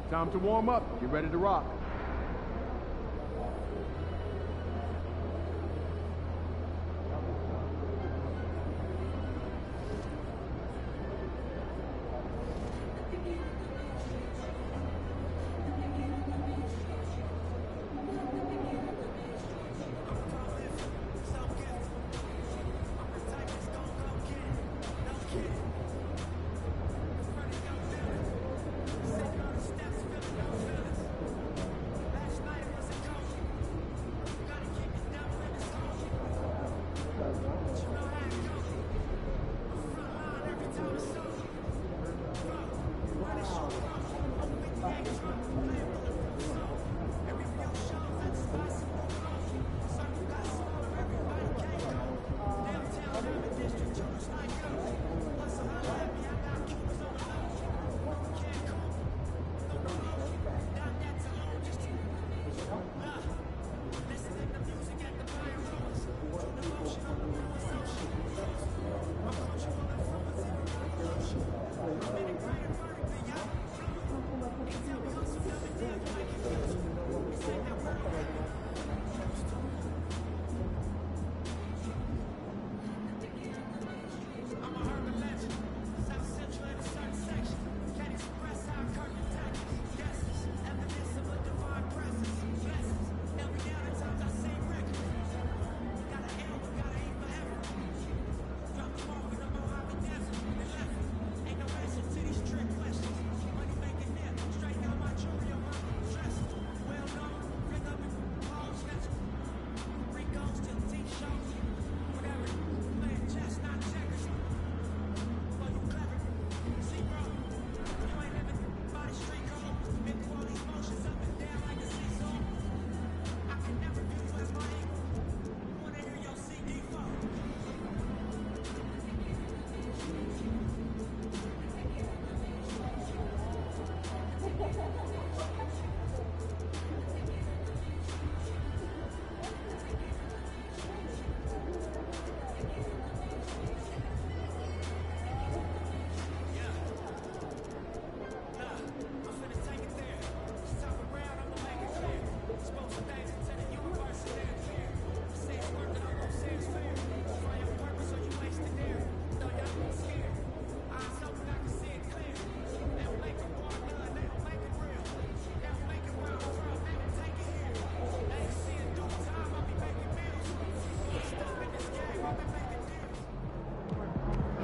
Time to warm up. Get ready to rock.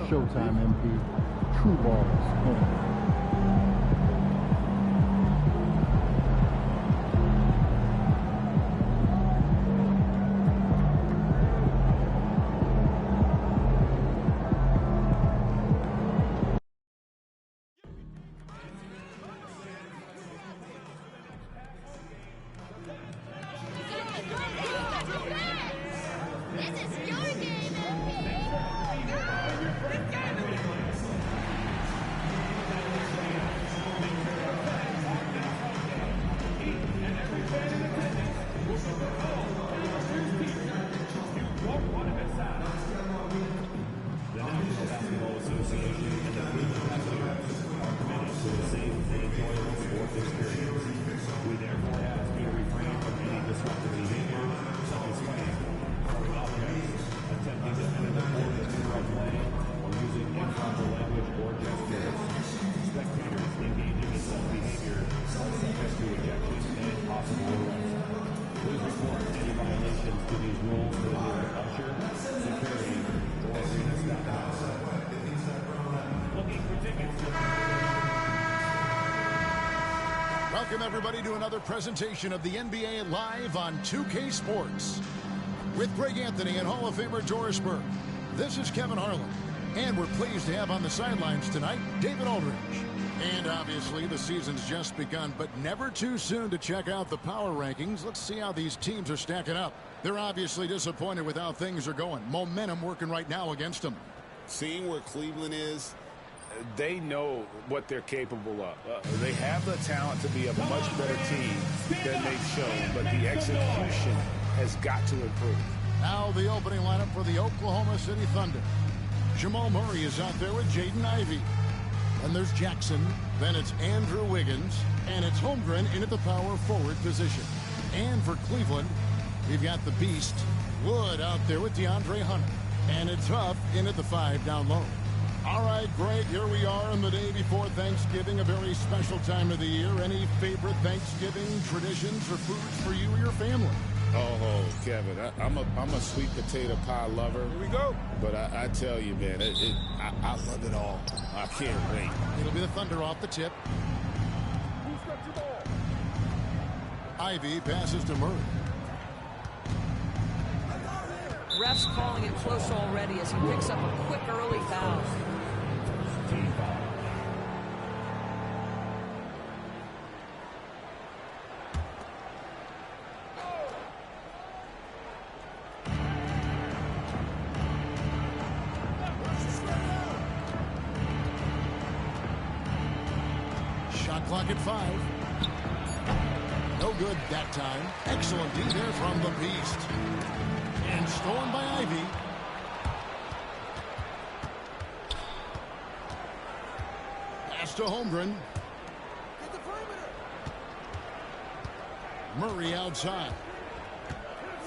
Showtime MP, True Balls home. Welcome, everybody, to another presentation of the NBA Live on 2K Sports. With Greg Anthony and Hall of Famer Doris Burke, this is Kevin Harlan. And we're pleased to have on the sidelines tonight, David Aldridge. And obviously, the season's just begun, but never too soon to check out the power rankings. Let's see how these teams are stacking up. They're obviously disappointed with how things are going. Momentum working right now against them. Seeing where Cleveland is, they know what they're capable of. They have the talent to be a much better team than they've shown, but the execution has got to improve. Now the opening lineup for the Oklahoma City Thunder. Jamal Murray is out there with Jaden Ivey. And there's Jackson. Then it's Andrew Wiggins. And it's Holmgren in at the power forward position. And for Cleveland, we've got the beast, Wood, out there with DeAndre Hunter. And it's Huff in at the 5 down low. All right, Greg, here we are on the day before Thanksgiving, a very special time of the year. Any favorite Thanksgiving traditions or foods for you or your family? Oh, Kevin, I'm a sweet potato pie lover. Here we go. But I tell you, man, I love it all. I can't wait. It'll be the Thunder off the tip. Who's got your ball? Ivy passes to Murray. Ref's calling it close already as he picks up a quick early foul. Shot clock at 5. No good that time. Excellent D there from the beast. And stolen by Ivy. Pass to Holmgren. Murray outside.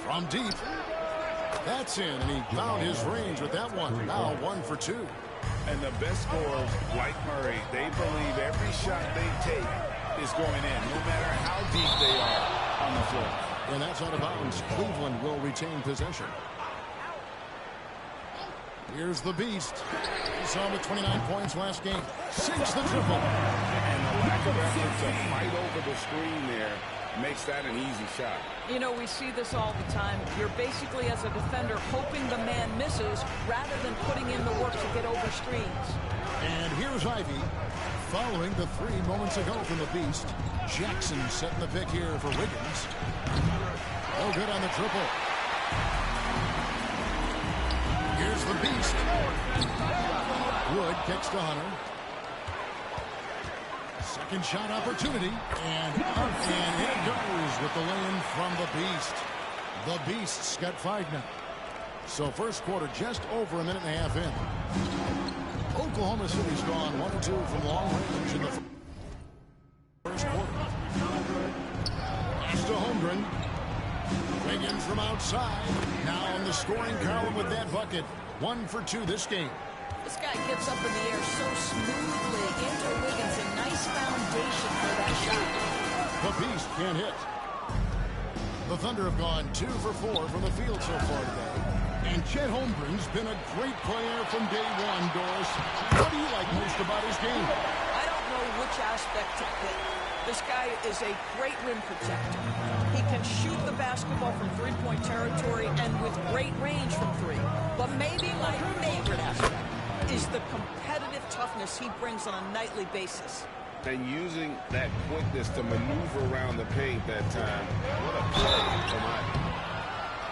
From deep. That's in, and he found his range with that one. Now 1 for 2. And the best scorers, like Murray, they believe every shot they take is going in, no matter how deep they are on the floor. And that's out of bounds. Cleveland will retain possession. Here's the beast. He saw him with 29 points last game. Sinks the triple. And the lack of effort to fight over the screen there makes that an easy shot. You know, we see this all the time. You're basically, as a defender, hoping the man misses rather than putting in the work to get over screens. And here's Ivy following the 3 moments ago from the beast. Jackson setting the pick here for Wiggins. No good on the triple. Here's the beast. Wood kicks to Hunter. Second shot opportunity. And up and in it goes with the lay-in from the beast. The beast's got 5 now. So first quarter just over a minute and a half in. Oklahoma City's gone 1-2 from long range in the first quarter. Pass to Holmgren. Wiggins from outside. Now in the scoring column with that bucket. 1 for 2 this game. This guy gets up in the air so smoothly. Andrew Wiggins, a nice foundation for that shot. The beast can't hit. The Thunder have gone 2 for 4 from the field so far today. And Chet Holmgren's been a great player from day one, Doris. What do you like most about his game? I don't know which aspect to pick. This guy is a great rim protector. He can shoot the basketball from three-point territory and with great range from 3. But maybe my favorite aspect is the competitive toughness he brings on a nightly basis. And using that quickness to maneuver around the paint that time. What a play from Ivy.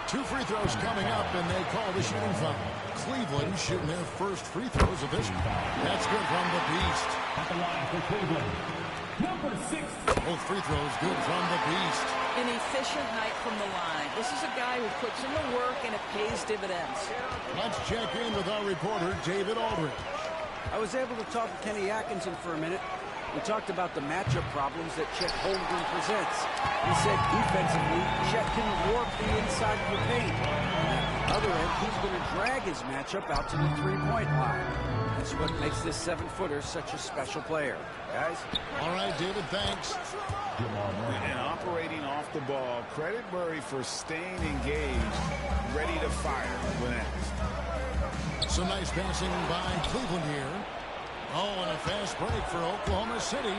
2 free throws coming up, and they call the shooting foul. Cleveland shooting their first free throws of this one. That's good from the beast. At the line for Cleveland, number 6. Both free throws good from the beast. An efficient night from the line. This is a guy who puts in the work and it pays dividends. Let's check in with our reporter, David Aldridge. I was able to talk to Kenny Atkinson for a minute. We talked about the matchup problems that Chet Holmgren presents. He said defensively, Chet can warp the inside of the paint. On the other end, he's going to drag his matchup out to the three-point line. That's what makes this 7-footer such a special player. Guys? All right, David, thanks. And operating off the ball, credit Murray for staying engaged, ready to fire when asked. Some nice passing by Cleveland here. Oh, and a fast break for Oklahoma City.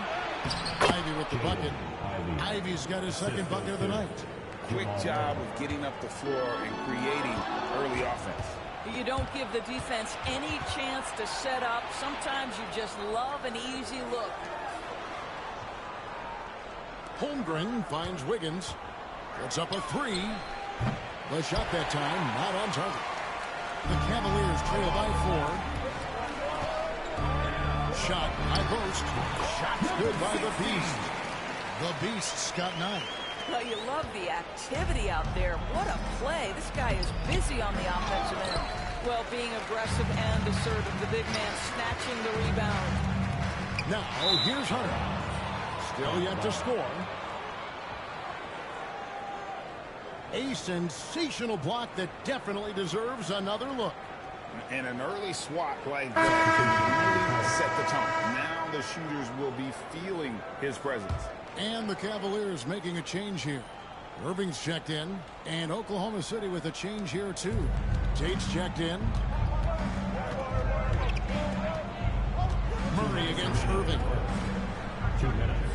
Ivy with the bucket. Ivy's got his second bucket of the night. Quick job of getting up the floor and creating early offense. You don't give the defense any chance to set up. Sometimes you just love an easy look. Holmgren finds Wiggins. Puts up a 3. The shot that time not on target. The Cavaliers trail by 4. Shot high post. Shot's good by the beast. The beast's got 9. Well, you love the activity out there. What a play. This guy is busy on the offensive end. Well, being aggressive and assertive. The big man snatching the rebound. Now, here's Hunter. Still yet to score. A sensational block that definitely deserves another look. And an early swat like that can really set the tone. Now the shooters will be feeling his presence. And the Cavaliers making a change here. Irving's checked in, and Oklahoma City with a change here too. Tate's checked in. Murray against Irving. 2 minutes.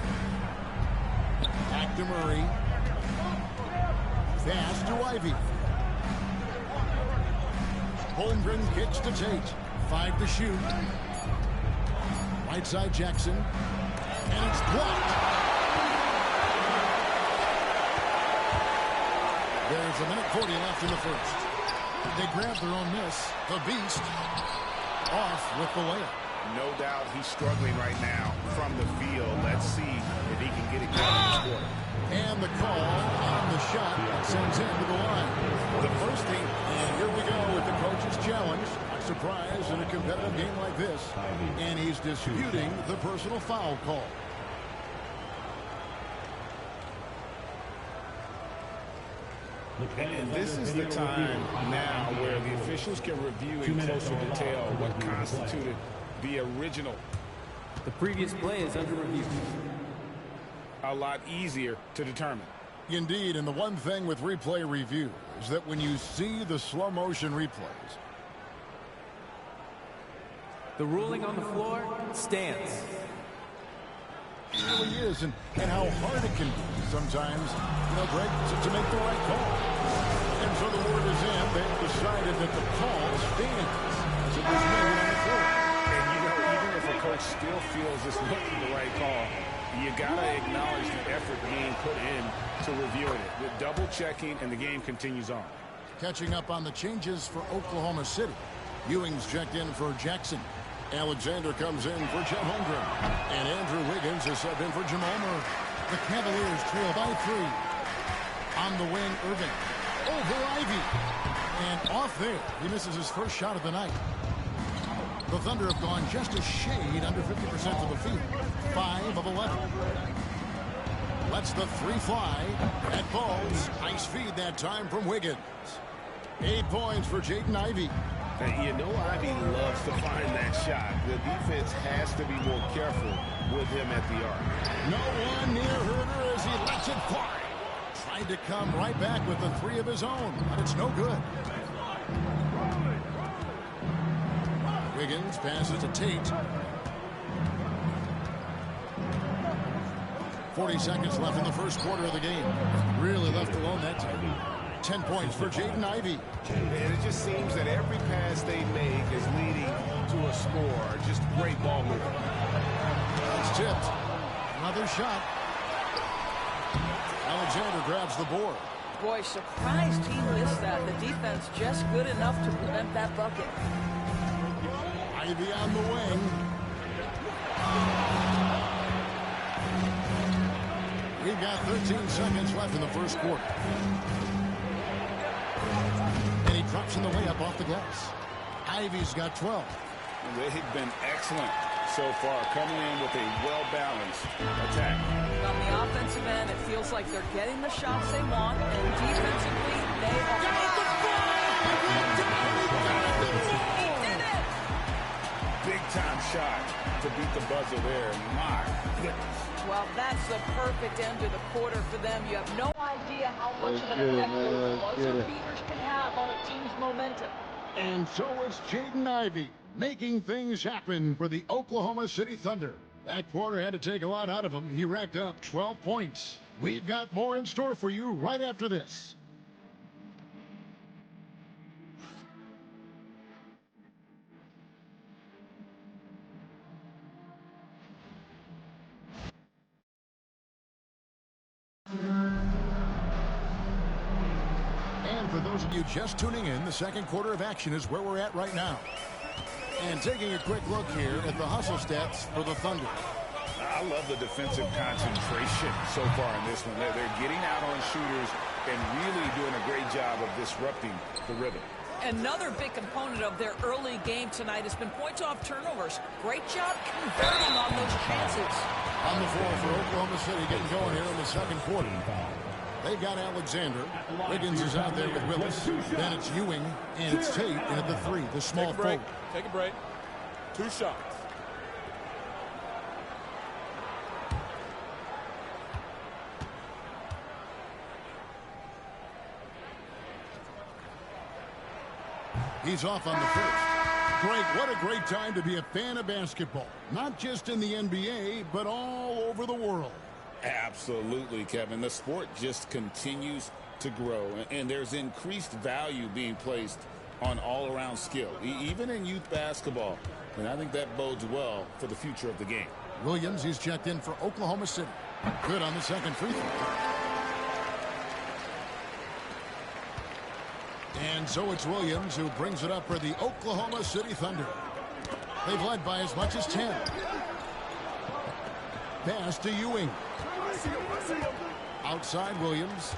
Back to Murray. Pass to Ivy. Holmgren kicks to Tate. 5 to shoot. Right side Jackson. And it's blocked. There's a minute 40 left in the first. They grab their own miss. The Beast off with the layup. No doubt he's struggling right now from the field. Let's see if he can get it going in this quarter. And the call on the shot sends him to the line. The first thing, and here we go with the coach's challenge. A surprise in a competitive game like this. And he's disputing the personal foul call. And this is the time now where the officials can review in closer detail what constituted the original. The previous play is under review. A lot easier to determine. Indeed, and the one thing with replay review is that when you see the slow motion replays, The ruling on the floor stands. it really is, and how hard it can be sometimes, Greg, to make the right call. And so the word is in. They've decided that the call stands as it was made on the court. And even if a coach still feels this wasn't the right call, you got to acknowledge the effort being put in to reviewing it. With double checking, and the game continues on. Catching up on the changes for Oklahoma City. Ewing's checked in for Jackson. Alexander comes in for Chet Holmgren. And Andrew Wiggins is subbed in for Jamal Murray. The Cavaliers trail by 3. On the wing, Irving. Over Ivy. And off there. He misses his first shot of the night. The Thunder have gone just a shade under 50% of the field. 5 of 11. Lets the 3 fly. That falls. Nice feed that time from Wiggins. 8 points for Jaden Ivey. You know Ivy loves to find that shot. The defense has to be more careful with him at the arc. No one near Herder as he lets it fly. Tried to come right back with the 3 of his own, but it's no good. Wiggins passes to Tate. 40 seconds left in the first quarter of the game. Really left alone that time. 10 points for Jaden Ivey. And it just seems that every pass they make is leading to a score. Just great ball movement. It's tipped. Another shot. Alexander grabs the board. Boy, surprised he missed that. The defense just good enough to prevent that bucket. Ivy on the wing. We've got 13 seconds left in the first quarter. And he drops in the layup off the glass. Ivy's got 12. They've been excellent so far, coming in with a well-balanced attack. On the offensive end, it feels like they're getting the shots they want, and defensively, they are... He did it! Big-time shot to beat the buzzer there. My goodness. Well, that's the perfect end to the quarter for them. You have no idea how much of an effect those buzzer beaters can have on a team's momentum. And so it's Jaden Ivey making things happen for the Oklahoma City Thunder. That quarter had to take a lot out of him. He racked up 12 points. We've got more in store for you right after this. And for those of you just tuning in, the second quarter of action is where we're at right now. And taking a quick look here at the hustle stats for the Thunder. I love the defensive concentration so far in this one. They're getting out on shooters and really doing a great job of disrupting the rhythm. Another big component of their early game tonight has been points off turnovers. Great job converting on those chances. On the floor for Oklahoma City, getting going here in the second quarter. They've got Alexander. Wiggins is out there with Willis. Then it's Ewing, and it's Tate at the three, the small forward. Take a break. 2 shots. He's off on the first. Greg, what a great time to be a fan of basketball. Not just in the NBA, but all over the world. Absolutely, Kevin. The sport just continues to grow, and there's increased value being placed on all-around skill, even in youth basketball. And I think that bodes well for the future of the game. Williams, he's checked in for Oklahoma City. Good on the second free throw. And so it's Williams who brings it up for the Oklahoma City Thunder. They've led by as much as 10. Pass to Ewing. Outside Williams.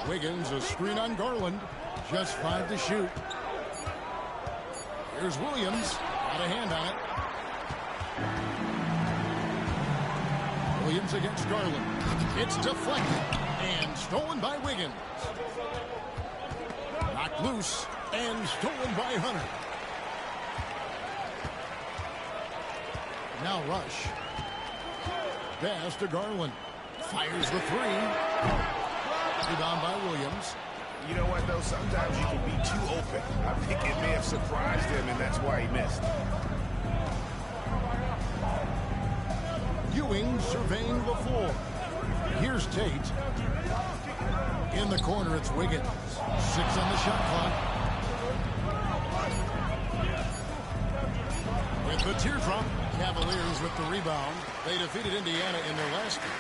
Wiggins, a screen on Garland. Just 5 to shoot. Here's Williams. Got a hand on it. Williams against Garland. It's deflected and stolen by Wiggins. Knocked loose and stolen by Hunter. Now Rush. Pass to Garland. Fires the three. Rebound by Williams. You know what, though? Sometimes you can be too open. I think it may have surprised him, and that's why he missed. Ewing surveying the floor. Here's Tate. In the corner, it's Wiggins. 6 on the shot clock. With the teardrop, Cavaliers with the rebound. They defeated Indiana in their last game.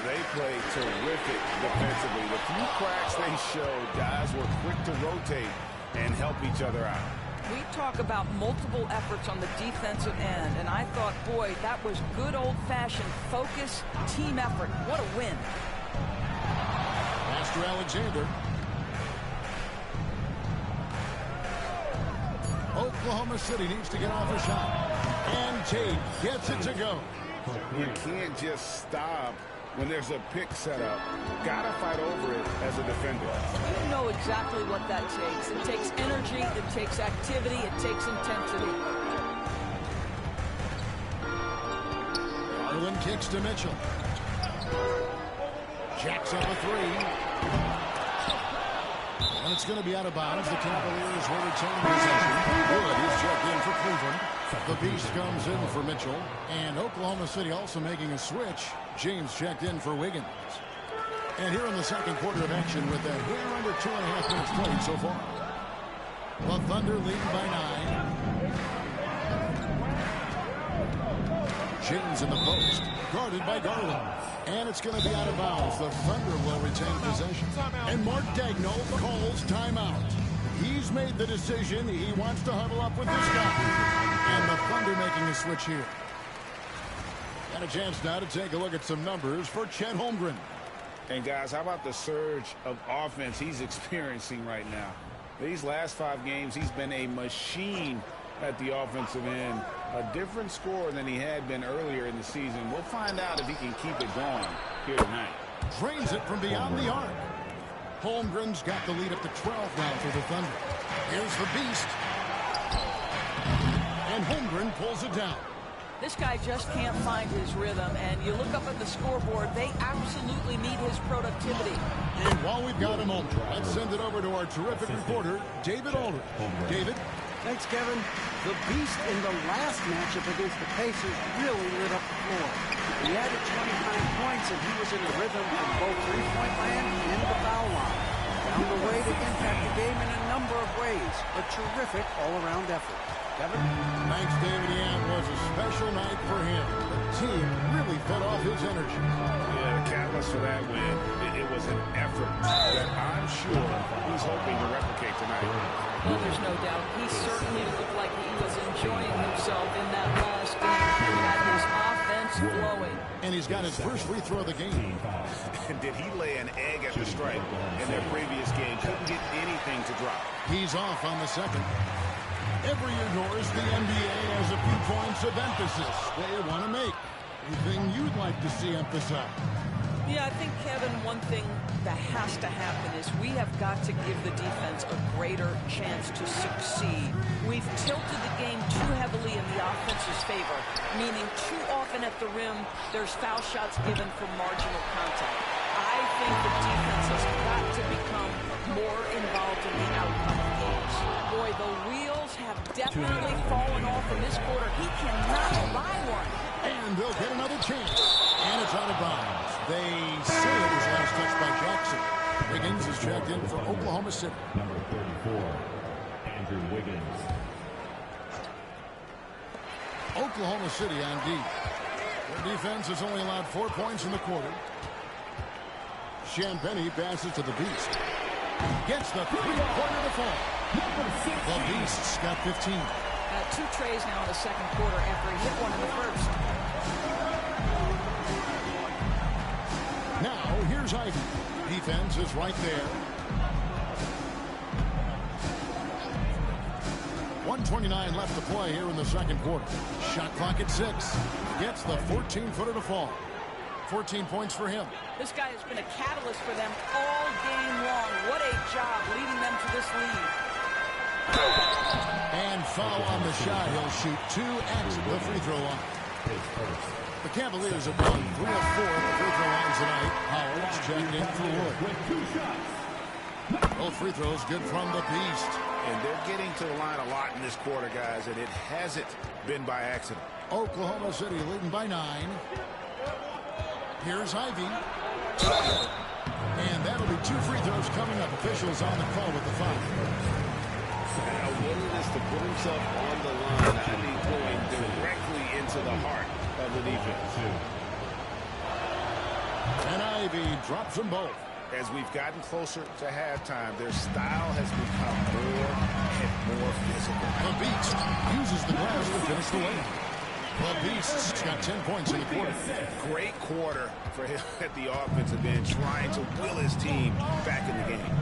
They played terrific defensively. The few cracks they showed, guys were quick to rotate and help each other out. We talk about multiple efforts on the defensive end, and I thought, boy, that was good old-fashioned focus, team effort. What a win. Master Alexander. Oklahoma City needs to get off a shot. And Tate gets it to go. You can't just stop when there's a pick set up. Gotta fight over it as a defender. You know exactly what that takes. It takes energy, it takes activity, it takes intensity. Garland kicks to Mitchell. Jacks up a three. And it's going to be out of bounds. The Cavaliers will retain possession. Wood is checked in for Cleveland. The Beast comes in for Mitchell. And Oklahoma City also making a switch. James checked in for Wiggins. And here in the second quarter of action with a hair under 2.5 minutes played so far. The Thunder lead by 9. James in the post. Guarded by Garland. And it's going to be out of bounds. The Thunder will retain possession. And Mark Daigneault calls timeout. He's made the decision. He wants to huddle up with this guy. And the Thunder making a switch here. Got a chance now to take a look at some numbers for Chet Holmgren. And guys, how about the surge of offense he's experiencing right now? These last 5 games, he's been a machine at the offensive end. A different score than he had been earlier in the season. We'll find out if he can keep it going here tonight. Drains it from beyond the arc. Holmgren's got the lead up to 12 now for the Thunder. Here's the Beast. And Holmgren pulls it down. This guy just can't find his rhythm, and you look up at the scoreboard, they absolutely need his productivity. And while we've got a moment, let's send it over to our terrific reporter, David Aldridge. David? Thanks, Kevin. The Beast in the last matchup against the Pacers really lit up the floor. He added 29 points, and he was in a rhythm from both three-point land and the foul line. Found a way to impact the game in a number of ways. A terrific all-around effort. Kevin? Thanks, David. Yeah, it was a special night for him. The team really fed off his energy. Yeah, the catalyst for that win, it was an effort that I'm sure he's hoping to replicate tonight. Well, there's no doubt. He certainly looked like he was enjoying himself in that last game. He had his offense flowing. And he's got his first free throw of the game. Did he lay an egg at the stripe in their previous game? Couldn't get any anything to drop. He's off on the second. Every year, Doris, the NBA has a few points of emphasis they want to make. Anything you'd like to see emphasized? Yeah, I think, Kevin, one thing that has to happen is we have got to give the defense a greater chance to succeed. We've tilted the game too heavily in the offense's favor, meaning too often at the rim, there's foul shots given for marginal contact. I think the defense has got to become more involved in the outcome of games. Boy, the wheels have definitely fallen off in this quarter. He cannot buy one. And they'll get another chance. And it's out of bounds. They say it was last touched by Jackson. Wiggins is checked in for Oklahoma City. Number 34, Andrew Wiggins. Oklahoma City on D. Their defense has only allowed 4 points in the quarter. Champagnie passes to the Beast. Gets the three-pointer to fall. The Beast's got 15. 2 trays now in the second quarter after he hit one in the first. Now, here's Ivy. Defense is right there. 1:29 left to play here in the second quarter. Shot clock at 6. Gets the 14-footer to fall. 14 points for him. This guy has been a catalyst for them all game long. What a job leading them to this lead. And foul on the shot. He'll shoot 2 at the free throw line. The Cavaliers have won 3 of 4 at the free throw line tonight. Howard's checked in for Wood. Both free throws good from the Beast. And they're getting to the line a lot in this quarter, guys, and it hasn't been by accident. Oklahoma City leading by 9. Here's Ivy. And that'll be 2 free throws coming up. Officials on the call with the foul. A willingness to put himself on the line. I mean, going directly into the heart of the defense. And Ivy drops them both. As we've gotten closer to halftime, their style has become more and more physical. The Beast uses the glass to finish the way. The Beast's got 10 points in the quarter. Great quarter for him at the offensive end, trying to will his team back in the game.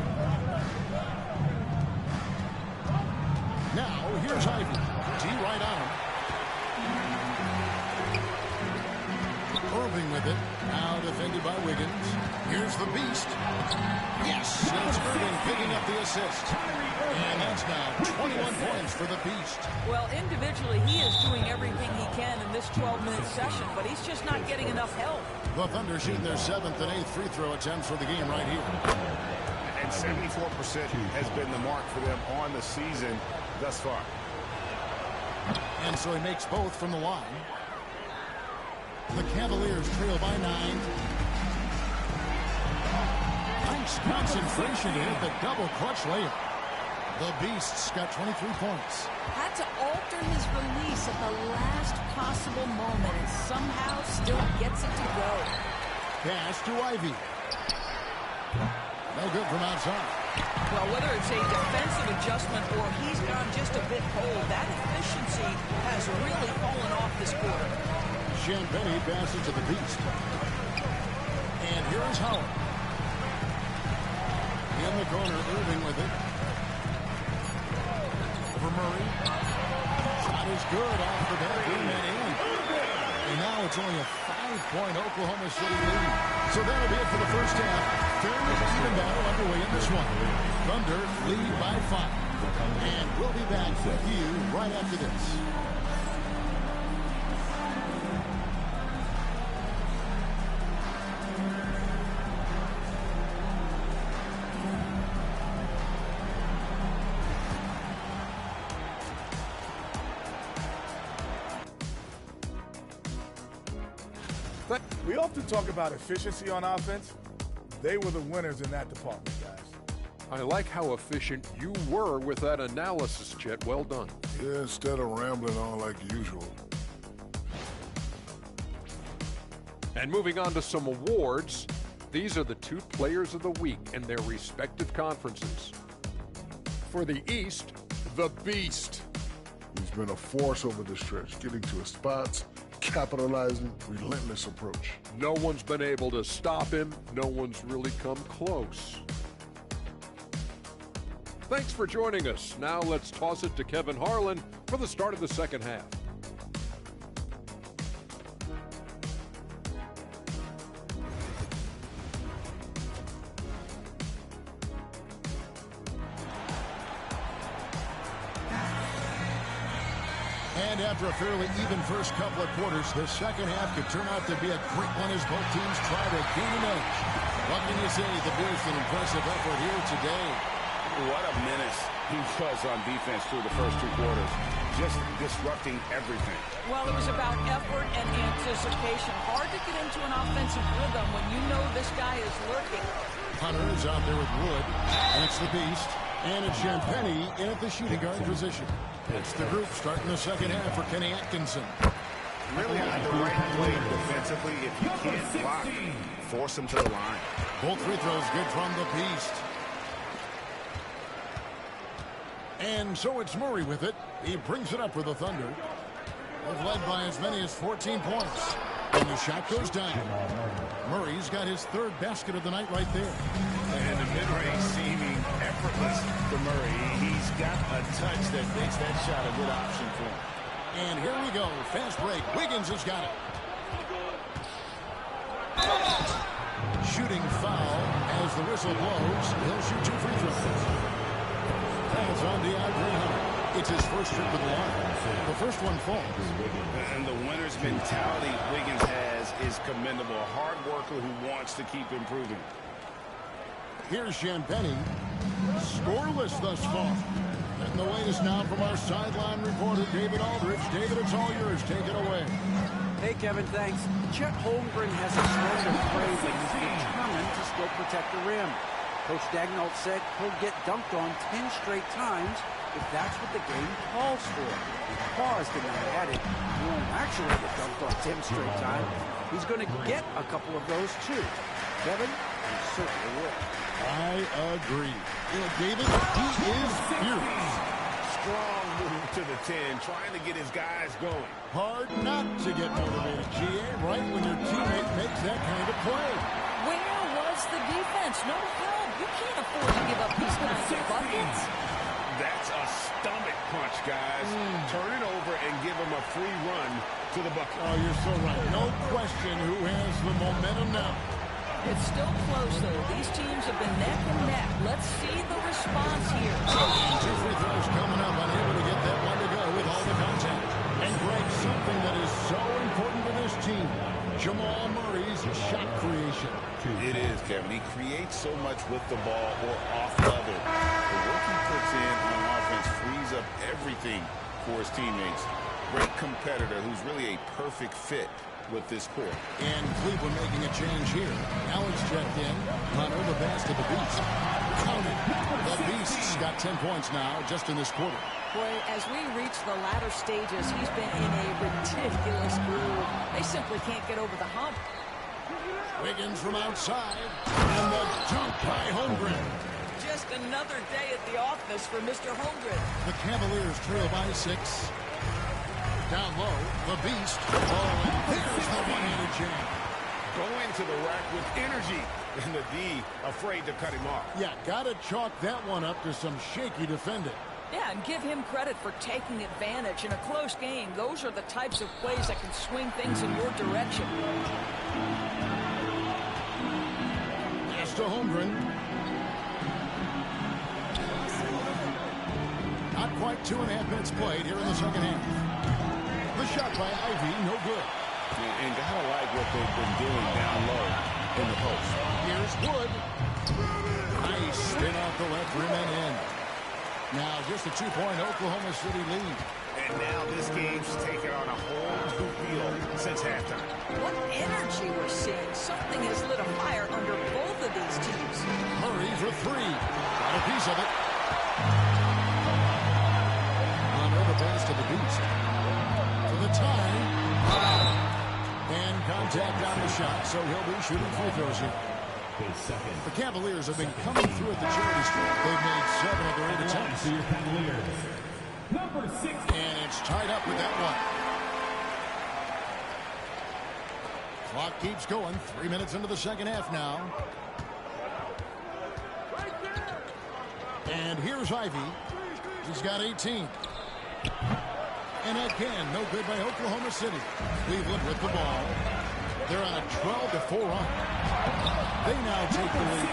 Now, here's Ivy. D right on him. Irving with it. Now defended by Wiggins. Here's the Beast. Yes, and it's Irving picking up the assist. And that's now 21 points for the Beast. Well, individually, he is doing everything he can in this 12-minute session, but he's just not getting enough help. The Thunder shooting their 7th and 8th free throw attempts for the game right here. And 74% has been the mark for them on the season thus far. And so he makes both from the line. The Cavaliers trail by 9. Nice concentration to hit the double clutch layup. The Beast's got 23 points. Had to alter his release at the last possible moment and somehow still gets it to go. Pass to Ivy. No good from outside. Well, whether it's a defensive adjustment or he's gone just a bit cold, that efficiency has really fallen off this quarter. Champagnie passes to the Beast. And here is Howard. In the corner, Irving with it. For Murray. Shot is good off the back rim and in. And now it's only a 5-point Oklahoma City lead. So that'll be it for the first half. Fairly even battle underway in this one. Thunder lead by 5. And we'll be back with you right after this. We often talk about efficiency on offense. They were the winners in that department, guys. I like how efficient you were with that analysis, Chet. Well done. Yeah, instead of rambling on like usual. And moving on to some awards, these are the 2 players of the week in their respective conferences. For the East, the Beast. He's been a force over the stretch, getting to his spots, capitalizing, relentless approach. No one's been able to stop him. No one's really come close. Thanks for joining us. Now let's toss it to Kevin Harlan for the start of the second half. And after a fairly even first couple of quarters, the second half could turn out to be a great one as both teams try to gain an edge. What can you say? The Bears an impressive effort here today. What a menace he was on defense through the first 2 quarters. Just disrupting everything. Well, it was about effort and anticipation. Hard to get into an offensive rhythm when you know this guy is lurking. Hunter is out there with Wood, and it's the Beast. And it's Champagnie in at the shooting guard position. It's the group starting the second half for Kenny Atkinson. Really had the right play defensively. If you can't block, force him to the line. Both free throws good from the Beast. And so it's Murray with it. He brings it up for the Thunder. They've led by as many as 14 points. And the shot goes down. Murray's got his 3rd basket of the night right there. And the mid-range seeming effortless for Murray. He's got a touch that makes that shot a good option for him. And here we go. Fast break. Wiggins has got it. Shooting foul as the whistle blows. He'll shoot 2 free throws. Fouls on DeAndre Hunter. It's his first trip to the line. The first one falls. And the winner's mentality Wiggins has is commendable. A hard worker who wants to keep improving. Here's Champagnie. Scoreless thus far. And the latest now from our sideline reporter, David Aldridge. David, it's all yours. Take it away. Hey, Kevin, thanks. Chet Holmgren has a slender frame, but he's determined to still protect the rim. Coach Daigneault said he'll get dunked on 10 straight times if that's what the game calls for. He paused and then added, he won't actually get dunked on 10 straight times. He's going to get a couple of those, too. Kevin, he certainly will. I agree. You know, David, he is furious. Strong move to the 10, trying to get his guys going. Hard not to get motivated, GA, right when your teammate makes that kind of play. Where was the defense? No help. You can't afford to give up these kinds of buckets. That's a stomach punch, guys. Turn it over and give him a free run to the bucket. Oh, you're so right. No question who has the momentum now. It's still close, though. These teams have been neck and neck. Let's see the response here. 2 free throws coming up. Unable to get that one to go with all the contact. And Greg, something that is so important to this team, Jamal Murray's shot creation. It is, Kevin. He creates so much with the ball or off of it. The work he puts in on offense frees up everything for his teammates. Great competitor who's really a perfect fit with this court. And Cleveland making a change here. Allen's checked in. Hunter, the pass to the Beast. Counted. The Beast's got 10 points now just in this quarter. Boy, as we reach the latter stages, he's been in a ridiculous groove. They simply can't get over the hump. Wiggins from outside. And the dunk by Holmgren. Just another day at the office for Mr. Holmgren. The Cavaliers trail by 6. Down low, the Beast. Oh, and there's the one-handed jam. Going to the rack with energy. And the D afraid to cut him off. Yeah, got to chalk that one up to some shaky defending. Yeah, and give him credit for taking advantage in a close game. Those are the types of plays that can swing things in your direction. Pass to Holmgren. Not quite 2.5 minutes played here in the second half. The shot by Ivy, no good. And gotta like what they've been doing down low in the post. Here's Wood. Nice spin off the left rim and in. Now just a 2-point Oklahoma City lead. And now this game's taken on a whole new feel since halftime. What energy we're seeing. Something has lit a fire under both of these teams. Murray for 3. Got a piece of it. Hunter, the pass to the Beast. For the tie. And contact on the shot, so he'll be shooting free throws here. The Cavaliers have been coming through at the charity stripe. They've made 7 of their 8 attempts. Number 6. And it's tied up with that one. Clock keeps going. 3 minutes into the second half now. And here's Ivy. He's got 18. And again, no good by Oklahoma City. Cleveland with the ball. They're on a 12-4 run. They now take the lead.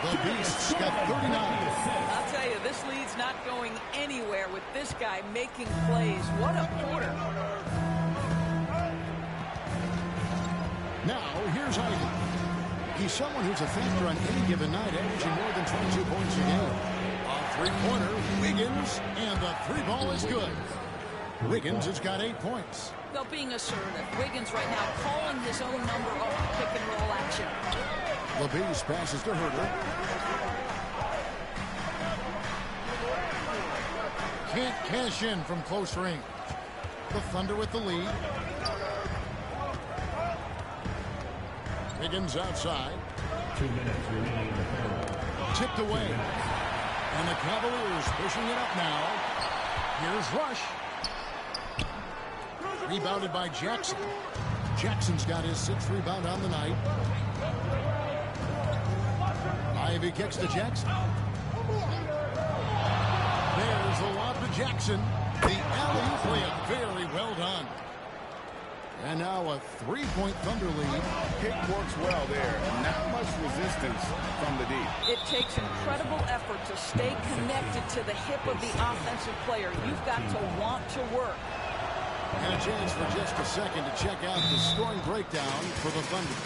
The Beasts got 39. I'll tell you, this lead's not going anywhere with this guy making plays. What a quarter. Now, here's Ivy. He's someone who's a factor on any given night, averaging more than 22 points a game. On three-pointer, Wiggins, and the three ball is good. Wiggins has got 8 points. Well, being assertive, Wiggins right now calling his own number off pick and roll action. LeBeast passes to Herter. Can't cash in from close range. The Thunder with the lead. Wiggins outside. 2 minutes remaining in the third. Tipped away. And the Cavaliers pushing it up now. Here's Rush. Rebounded by Jackson. Jackson's got his 6th rebound on the night. Ivy kicks to Jackson. There's the lob to Jackson. The alley-oop layup, very well done. And now a 3-point Thunder lead. Pick works well there. Not much resistance from the deep. It takes incredible effort to stay connected to the hip of the offensive player. You've got to want to work. And a chance for just a second to check out the scoring breakdown for the Thunder.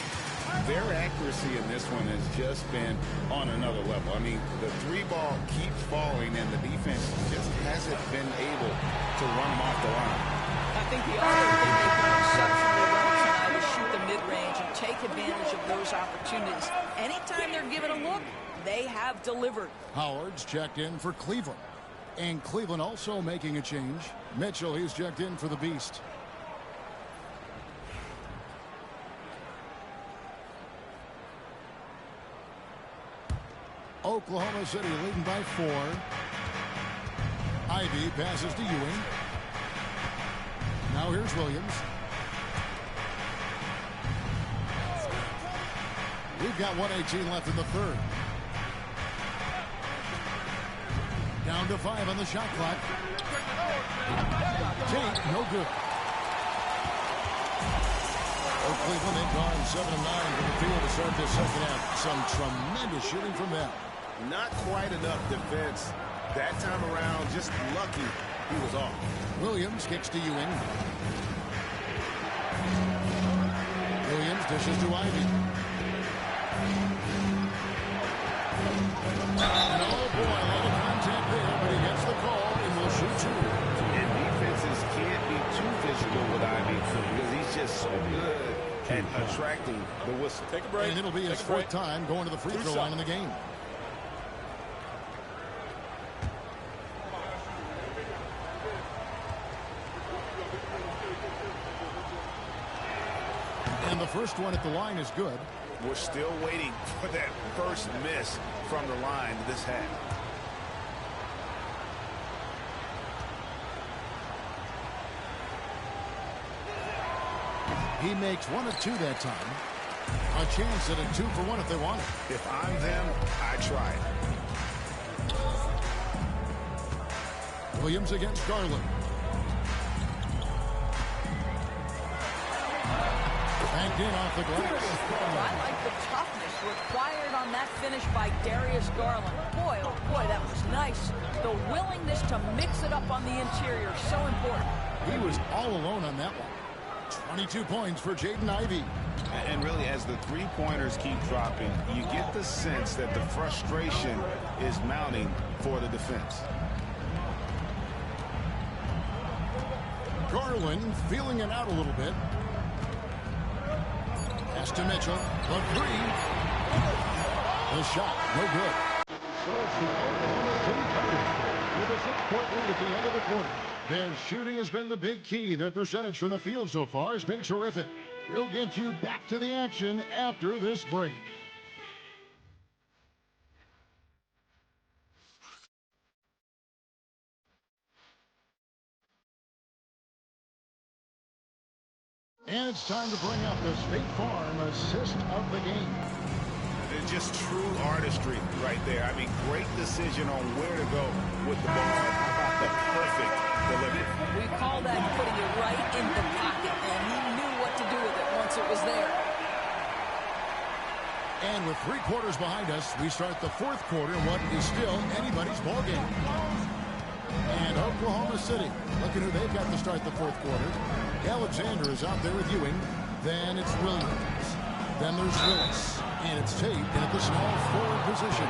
Their accuracy in this one has just been on another level. I mean, the three ball keeps falling, and the defense just hasn't been able to run them off the line. I think the other thing they've done exceptionally well tonight is shoot the mid-range and take advantage of those opportunities. Anytime they're given a look, they have delivered. Howard's checked in for Cleveland. And Cleveland also making a change. Mitchell, he's checked in for the Beast. Oklahoma City leading by 4. Ivy passes to Ewing. Now here's Williams. We've got 1:18 left in the third. Down to 5 on the shot clock. Tate, no good. Cleveland, they've gone 7 of 9 from the field to start this second half. Some tremendous shooting from them. Not quite enough defense. That time around, just lucky he was off. Williams kicks to Ewing. Williams dishes to Ivy. And oh boy, a lot of contact there, but he gets the call and will shoot 2. And defenses can't be too physical with Ivy because he's just so good at attracting the whistle. Take a break. And it'll be his 4th time going to the free throw line in the game. And the first one at the line is good. We're still waiting for that first miss from the line this half. He makes 1 of 2 that time. A chance at a 2 for 1 if they want it. If I'm them, I try it. Williams against Garland. Banked in off the glass. I like the toughness required on that finish by Darius Garland. Boy, oh boy, that was nice. The willingness to mix it up on the interior, so important. He was all alone on that one. 22 points for Jaden Ivey. And really, as the three-pointers keep dropping, you get the sense that the frustration is mounting for the defense. Garland feeling it out a little bit. Pass to Mitchell. The 3. The shot, no good. So it's the Oklahoma City Thunder with a 6-point lead at the end of the quarter. Their shooting has been the big key. Their percentage from the field so far has been terrific. We'll get you back to the action after this break. And it's time to bring up the State Farm assist of the game. The just true artistry right there. I mean, great decision on where to go with the ball. How about the perfect delivery? We call that putting it right in the pocket, and he knew what to do with it once it was there. And with 3 quarters behind us, we start the 4th quarter, what is still anybody's ball game. And Oklahoma City, looking who they've got to start the 4th quarter. Alexander is out there with Ewing. Then it's Williams. Then there's Willis. And it's Tate in at the small forward position.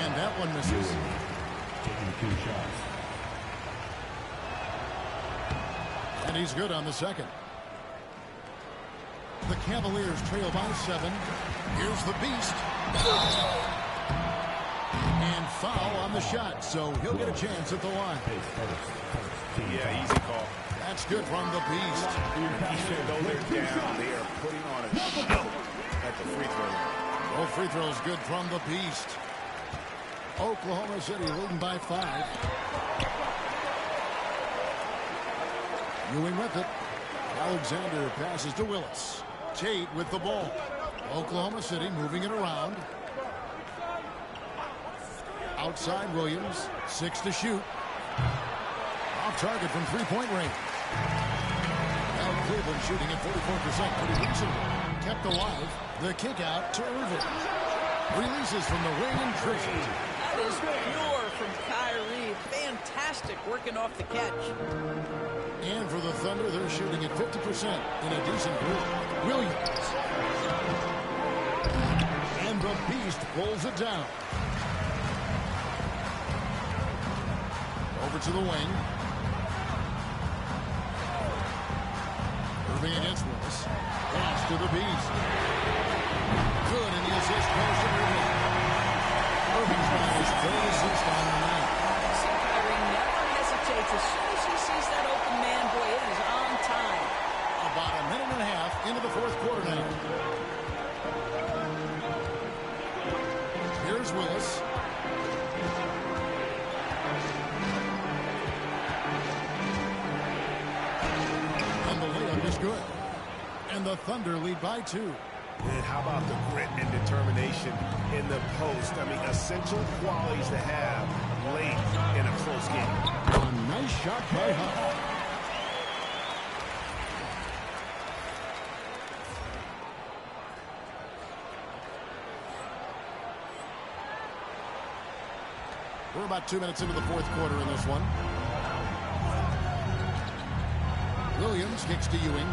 And that one misses. Taking 2 shots. And he's good on the second. The Cavaliers trail by 7. Here's the Beast. And foul on the shot, so he'll get a chance at the line. Yeah, easy call. That's good from the Beast. Even though they're down, they are putting on a show at the free throw line. Both free throws good from the Beast. Oklahoma City leading by 5. Ewing with it. Alexander passes to Willis. Tate with the ball. Oklahoma City moving it around. Outside Williams. 6 to shoot. Off target from 3-point range. Now Cleveland shooting at 44%. Pretty reasonable. Kept alive. The kick out to Irving. Releases from the wing and Griffin. That is pure from Kyrie. Fantastic working off the catch. And for the Thunder, they're shooting at 50% in a decent group. Williams. And the Beast pulls it down. Over to the wing. Irving against Willis. Pass to the Beast. Good in the assist goes to Irving. Irving's got his 3rd assist on the night. See, Kyrie never hesitates. As soon as he sees that open man, boy, it is on time. About a minute and a half into the 4th quarter now. Here's Willis. And the layup is good. And the Thunder lead by 2. And how about the grit and determination in the post? I mean, essential qualities to have late in a close game. A nice shot by Huff. We're about 2 minutes into the 4th quarter in this one. Williams kicks to Ewing.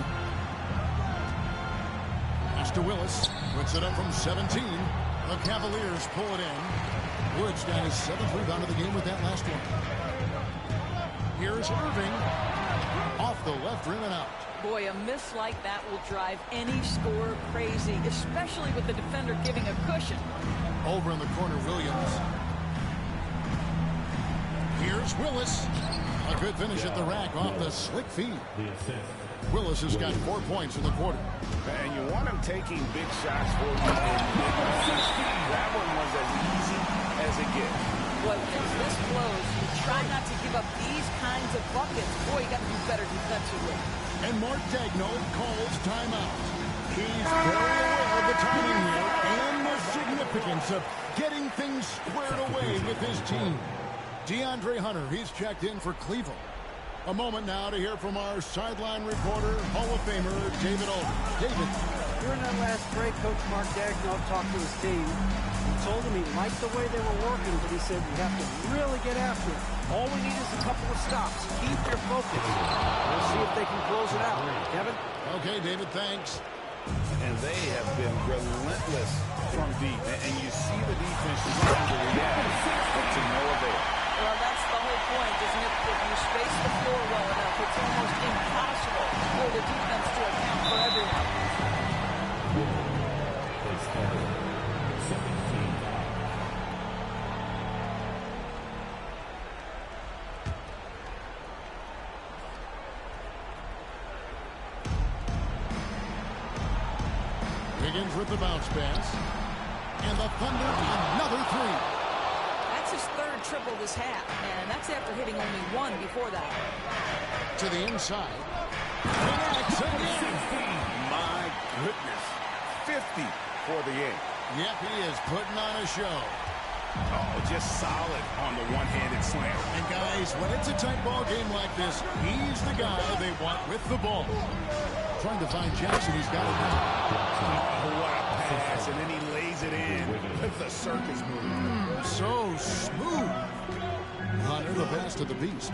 Pass to Willis. Puts it up from 17. The Cavaliers pull it in. Woods got his 7th rebound of the game with that last one. Here's Irving. Off the left rim and out. Boy, a miss like that will drive any scorer crazy, especially with the defender giving a cushion. Over in the corner, Williams. Here's Willis. A good finish at the rack off the slick feed. Willis has got 4 points in the quarter. And you want him taking big shots for you. That one was as easy as it gets. Boy, as this flows, you try not to give up these kinds of buckets. Boy, you got to do better defensively. And Mark Daigneault calls timeout. He's very aware of the timing here and the significance of getting things squared away with his team. DeAndre Hunter, he's checked in for Cleveland. A moment now to hear from our sideline reporter, Hall of Famer David Aldridge. David. During that last break, Coach Mark Daigneault talked to his team. He told them he liked the way they were working, but he said, we have to really get after it. All we need is a couple of stops. Keep your focus. We'll see if they can close it out. Kevin? Okay, David, thanks. And they have been relentless from deep. And you see the defense trying to react, but to no avail. Well, that's the whole point, isn't it? If you space the floor well enough, it's almost impossible for the defense to account for everyone. Begins with the bounce pass. And the Thunder another 3. That's his 3rd triple this half, and that's after hitting only 1 before that. To the inside. Connects again. My goodness. 50 for the end. Yep, he is putting on a show. Oh, just solid on the one-handed slam. And guys, when it's a tight ball game like this, he's the guy they want with the ball. Trying to find Jackson. He's got it now. Oh, what a pass. And then he lays it in with the circus move. So smooth. Hunter, the pass to the beast.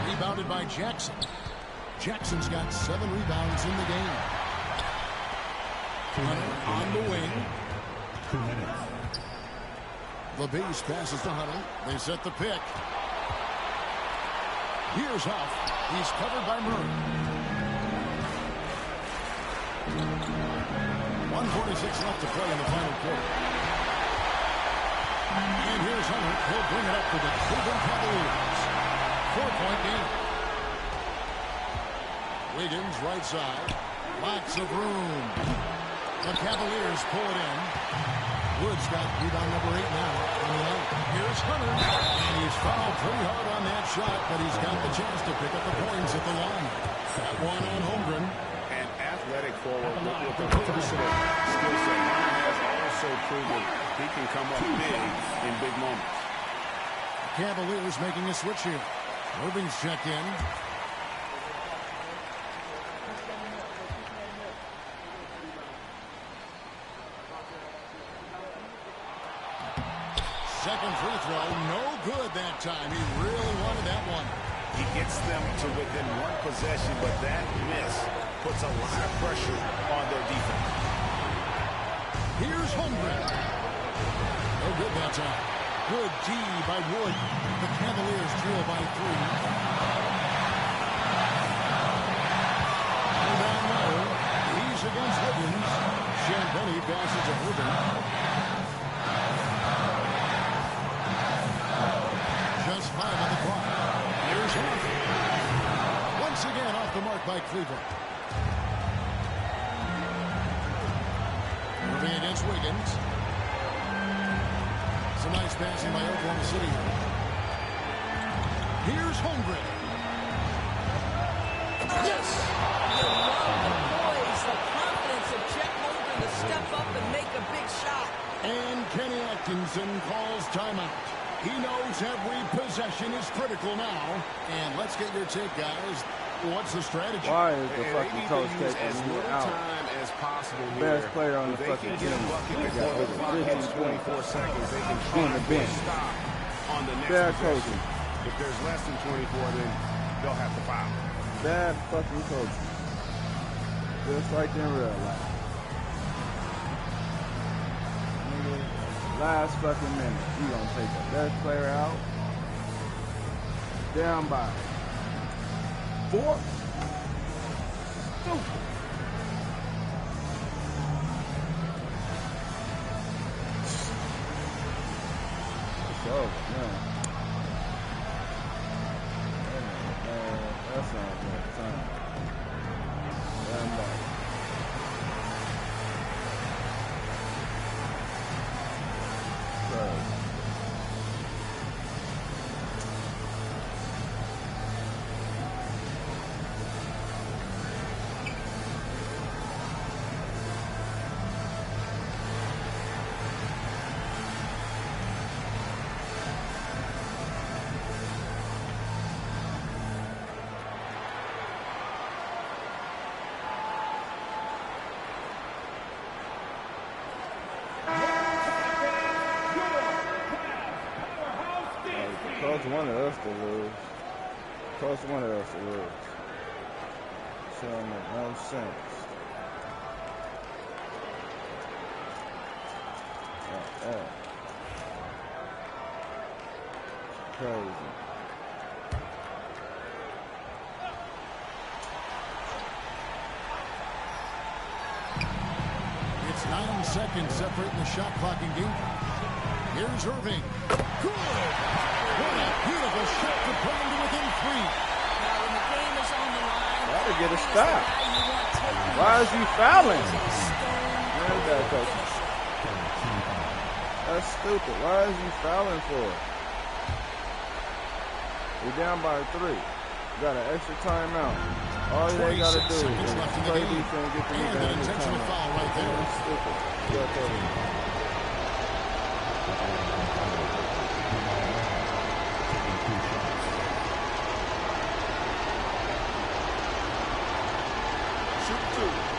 Rebounded by Jackson. Jackson's got 7 rebounds in the game. Hunter on the wing. 2 minutes. The beast passes to Hunter. They set the pick. Here's Huff. He's covered by Murray. 1:46 left to play in the final quarter. And here's Hunter. He'll bring it up for the Cleveland Cavaliers. 4-point game. Wiggins right side. Lots of room. The Cavaliers pull it in. Woods got rebound number 8 now. Here's Hunter. And he's fouled pretty hard on that shot, but he's got the chance to pick up the points at the line. That one on Holmgren. An athletic forward with a versatile skill set. Hunter has also proven he can come up big in big moments. Cavaliers making a switch here. Irving's checked in. Second free throw, no good that time. He really wanted that one. He gets them to within 1 possession, but that miss puts a lot of pressure on their defense. Here's Holmgren. No good that time. Good D by Wood. The Cavaliers trail by 3. And down low, he's against Wiggins. Champagny passes to Irving. Just 5 on the clock. Here's Huff. Once again off the mark by Cleveland. Irving against Wiggins. Some nice passing by Oklahoma City. Here's Holmgren. Yes! You love the poise, the confidence of Chet Holmgren to step up and make a big shot. And Kenny Atkinson calls timeout. He knows every possession is critical now. And let's get your take, guys. What's the strategy? Why is the fucking coach use taking as me little out? time as possible Best here. player on the If they fucking can get team. a bucket They before got the over clock 15, hits 24 seconds. They can on try the to bench. stop on the next Bad possession. coaching. If there's less than 24, then they'll have to foul. Bad fucking coaching. Just like in real life. Nigga, last fucking minute, you gonna take the best player out. Down by 4. Stupid. It's over, man. That's not good time. Down by. Bro. Coach wanted us to lose. Coach wanted us to lose. So it make no sense. It's crazy. It's 9 seconds separating the shot clock and game. Here's Irving. Good! What a beautiful shot to put him to within 3. Now, when the game is on the line, Gotta get a stop. Why is he fouling? Where's that coach? That's stupid. Why is he fouling for? We're down by 3. Got an extra timeout. All they got to do is play defense and get the rebound. An intentional foul right there. That's stupid. Shoot 2.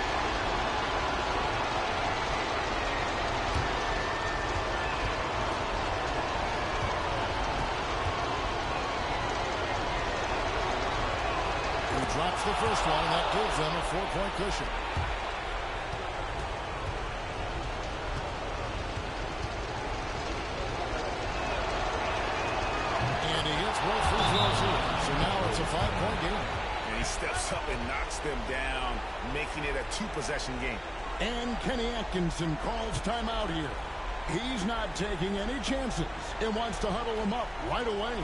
Drops the first one, and that gives them a 4-point cushion. And he hits both free throws here. So now it's a 5-point game. And he steps up and knocks them down, making it a 2-possession game. And Kenny Atkinson calls timeout here. He's not taking any chances and wants to huddle them up right away.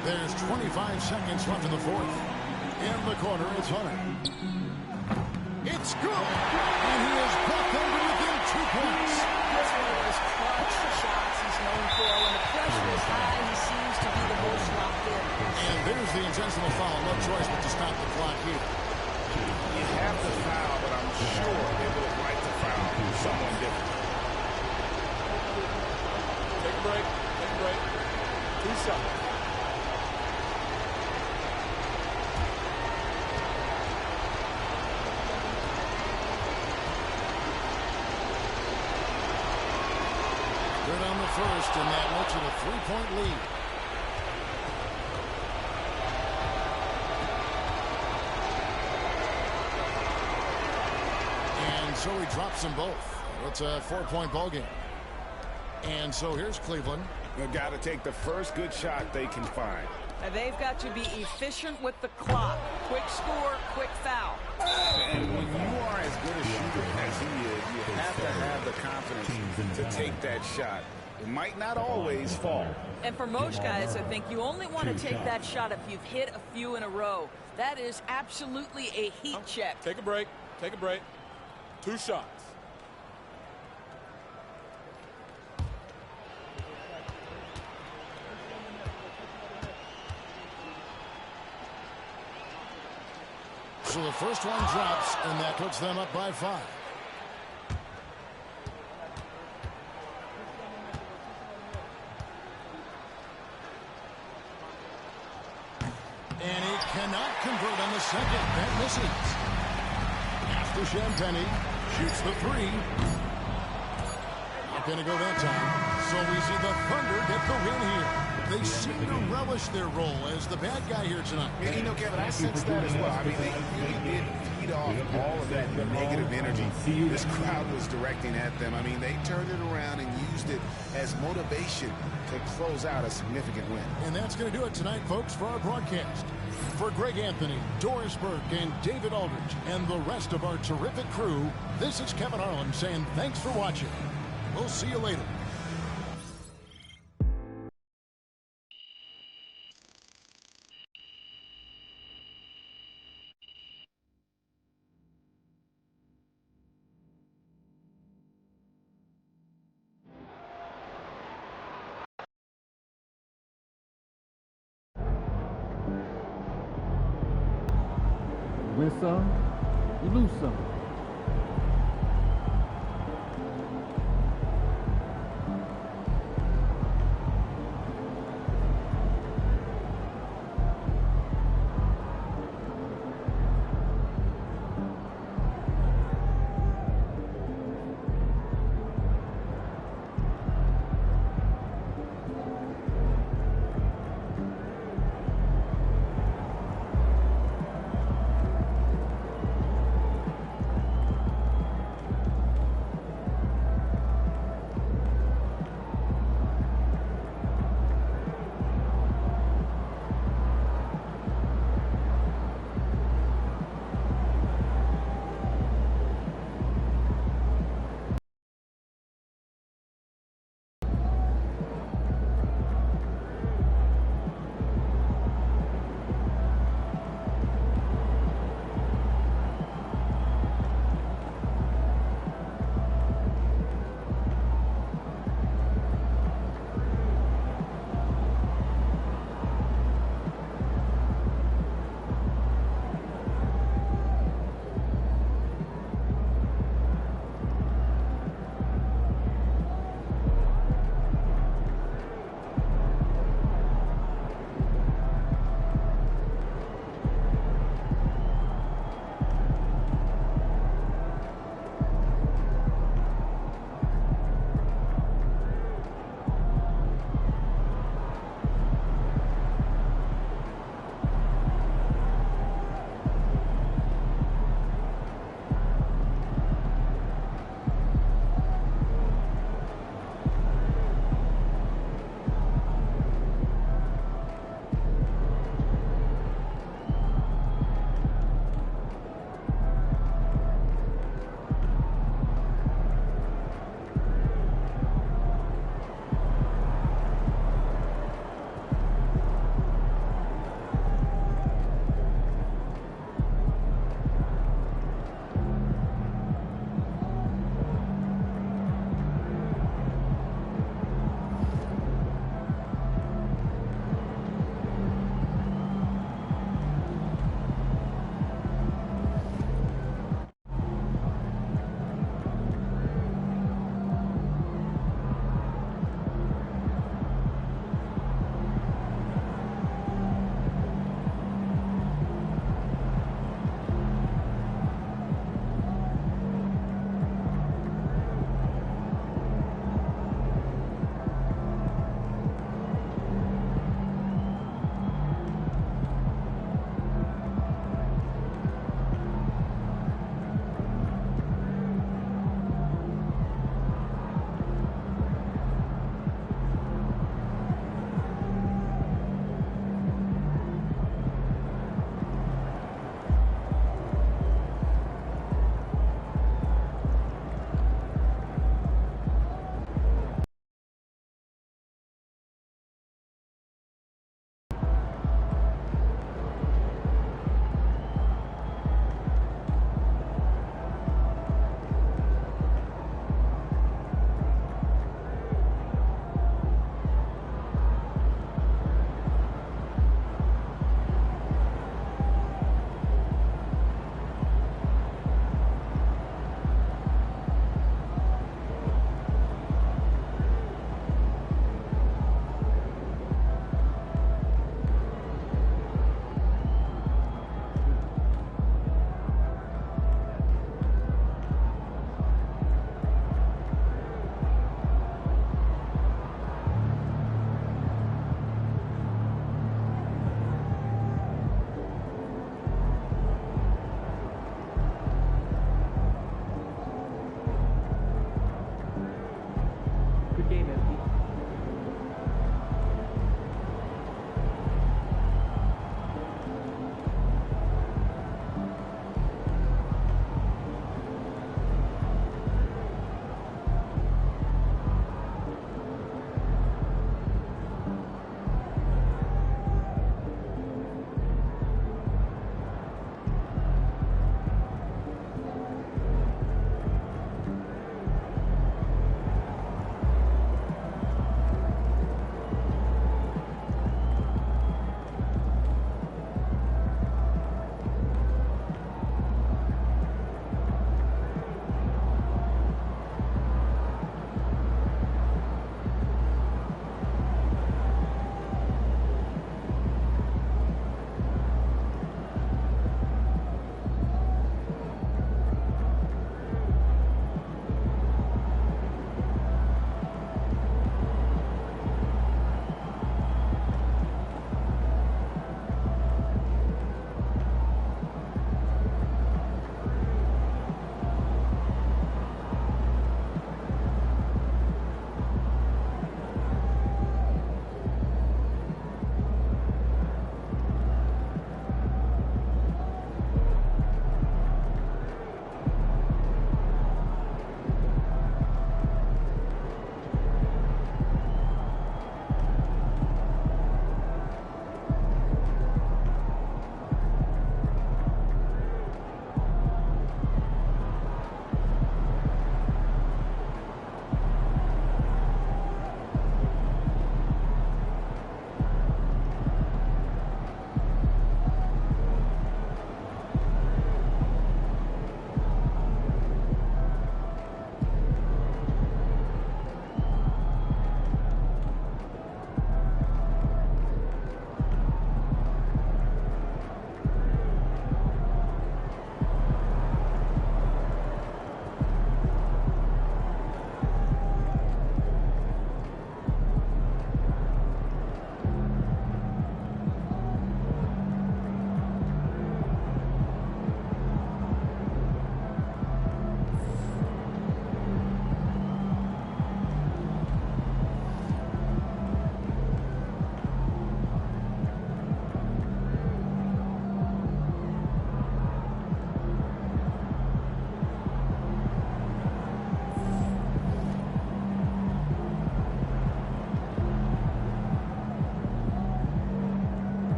There's 25 seconds left in the fourth. In the corner, it's Hunter. It's good! And he has brought them to within 2 points. That's one of those clutch shots he's known for. When the pressure is high, he seems to be the most locked in. And there's the intentional foul. No choice but to stop the clock here. You have the foul, but I'm sure they would have liked to foul someone different. Take a break. Take a break. 2 shots. Good on the first, and that makes it a 3-point lead. And so he drops them both. It's a 4-point ball game. And so here's Cleveland. They've got to take the first good shot they can find. And they've got to be efficient with the clock. Quick score, quick foul. And when you are as good a shooter as he is, you have to have the confidence to take that shot. It might not always fall. And for most guys, I think you only want to take that shot if you've hit a few in a row. That is absolutely a heat check. Take a break. Take a break. 2 shots. So the first one drops, and that puts them up by 5. And he cannot convert on the second. That misses. After Champagny shoots the 3. Not going to go that time. So we see the Thunder get the win here. They seem to relish their role as the bad guy here tonight. And, you know, Kevin, I sense that as well. I mean, they really did feed feed off all of that negative energy this crowd was directing at them. I mean, they turned it around and used it as motivation to close out a significant win. And that's going to do it tonight, folks, for our broadcast. For Greg Anthony, Doris Burke, and David Aldridge, and the rest of our terrific crew, this is Kevin Harlan saying thanks for watching. We'll see you later. Win some, you lose some.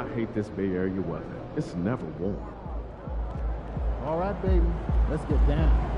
I hate this Bay Area weather. It's never warm. All right, baby. Let's get down.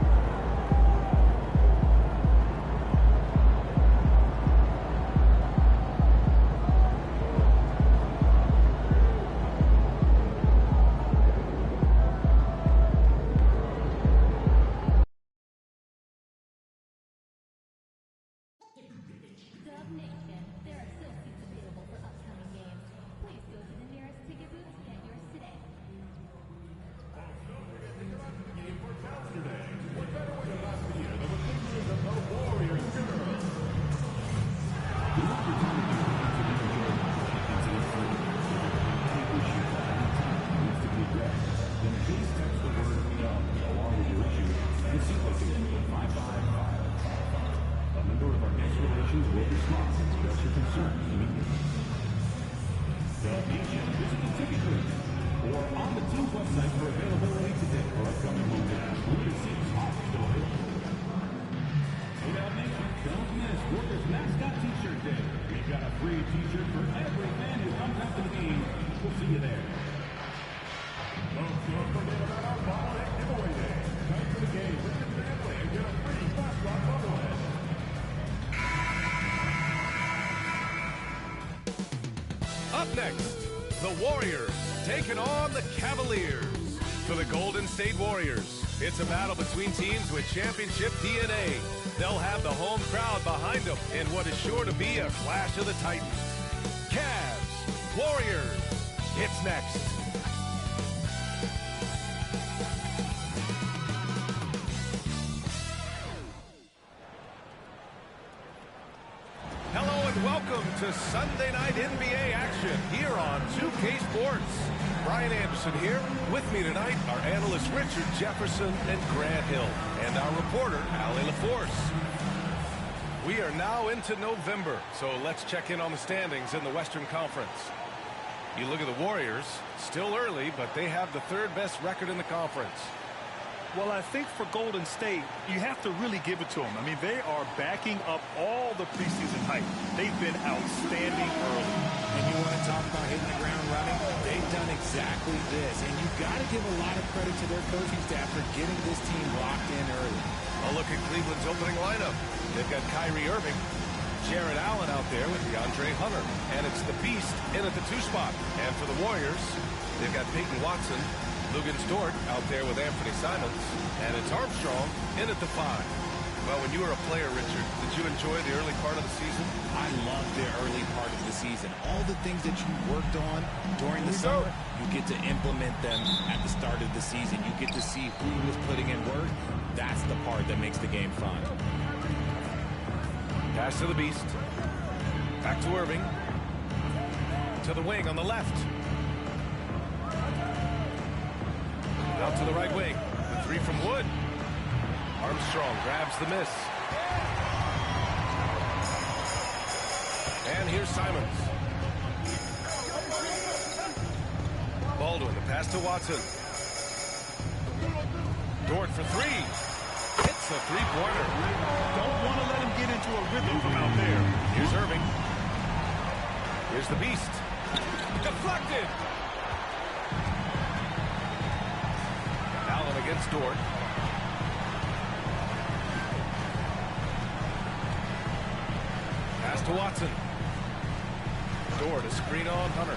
Up next, the Warriors taking on the Cavaliers. For the Golden State Warriors, it's a battle between teams with championship DNA. They'll have the home crowd behind them in what is sure to be a clash of the Titans. Cavs, Warriors, it's next. Welcome to Sunday Night NBA action here on 2K Sports. Brian Anderson here. With me tonight are analysts Richard Jefferson and Grant Hill, and our reporter, Allie LaForce. We are now into November, so let's check in on the standings in the Western Conference. You look at the Warriors, still early, but they have the third best record in the conference. Well, I think for Golden State, you have to really give it to them. I mean, they are backing up all the preseason hype. They've been outstanding early. And you want to talk about hitting the ground running? They've done exactly this. And you've got to give a lot of credit to their coaching staff for getting this team locked in early. A look at Cleveland's opening lineup. They've got Kyrie Irving, Jared Allen out there with DeAndre Hunter. And it's the Beast in at the 2 spot. And for the Warriors, they've got Peyton Watson, Luguentz Dort out there with Anthony Simons, and it's Armstrong in at the 5. Well, when you were a player, Richard, did you enjoy the early part of the season? I loved the early part of the season. All the things that you worked on during the summer, you get to implement them at the start of the season. You get to see who was putting in work. That's the part that makes the game fun. Pass to the Beast. Back to Irving. To the wing on the left. Out to the right wing. The 3 from Wood. Armstrong grabs the miss. And here's Simons. Baldwin, the pass to Watson. Dort for 3. Hits a 3-pointer. Don't want to let him get into a rhythm from out there. Here's Irving. Here's the Beast. Deflected. Allen against Dort. Pass to Watson. Dort, a screen on Hunter.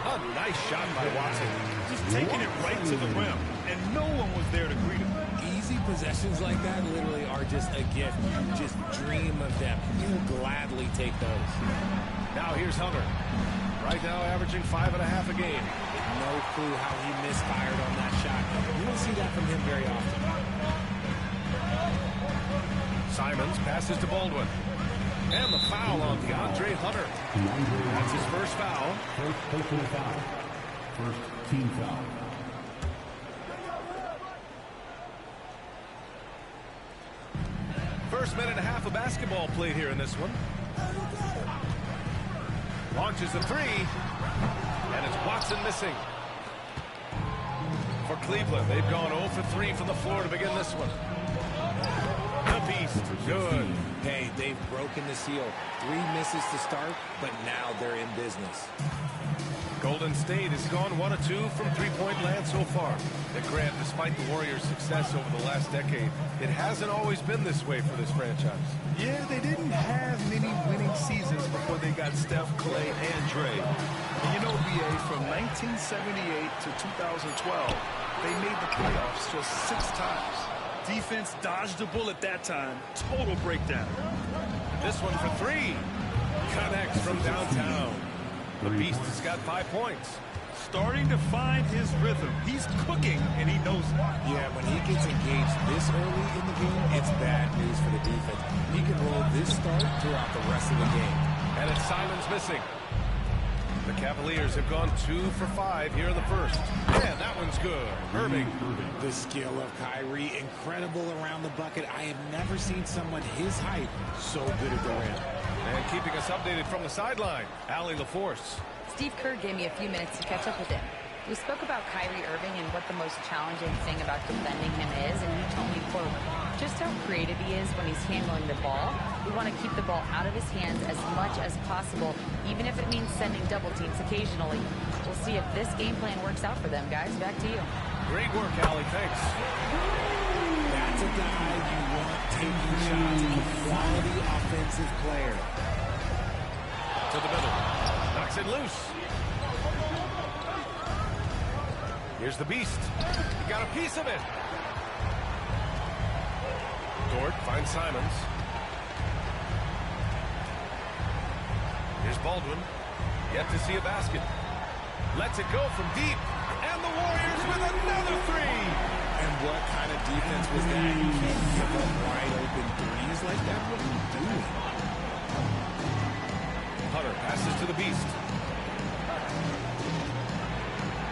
A nice shot by Watson. Just taking it right to the rim, and no one was there to greet him. Easy possessions like that literally are just a gift. You just dream of them. You'll gladly take those. Now here's Hunter. Right now averaging 5.5 a game. No clue how he misfired on that shot. You don't see that from him very often. Simons passes to Baldwin. And the foul on DeAndre Hunter. That's his first foul. First team foul. First minute and a half of basketball played here in this one. Launches a 3. And it's Watson missing. For Cleveland, they've gone 0 for 3 from the floor to begin this one. The Beast. Good. Hey, they've broken the seal. 3 misses to start, but now they're in business. Golden State has gone 1 of 2 from three-point land so far. And Grant, despite the Warriors' success over the last decade, it hasn't always been this way for this franchise. Yeah, they didn't have many winning seasons before they got Steph, Clay, and Dre. And you know, BA, from 1978 to 2012, they made the playoffs just 6 times. Defense dodged a bullet that time. Total breakdown. This one for 3. Connects from downtown. The Beast has got 5 points. Starting to find his rhythm. He's cooking, and he knows it. Yeah, when he gets engaged this early in the game, it's bad news for the defense. He can roll this start throughout the rest of the game. And it's Simons missing. The Cavaliers have gone 2 for 5 here in the first. And that one's good. Irving. The skill of Kyrie, incredible around the bucket. I have never seen someone his height so good at the rim. And keeping us updated from the sideline, Allie LaForce. Steve Kerr gave me a few minutes to catch up with him. We spoke about Kyrie Irving and what the most challenging thing about defending him is, and he told me, quote, just how creative he is when he's handling the ball. We want to keep the ball out of his hands as much as possible, even if it means sending double teams occasionally. We'll see if this game plan works out for them, guys. Back to you. Great work, Allie. Thanks. That's a guy you want taking shots. A quality offensive player. To the middle. Knocks it loose. Here's the Beast. He got a piece of it. Dort finds Simons. Here's Baldwin. Yet to see a basket. Lets it go from deep. And the Warriors with another 3. And what kind of defense was that? You can't give up wide open threes like that. What are you doing? Hunter passes to the Beast.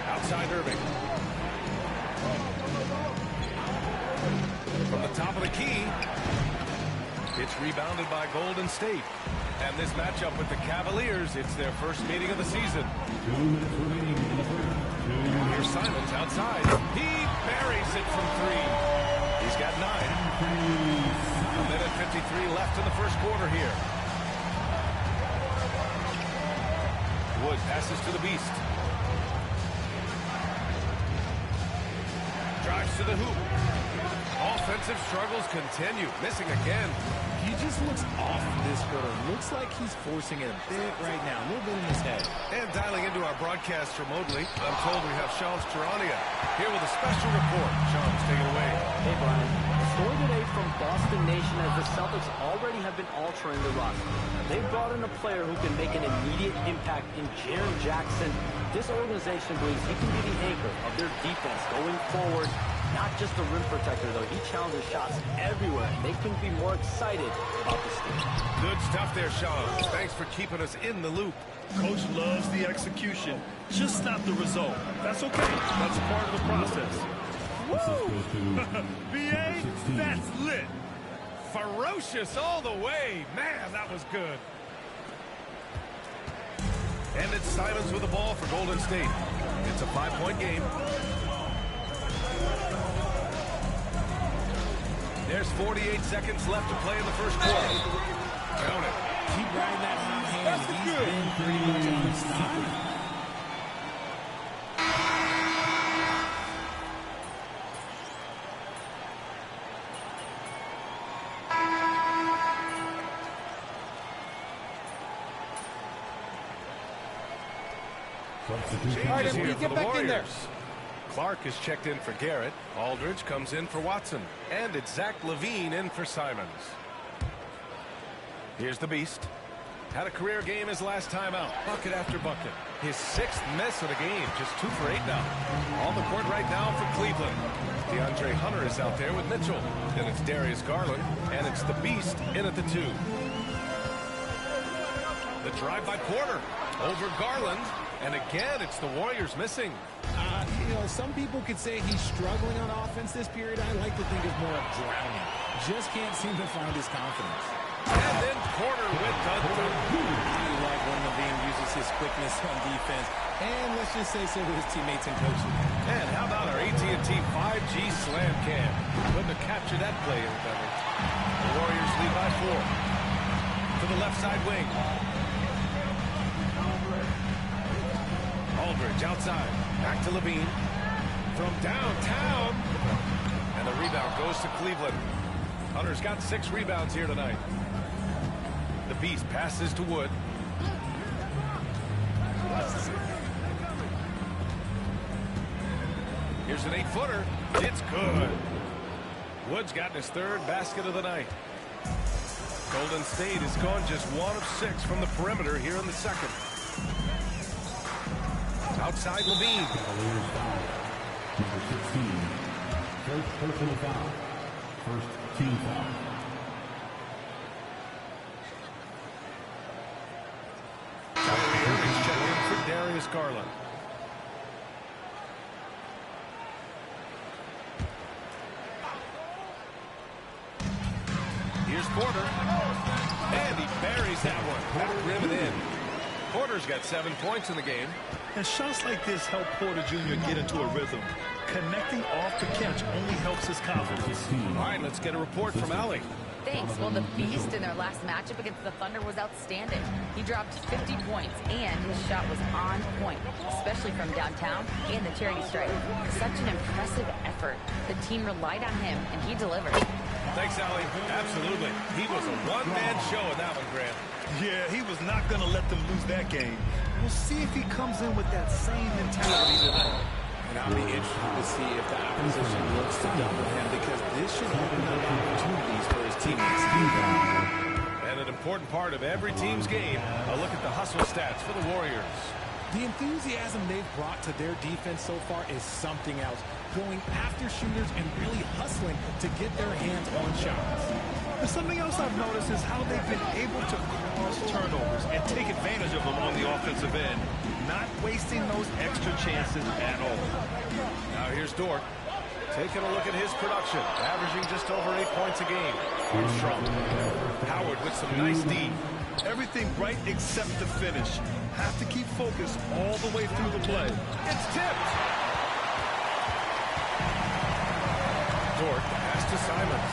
Outside Irving. From the top of the key. It's rebounded by Golden State. And this matchup with the Cavaliers, it's their first meeting of the season. Here's Simons outside. He buries it from 3. He's got 9. A minute 53 left in the first quarter here. Wood passes to the Beast. Drives to the hoop. Offensive struggles continue. Missing again. He just looks off this quarter. Looks like he's forcing it a bit right now. A little bit in his head. And dialing into our broadcast remotely, I'm told we have Shams Charania here with a special report. Shams, take it away. Hey, Brian. The story today from Boston Nation as the Celtics already have been altering the roster. They've brought in a player who can make an immediate impact in Jaren Jackson. This organization believes he can be the anchor of their defense going forward. Not just a rim protector, though. He challenges shots everywhere. They couldn't be more excited about this team. Good stuff there, Shams. Thanks for keeping us in the loop. Coach loves the execution, just not the result. That's okay. That's part of the process. Woo! BA, that's lit. Ferocious all the way. Man, that was good. And it's Simons with the ball for Golden State. It's a 5-point game. There's 48 seconds left to play in the first quarter. Count it. Keep riding that hot hand. He's been pretty much unstoppable. Changes here for the Warriors. Clark is checked in for Garrett. Aldridge comes in for Watson. And it's Zach LaVine in for Simons. Here's the Beast. Had a career game his last time out. Bucket after bucket. His 6th miss of the game. Just 2 for 8 now. On the court right now for Cleveland. DeAndre Hunter is out there with Mitchell. Then it's Darius Garland. And it's the Beast in at the 2. The drive by Porter. Over Garland. And again, it's the Warriors missing. You know, some people could say he's struggling on offense this period. I like to think of more of drowning. Just can't seem to find his confidence. And then Porter with the 3. I like when LaVine uses his quickness on defense. And let's just say so to his teammates and coaches. And how about our AT&T 5G Slam Cam? Couldn't have captured that play any better. The Warriors lead by 4. To the left side wing. Aldridge outside. Back to Levine. From downtown. And the rebound goes to Cleveland. Hunter's got 6 rebounds here tonight. The Beast passes to Wood. Here's an 8-footer. It's good. Wood's gotten his 3rd basket of the night. Golden State has gone just 1 of 6 from the perimeter here in the second. Outside Levine. Number 16. First personal foul. First team foul. Kyrie Irving's checking in for Darius Garland. Here's Porter. And he buries that one. Back rim and in. Porter's got 7 points in the game. And shots like this help Porter Jr. get into a rhythm. Connecting off the catch only helps his confidence. All right, let's get a report from Allie. Thanks. Well, the Beast in their last matchup against the Thunder was outstanding. He dropped 50 points, and his shot was on point, especially from downtown and the charity stripe. Such an impressive effort. The team relied on him, and he delivered. Thanks, Allie. Absolutely. He was a one-man show in that one, Grant. Yeah, he was not going to let them lose that game. We'll see if he comes in with that same mentality tonight. And I'll be interested to see if the opposition looks to double him, because this should open up opportunities for his teammates. And an important part of every team's game, a look at the hustle stats for the Warriors. The enthusiasm they've brought to their defense so far is something else. Going after shooters and really hustling to get their hands on shots. And something else I've noticed is how they've been able to cause turnovers and take advantage of them on the offensive end, not wasting those extra chances at all. Now here's Dort. Taking a look at his production, averaging just over 8 points a game. Armstrong. Howard with some nice D. Everything right except the finish. Have to keep focused all the way through the play. It's tipped. Dort pass to Simons.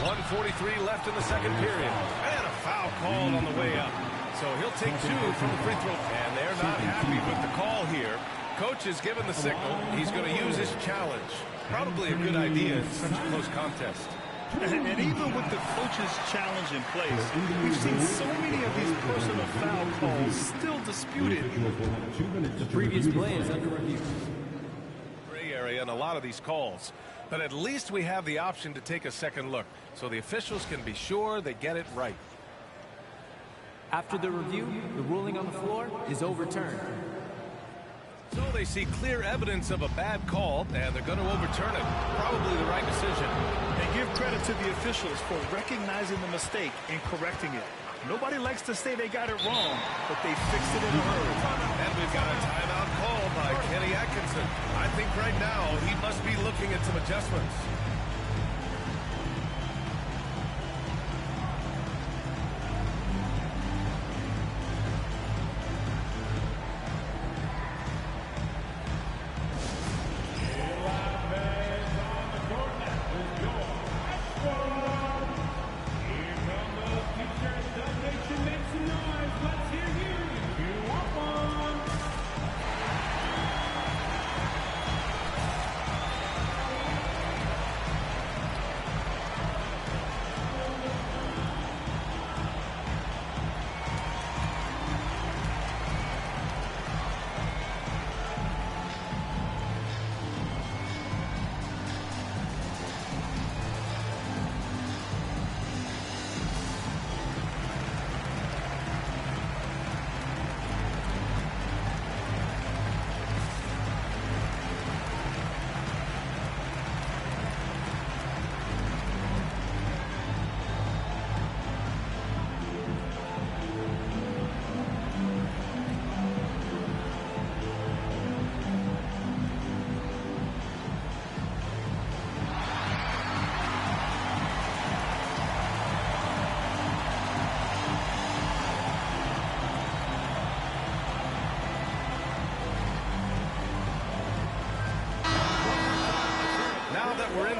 1:43 left in the second period. And a foul called on the way up. So he'll take 2 from the free throw. And they're not happy with the call here. Coach has given the signal. He's going to use his challenge. Probably a good idea in such a close contest. And even with the coach's challenge in place, we've seen so many of these personal foul calls still disputed. The previous play is under review. Gray area in a lot of these calls. But at least we have the option to take a second look, so the officials can be sure they get it right. After the review, the ruling on the floor is overturned. So they see clear evidence of a bad call, and they're going to overturn it. Probably the right decision. And give credit to the officials for recognizing the mistake and correcting it. Nobody likes to say they got it wrong, but they fixed it in a hurry. And we've got a timeout call by Kenny Atkinson. I think right now he must be looking at some adjustments.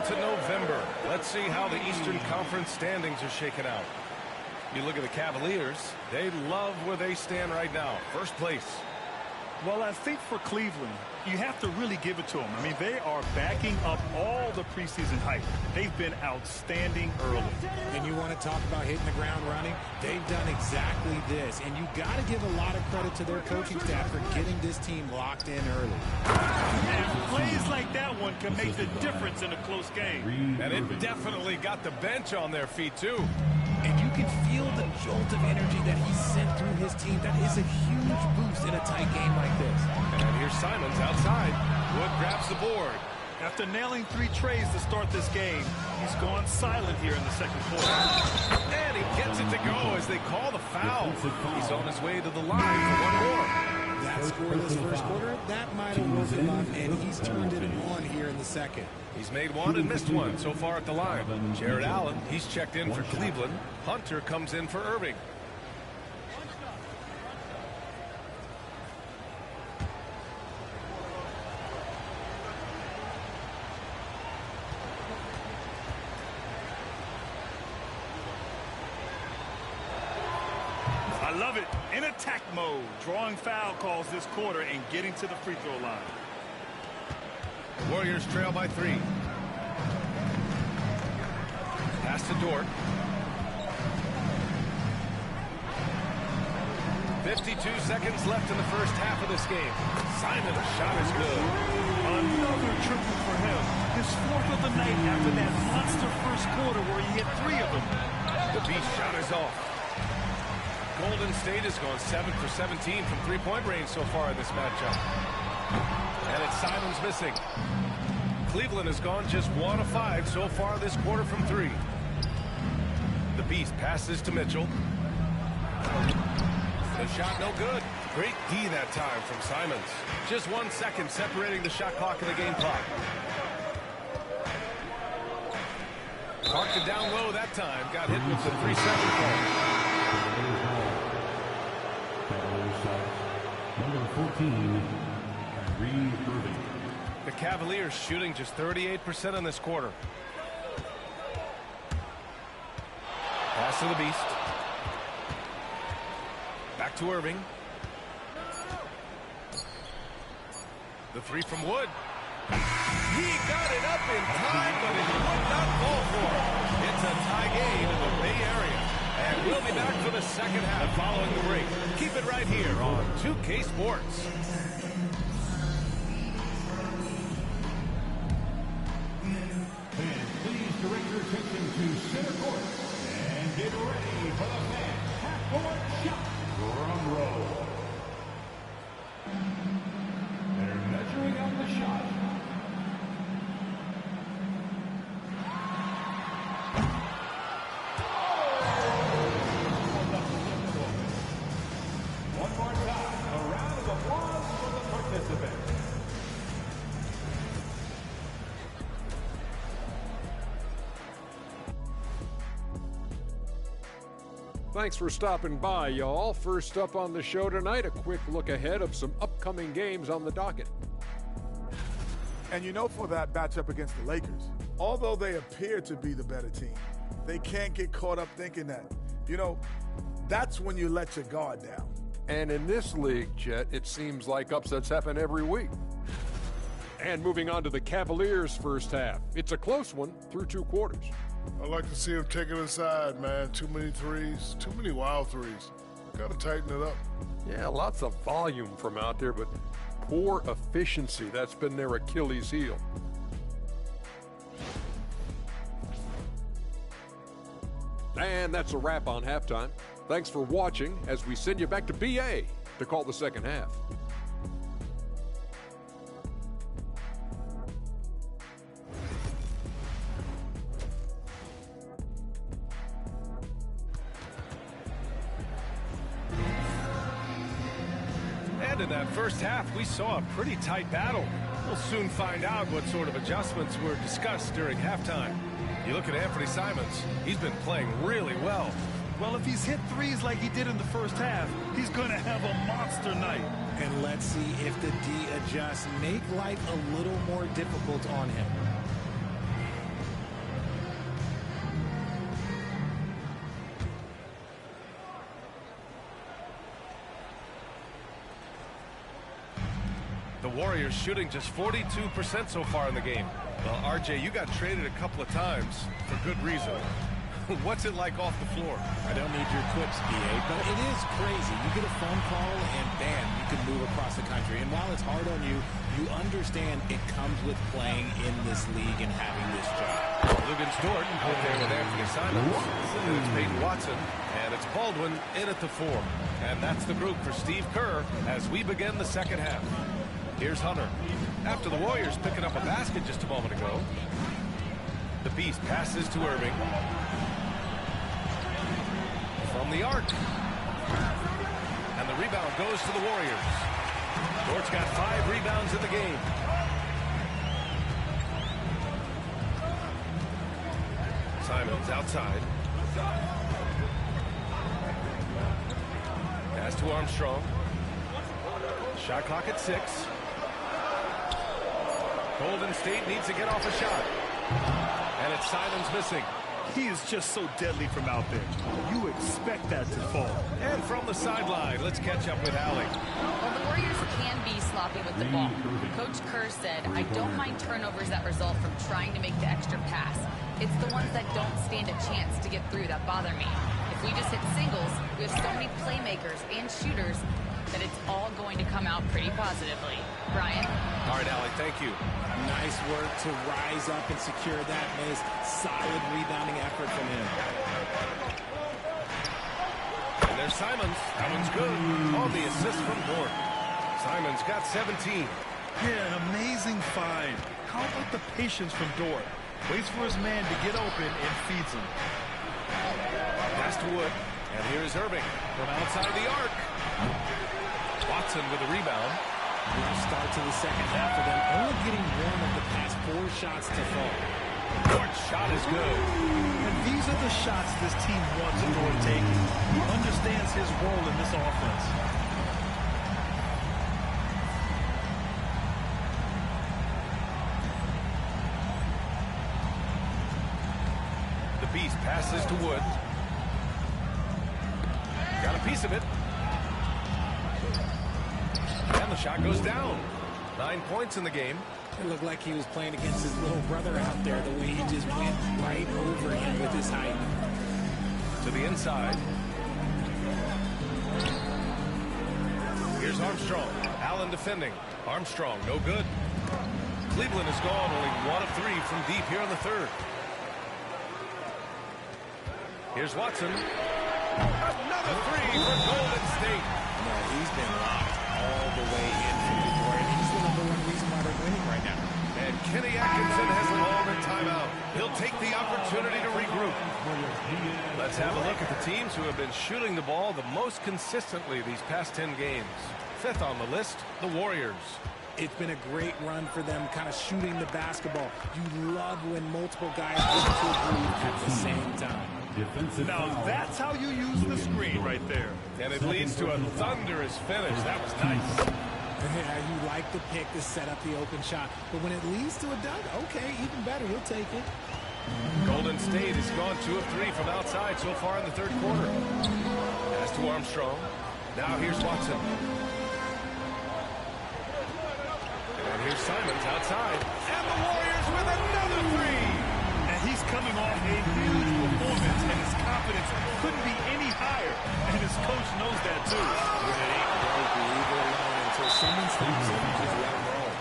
into November. Let's see how the Eastern Conference standings are shaking out. You look at the Cavaliers, they love where they stand right now. First place. Well, I think for Cleveland, you have to really give it to them. I mean, they are backing up all the preseason hype. They've been outstanding early. And you want to talk about hitting the ground running? They've done exactly this. And you got to give a lot of credit to their coaching staff for getting this team locked in early. And plays like that one can make the difference in a close game. And it definitely got the bench on their feet, too. And you can feel the jolt of energy that he sent through his team. That is a huge boost in a tight game like this. And here's Simons outside. Wood grabs the board. After nailing 3 trays to start this game, he's gone silent here in the second quarter. And he gets it to go as they call the foul. He's on his way to the line for one more. That scoreless first quarter, that might have woke him up, and he's turned it on here in the second. He's made one and missed one so far at the line. Jared Allen, he's checked in for Cleveland. Hunter comes in for Irving. I love it. In attack mode, drawing foul calls this quarter and getting to the free throw line. Warriors trail by 3. Pass to Dort. 52 seconds left in the first half of this game. Simon's shot is good. Another triple for him. His 4th of the night after that monster first quarter where he hit 3 of them. The Beast shot is off. Golden State has gone 7 for 17 from three-point range so far in this matchup. And it's Simons missing. Cleveland has gone just 1 of 5 so far this quarter from 3. The Beast passes to Mitchell. The shot no good. Great D that time from Simons. Just 1 second separating the shot clock and the game clock. Parked it down low that time. Got hit with the 3-second ball. Number 14, Kyrie Irving. The Cavaliers shooting just 38% in this quarter. Pass to the Beast. Back to Irving. The 3 from Wood. He got it up in time, but it would not fall for him. It's a tie game in the Bay Area. And we'll be back for the second half following the break. Keep it right here on 2K Sports. And please direct your attention to center court and get ready for the fans. Half-court shot. Drum roll. They're measuring out the shot. One more time, a round of applause for the participants. Thanks for stopping by, y'all. First up on the show tonight, a quick look ahead of some upcoming games on the docket. And you know, for that matchup against the Lakers, although they appear to be the better team, they can't get caught up thinking that. You know, that's when you let your guard down. And in this league, Chet, it seems like upsets happen every week. And moving on to the Cavaliers' first half. It's a close one through 2 quarters. I like to see him take it inside, man. Too many threes, too many wild threes. Got to tighten it up. Yeah, lots of volume from out there, but poor efficiency. That's been their Achilles heel. And that's a wrap on halftime. Thanks for watching as we send you back to BA to call the second half. And in that first half, we saw a pretty tight battle. We'll soon find out what sort of adjustments were discussed during halftime. You look at Anthony Simons, he's been playing really well. Well, if he's hit 3s like he did in the first half, he's going to have a monster night. And let's see if the D adjusts, make life a little more difficult on him. Warriors shooting just 42% so far in the game. Well, RJ, you got traded a couple of times for good reason. What's it like off the floor? I don't need your quips, BA, but it is crazy. You get a phone call and bam, you can move across the country. And while it's hard on you, you understand it comes with playing in this league and having this job. Luguentz Dort out there with Anthony Simons. And it's Peyton Watson. And it's Baldwin in at the 4. And that's the group for Steve Kerr as we begin the second half. Here's Hunter. After the Warriors picking up a basket just a moment ago. The Beast passes to Irving. From the arc. And the rebound goes to the Warriors. Dort's got 5 rebounds in the game. Simons outside. Pass to Armstrong. Shot clock at 6. Golden State needs to get off a shot. And it's Simons missing. He is just so deadly from out there. You expect that to fall. And from the sideline, let's catch up with Allie. Well, the Warriors can be sloppy with the ball. Coach Kerr said, I don't mind turnovers that result from trying to make the extra pass. It's the ones that don't stand a chance to get through that bother me. If we just hit singles, we have so many playmakers and shooters that it's all going to come out pretty positively. Brian? All right, Allie, thank you. Nice work to rise up and secure that miss. Solid rebounding effort from him. And there's Simons. That one's good. On the assist from Dort. Simons got 17. Yeah, an amazing find. How about the patience from Dort? Waits for his man to get open and feeds him. Pass to Wood. And here's Irving from outside the arc. Watson with a rebound. Good start to the second half for them. Only getting 1 of the past 4 shots to fall. Dort's shot is good. And these are the shots this team wants Dort taking. He understands his role in this offense. The Beast passes to Wood. Got a piece of it. And the shot goes down. 9 points in the game. It looked like he was playing against his little brother out there, the way he just went right over him with his height. To the inside. Here's Armstrong. Allen defending. Armstrong, no good. Cleveland has gone only 1 of 3 from deep here in the third. Here's Watson. Another 3 for Golden State. No, he's been locked all the way in from the door, and he's the #1 reason why they're winning right now. And Kenny Atkinson has called a timeout. He'll take the opportunity to regroup. Let's have a look at the teams who have been shooting the ball the most consistently these past 10 games. 5th on the list, the Warriors. It's been a great run for them, kind of shooting the basketball. You love when multiple guys get to agree at the same time. Now that's how you use the screen right there. And it leads to a thunderous finish. That was nice. Yeah, you like the pick to set up the open shot. But when it leads to a dunk, okay, even better. He'll take it. Golden State has gone 2 of 3 from outside so far in the third quarter. Pass to Armstrong. Now here's Watson. And here's Simons outside. And the Warriors with another 3. And he's coming off a huge performance, and his confidence couldn't be any higher. And his coach knows that, too. When it ain't broke, leave it alone until someone stops it and just let it roll.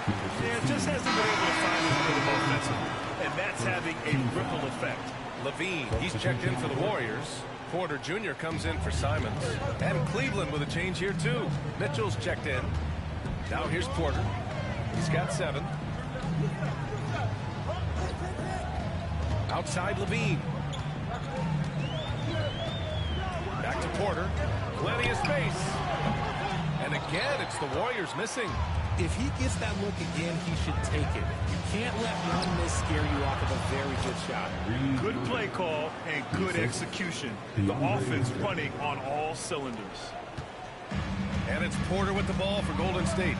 Yeah, just hasn't been able to find his rhythm offensively. And that's having a ripple effect. Levine, he's checked in for the Warriors. Porter Jr. comes in for Simons. And Cleveland with a change here, too. Mitchell's checked in. Now here's Porter. He's got 7. Outside Levine. Back to Porter. Plenty of space. And again, it's the Warriors missing. If he gets that look again, he should take it. You can't let one miss scare you off of a very good shot. Good play call and good execution. The offense running on all cylinders. And it's Porter with the ball for Golden State.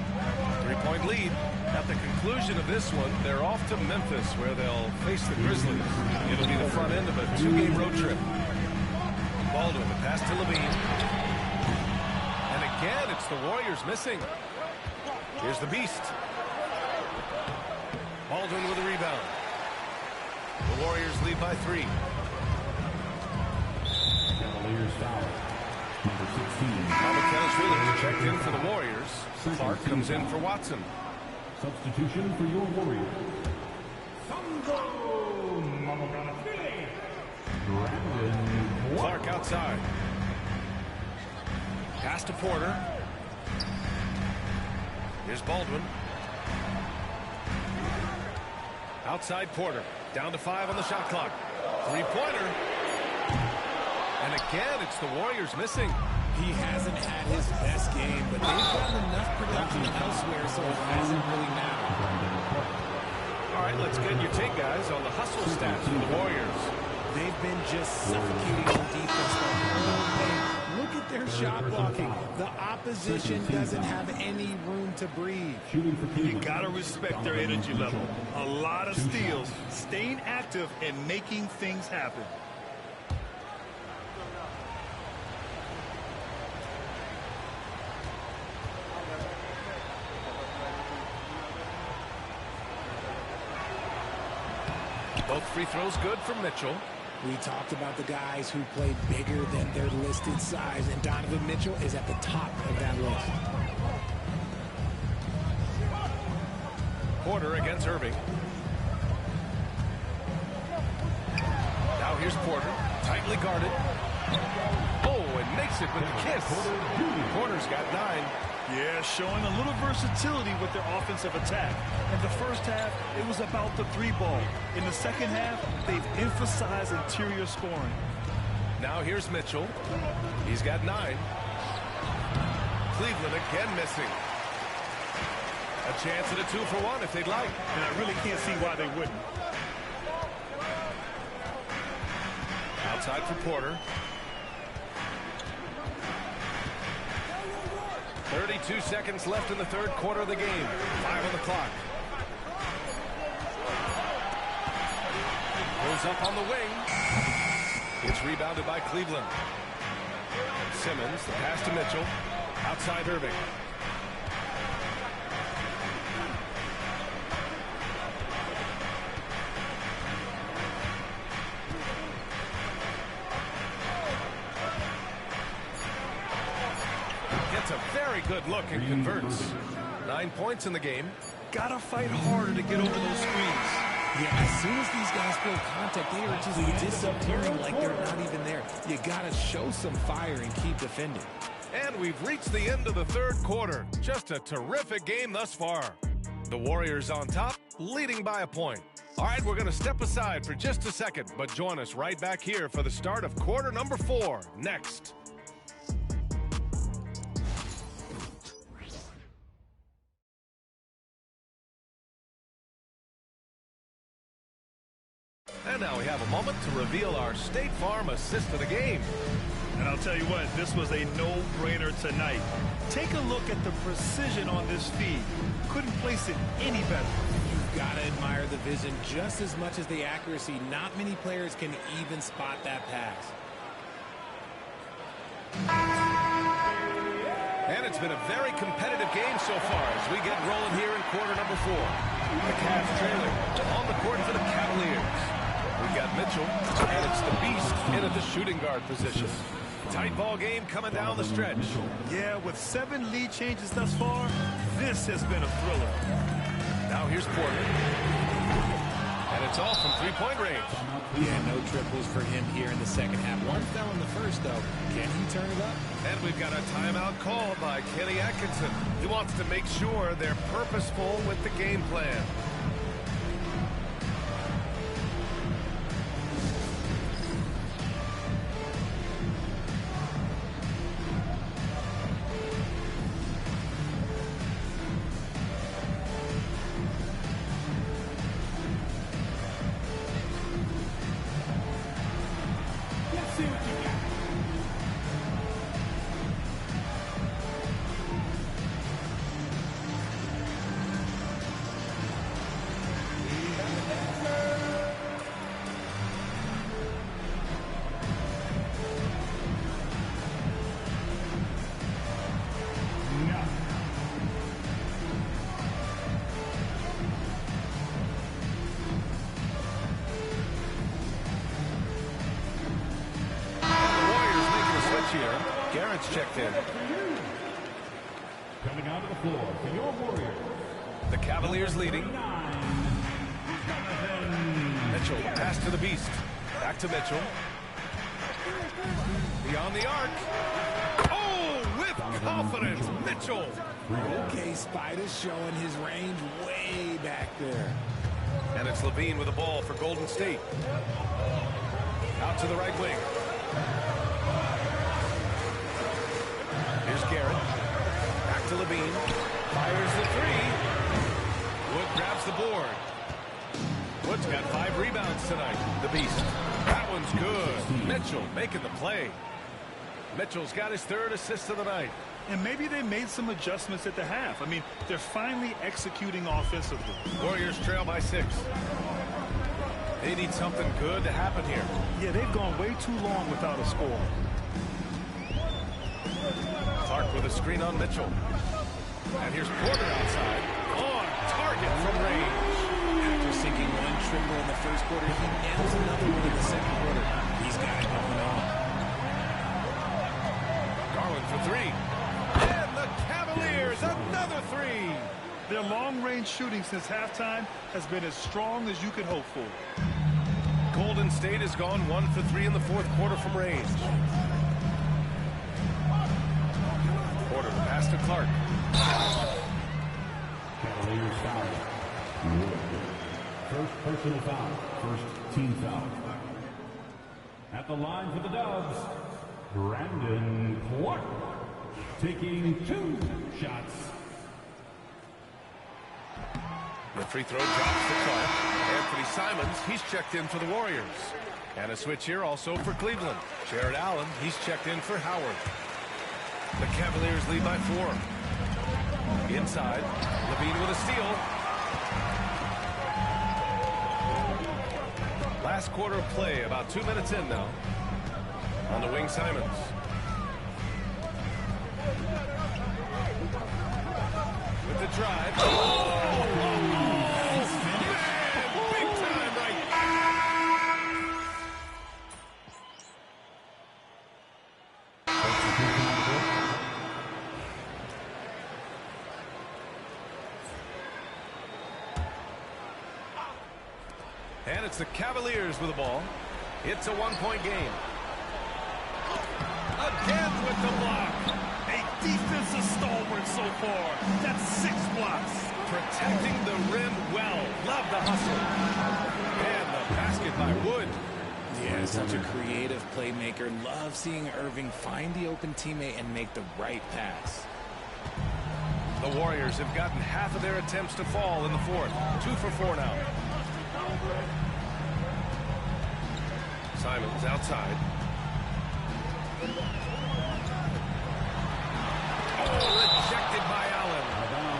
3-point lead. At the conclusion of this one, they're off to Memphis, where they'll face the Grizzlies. It'll be the front end of a 2-game road trip. Baldwin, the pass to Levine. And again, it's the Warriors missing. Here's the Beast. Baldwin with a rebound. The Warriors lead by 3. Cavaliers foul. Number 16. Kelly checked in for the Warriors. Clark comes in for Watson. Substitution for your Warriors. Clark outside. Pass to Porter. Here's Baldwin. Outside Porter. Down to 5 on the shot clock. Three-pointer. And again, it's the Warriors missing. He hasn't had his best game, but they've gotten enough production elsewhere, so it hasn't really mattered. All right, let's get your take, guys, on the hustle stats for the Warriors. They've been just suffocating on defense the whole game. Look at their shot blocking. The opposition doesn't have any room to breathe. You got to respect their energy level. A lot of steals, staying active, and making things happen. Both free throws good from Mitchell. We talked about the guys who played bigger than their listed size, and Donovan Mitchell is at the top of that list. Porter against Irving. Now here's Porter, tightly guarded. Oh, and makes it with a kiss. Porter's got 9. Yeah, showing a little versatility with their offensive attack. In the first half, it was about the 3-ball. In the second half, they've emphasized interior scoring. Now here's Mitchell. He's got 9. Cleveland again missing. A chance at a 2-for-1 if they'd like. And I really can't see why they wouldn't. Outside for Porter. 32 seconds left in the third quarter of the game. 5 on the clock. Goes up on the wing. It's rebounded by Cleveland. Simmons, the pass to Mitchell. Outside Irving. Gets a very good look and converts. 9 points in the game. Gotta fight harder to get over those screens. Yeah, as soon as these guys feel contact, they are just disappearing like they're not even there. You gotta show some fire and keep defending. And we've reached the end of the third quarter. Just a terrific game thus far. The Warriors on top, leading by a point. All right, we're going to step aside for just a second, but join us right back here for the start of quarter number 4 next. And now we have a moment to reveal our State Farm assist of the game. And I'll tell you what, this was a no-brainer tonight. Take a look at the precision on this feed. Couldn't place it any better. You've got to admire the vision just as much as the accuracy. Not many players can even spot that pass. And it's been a very competitive game so far as we get rolling here in quarter number 4. The Cavs trailing on the court for the Cavaliers. We've got Mitchell, and it's the Beast in at the shooting guard position. Tight ball game coming down the stretch. Yeah, with 7 lead changes thus far, this has been a thriller. Now here's Porter. And it's all from three-point range. Yeah, no triples for him here in the second half. One fell in the first, though. Can he turn it up? And we've got a timeout called by Kenny Atkinson. He wants to make sure they're purposeful with the game plan. Garrett's checked in. Coming onto the floor for your Warriors. The Cavaliers leading. Mitchell, pass to the Beast. Back to Mitchell. Beyond the arc. Oh, with confidence, Mitchell. Okay, Spider's showing his range way back there. And it's Levine with the ball for Golden State. Out to the right wing. Here's Garrett. Back to Levine. Fires the three. Wood grabs the board. Wood's got 5 rebounds tonight. The Beast. That one's good. Mitchell making the play. Mitchell's got his 3rd assist of the night. And maybe they made some adjustments at the half. I mean, they're finally executing offensively. Warriors trail by 6. They need something good to happen here. Yeah, they've gone way too long without a score. Clark with a screen on Mitchell. And here's Porter outside. On target from range. After sinking 1 triple in the first quarter, he nails another one in the second quarter. He's got it going on. Garland for 3. And the Cavaliers, another 3. Their long-range shooting since halftime has been as strong as you could hope for. Golden State has gone 1 for 3 in the 4th quarter from range. Porter, the pass to Clark. Cavaliers foul. First personal foul. First team foul. At the line for the Dubs, Brandon Clark. Taking 2 shots. The free throw drops to Clark. Anthony Simons, he's checked in for the Warriors. And a switch here also for Cleveland. Jared Allen, he's checked in for Howard. The Cavaliers lead by 4. Inside, Levine with a steal. Last quarter of play, about 2 minutes in now. On the wing, Simons. With the drive. Big time right. And it's the Cavaliers with the ball. It's a 1-point game. Again with the block. A defensive stalwart so far. That's 6 blocks. Protecting the rim well. Love the hustle. And the basket by Wood. Yeah, such a creative playmaker. Love seeing Irving find the open teammate and make the right pass. The Warriors have gotten half of their attempts to fall in the 4th. 2 for 4 now. Simons outside. Rejected by Allen.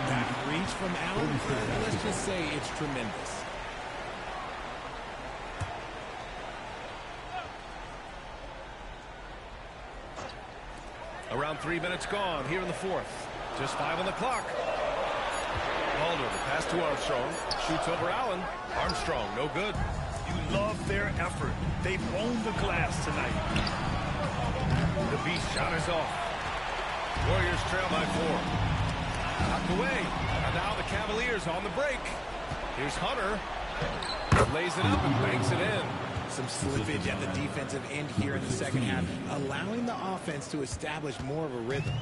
That reach from Allen, let's just say it's tremendous. Around 3 minutes gone here in the 4th. Just 5 on the clock. Balder, the pass to Armstrong. Shoots over Allen. Armstrong, no good. You love their effort. They've owned the glass tonight. The Beast shot is off. Warriors trail by 4. Knocked away. And now the Cavaliers on the break. Here's Hunter. Lays it up and banks it in. Some slippage at the defensive end here in the second half, allowing the offense to establish more of a rhythm.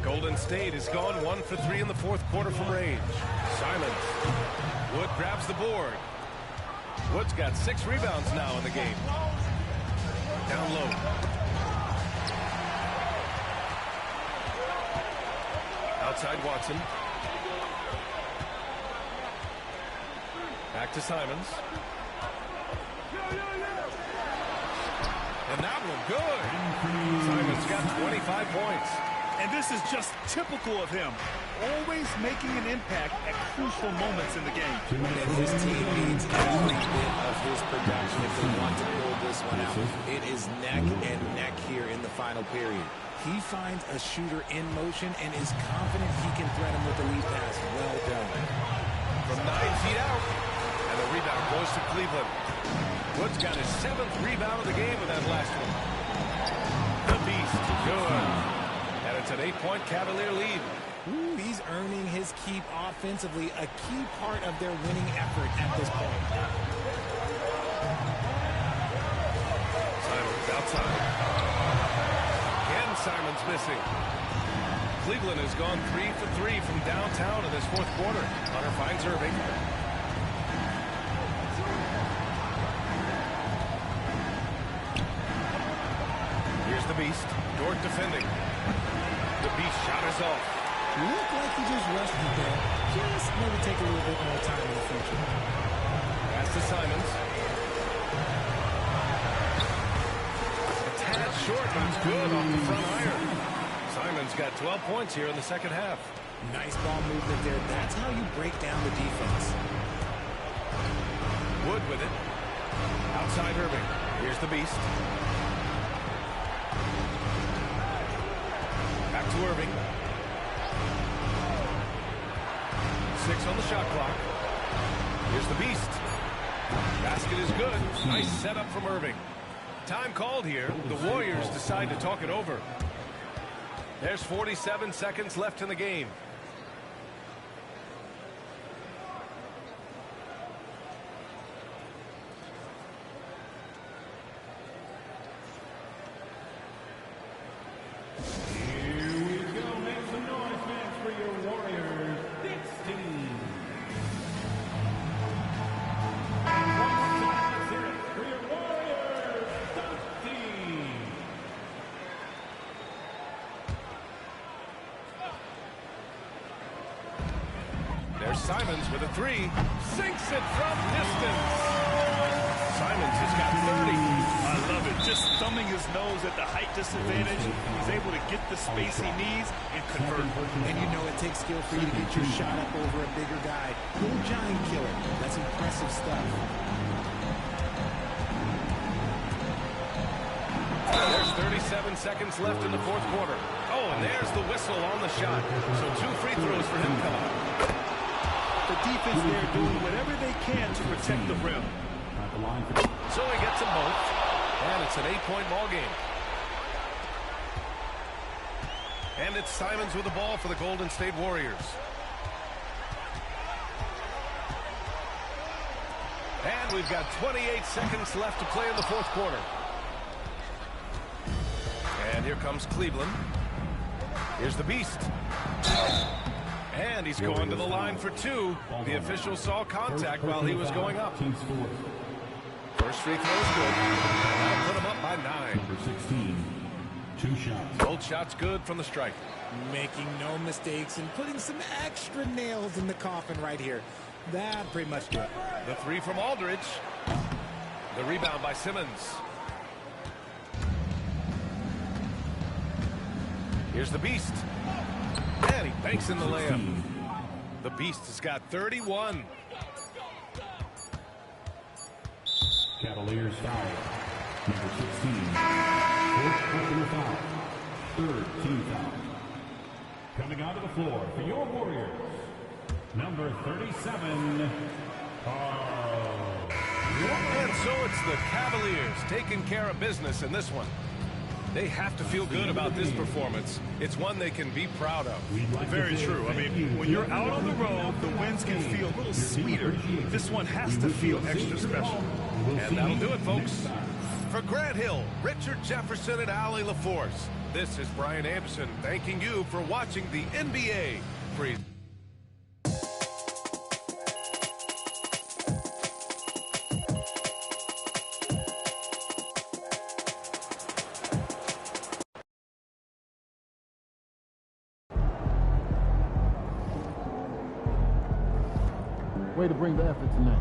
Golden State has gone 1 for 3 in the 4th quarter from range. Simons. Wood grabs the board. Wood's got 6 rebounds now in the game. Down low. Outside Watson. Back to Simons. And that one good. Simons got 25 points. And this is just typical of him. Always making an impact at crucial moments in the game. And his team needs every bit of his production if they want to pull this one out. It is neck and neck here in the final period. He finds a shooter in motion and is confident he can thread him with the lead pass. Well done. From 9 feet out. And the rebound goes to Cleveland. Wood's got his 7th rebound of the game with that last one. The Beast Good. And it's an 8-point Cavalier lead. Ooh, he's earning his keep offensively, a key part of their winning effort at this point. Simons outside. Again, Simons missing. Cleveland has gone 3 for 3 from downtown in this fourth quarter. Hunter finds Irving. Here's the Beast. Dort defending. The Beast shot is off. Looked like he just rushed it there. Just maybe take a little bit more time in the future. Pass to Simons. A tad short, but it's good off the front iron. Simons got 12 points here in the second half. Nice ball movement there. That's how you break down the defense. Wood with it. Outside Irving. Here's the Beast. Back to Irving. 6 on the shot clock. Here's the Beast. Basket is good. Nice setup from Irving. Time called here. The Warriors decide to talk it over. There's 47 seconds left in the game. Simons with a 3, sinks it from distance. Simons has got 30. I love it. Just thumbing his nose at the height disadvantage. He's able to get the space he needs and convert. And you know it takes skill for you to get your shot up over a bigger guy. Little giant killer. That's impressive stuff. There's 37 seconds left in the fourth quarter. Oh, and there's the whistle on the shot. So 2 free throws for him coming up. The defense there doing whatever they can to protect the rim. So he gets them both, and it's an 8-point ball game. And it's Simons with the ball for the Golden State Warriors. And we've got 28 seconds left to play in the fourth quarter. And here comes Cleveland. Here's the Beast. And he's going to the line for 2. The official saw contact while he was going up. First free throw is good. That'll put him up by 9. Number 16, 2 shots. Both shots good from the strike. Making no mistakes and putting some extra nails in the coffin right here. That pretty much did it. The 3 from Aldridge. The rebound by Simmons. Here's the Beast. And he banks in the layup. The Beast has got 31. Cavaliers foul. Number 16. Fourth personal foul. Third team foul. Coming onto the floor for your Warriors. Number 37. Carl. And so it's the Cavaliers taking care of business in this one. They have to feel good about this performance. It's one they can be proud of. Very true. I mean, when you're out on the road, the wins can feel a little sweeter. This one has to feel extra special. And that'll do it, folks. For Grant Hill, Richard Jefferson, and Allie LaForce, this is Brian Anderson thanking you for watching the NBA. Way to bring the effort tonight.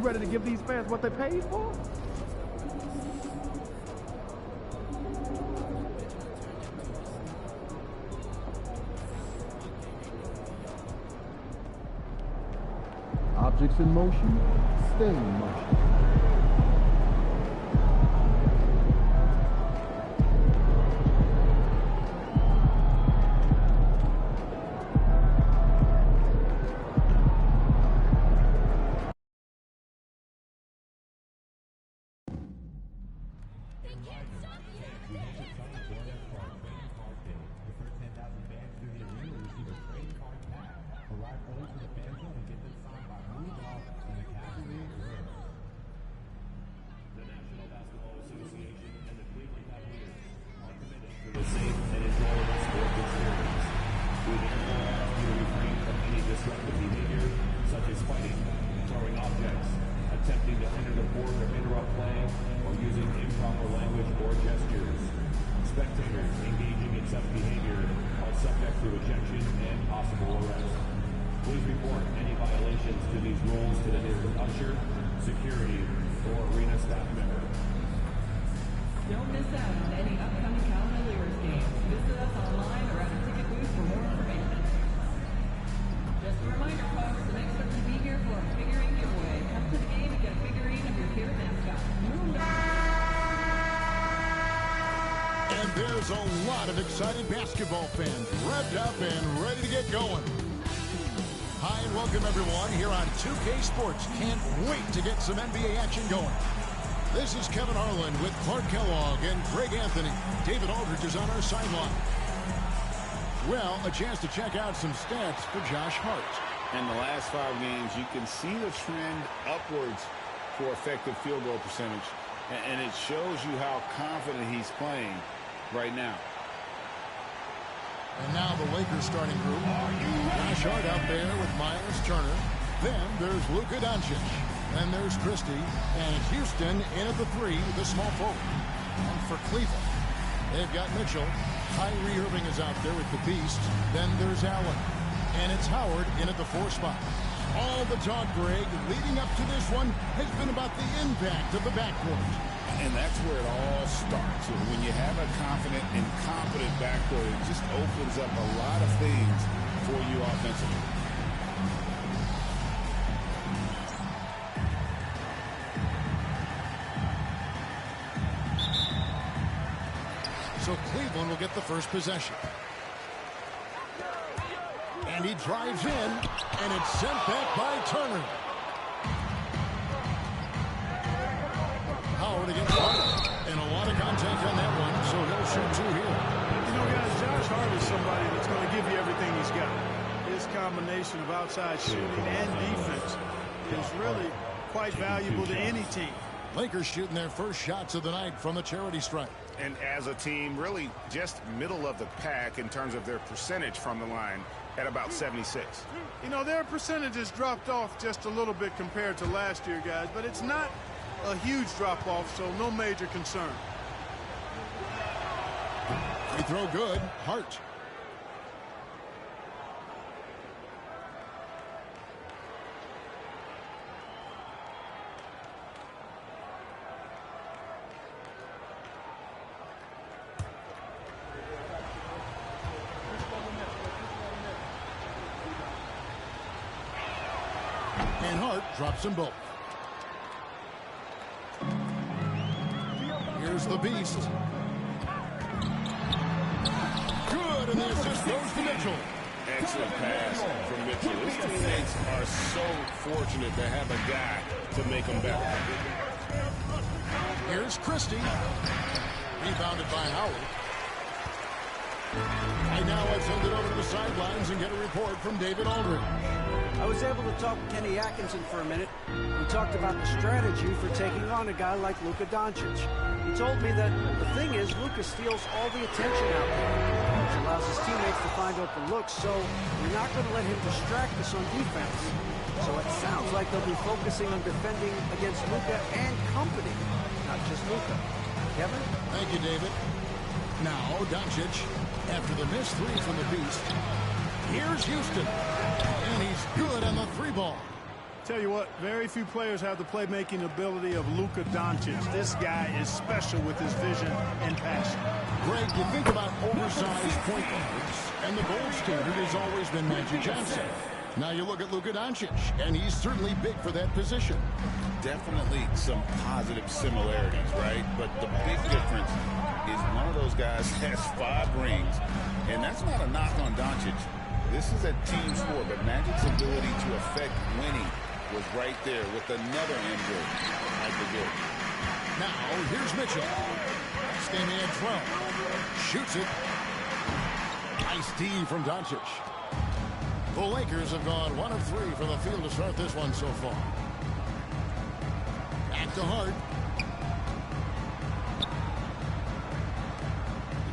ready to give these fans what they paid for? Objects in motion, stay in motion. Don't miss out on any upcoming Cavaliers games. Visit us online or at a ticket booth for more information. Just a reminder, folks, the next time to be here for a figurine giveaway. Come to the game and get a figurine of your favorite mascot. And there's a lot of excited basketball fans revved up and ready to get going. Hi and welcome everyone here on 2K Sports. Can't wait to get some NBA action going. This is Kevin Harlan with Clark Kellogg and Greg Anthony. David Aldridge is on our sideline. Well, a chance to check out some stats for Josh Hart. In the last 5 games, you can see the trend upwards for effective field goal percentage. And it shows you how confident he's playing right now. And now the Lakers starting group. Josh Hart out there with Myles Turner. Then there's Luka Doncic. And there's Christie, and Houston in at the 3, the small forward. And for Cleveland, they've got Mitchell. Kyrie Irving is out there with the Beast. Then there's Allen. And it's Howard in at the 4 spot. All the talk, Greg, leading up to this one has been about the impact of the backcourt. And that's where it all starts. When you have a confident and competent backcourt, it just opens up a lot of things for you offensively. So Cleveland will get the first possession. And he drives in, and it's sent back by Turner. Howard against Hart. And a lot of contact on that one, so he'll shoot 2 here. You know, guys, Josh Hart is somebody that's going to give you everything he's got. His combination of outside shooting and defense is really quite valuable to any team. Lakers shooting their first shots of the night from the charity stripe. And as a team, really just middle of the pack in terms of their percentage from the line at about 76. You know, their percentages dropped off just a little bit compared to last year, guys, but it's not a huge drop-off, so no major concern. Free throw good. Hart. And Hart drops them both. Here's the Beast. Good, and the assist goes to Mitchell. Excellent pass from Mitchell. His teammates are so fortunate to have a guy to make them better. Here's Christie. Rebounded by Howard. And now let's send it over to the sidelines and get a report from David Aldridge. I was able to talk to Kenny Atkinson for a minute. We talked about the strategy for taking on a guy like Luka Doncic. He told me that the thing is Luka steals all the attention out there, which allows his teammates to find open looks, so we're not going to let him distract us on defense. So it sounds like they'll be focusing on defending against Luka and company, not just Luka. Kevin? Thank you, David. Now, Doncic, after the missed 3 from the Beast. Here's Houston. And he's good on the 3 ball. Tell you what, very few players have the playmaking ability of Luka Doncic. This guy is special with his vision and passion. Greg, you think about oversized point guards, and the gold standard has always been Magic Johnson. Now you look at Luka Doncic, and he's certainly big for that position. Definitely some positive similarities, right? But the big difference is one of those guys has 5 rings, and that's not a knock on Doncic. This is a team sport, but Magic's ability to affect winning was right there with another injury. Michael Jordan. Now, here's Mitchell. Standing at 12. Shoots it. Nice D from Doncic. The Lakers have gone 1 of 3 from the field to start this one so far. Back to Hart.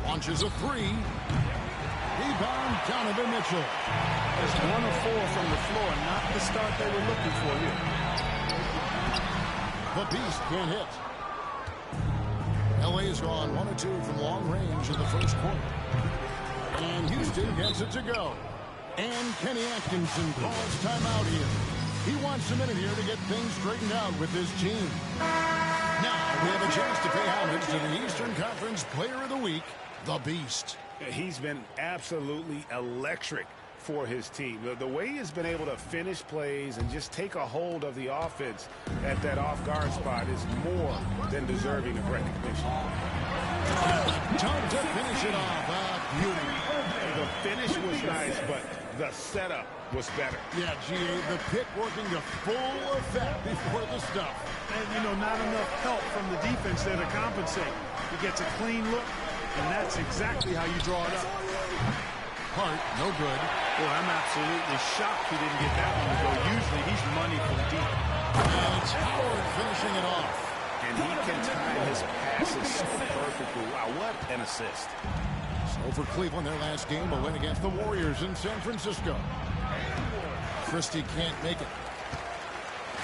Launches a 3. Rebound, Donovan Mitchell. It's 1 of 4 from the floor, not the start they were looking for here. The Beast can't hit. LA's gone 1 of 2 from long range in the first quarter. And Houston gets it to go. And Kenny Atkinson calls timeout here. He wants a minute here to get things straightened out with his team. Now we have a chance to pay homage to the Eastern Conference Player of the Week, the Beast. He's been absolutely electric for his team. The way he's been able to finish plays and just take a hold of the offense at that off-guard spot is more than deserving of recognition. Time to finish it off. Beauty. The finish was nice, but the setup was better. Yeah, GA, the pick working to full effect before the stuff. And, you know, not enough help from the defense there to compensate. He gets a clean look, and that's exactly how you draw it up. Hart, no good. Boy, I'm absolutely shocked he didn't get that one to go. Usually he's money from deep. And it's Howard finishing it off. And he can time his passes so perfectly. Wow, what an assist. So for Cleveland, their last game, a win against the Warriors in San Francisco. Christie can't make it.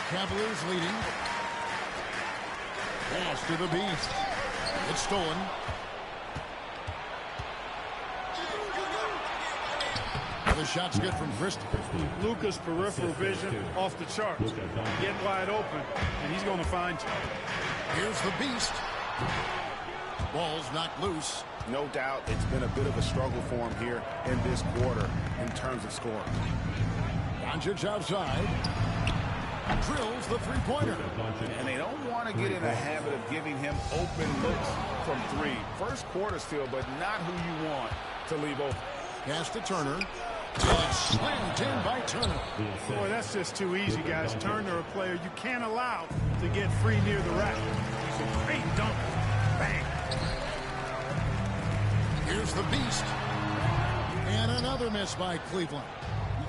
Cavaliers leading. Pass to the Beast. It's stolen. The shot's good from Christie. Luka's peripheral vision off the charts. Get wide open, and he's going to find you. Here's the Beast. Ball's knocked loose. No doubt it's been a bit of a struggle for him here in this quarter in terms of scoring. Doncic outside. Drills the three-pointer. And they don't want to get in a habit of giving him open looks from 3. First quarter still, but not who you want to leave open. Pass to Turner. Slammed in by Turner. Boy, that's just too easy, guys. Turner, a player you can't allow to get free near the rack. He's a great dunker. Bang. Here's the Beast. And another miss by Cleveland.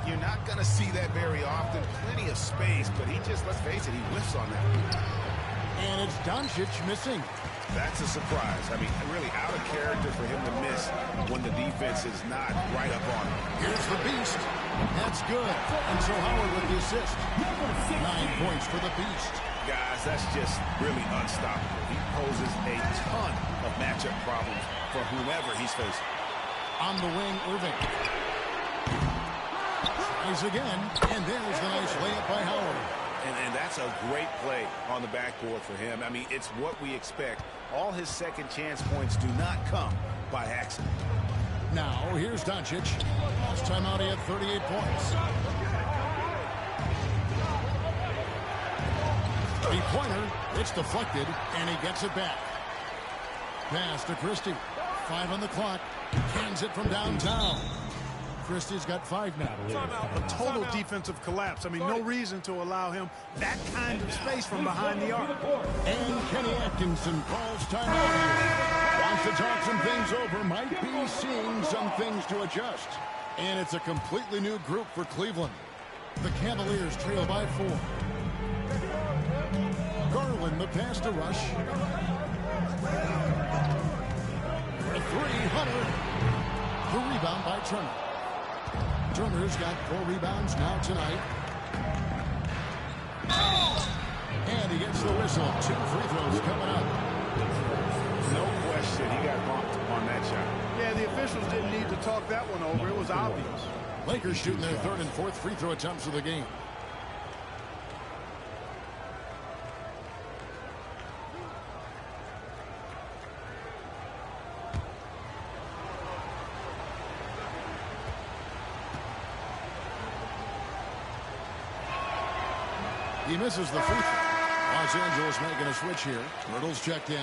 You're not going to see that very often. Plenty of space, but he just, let's face it, he whiffs on that. And it's Doncic missing. That's a surprise. I mean, really out of character for him to miss when the defense is not right up on him. Here's the Beast. That's good. And so Howard with the assist. 9 points for the Beast. Guys, that's just really unstoppable. He poses a ton of matchup problems for whomever he's facing. On the wing, Irving. Tries again. And there's the nice layup by Howard. And that's a great play on the backboard for him. I mean, it's what we expect. All his second chance points do not come by accident. Now, here's Doncic. Last time out, he had 38 points. Three-pointer. It's deflected, and he gets it back. Pass to Christie. 5 on the clock. Cans it from downtown. Christie's got 5 now. A total defensive collapse. I mean, no reason to allow him that kind of space from behind the arc. And Kenny Atkinson calls timeout. Wants to talk some things over. Might be seeing some things to adjust. And it's a completely new group for Cleveland. The Cavaliers trail by 4. Garland, the pass to Rush. For 3, Hunter. The rebound by Turner. Turner's got 4 rebounds now tonight. And he gets the whistle. 2 free throws coming up. No question, he got bumped on that shot. Yeah, the officials didn't need to talk that one over. It was obvious. Lakers shooting their 3rd and 4th free throw attempts of the game. He misses the free throw. Los Angeles making a switch here. Hurdle's checked in.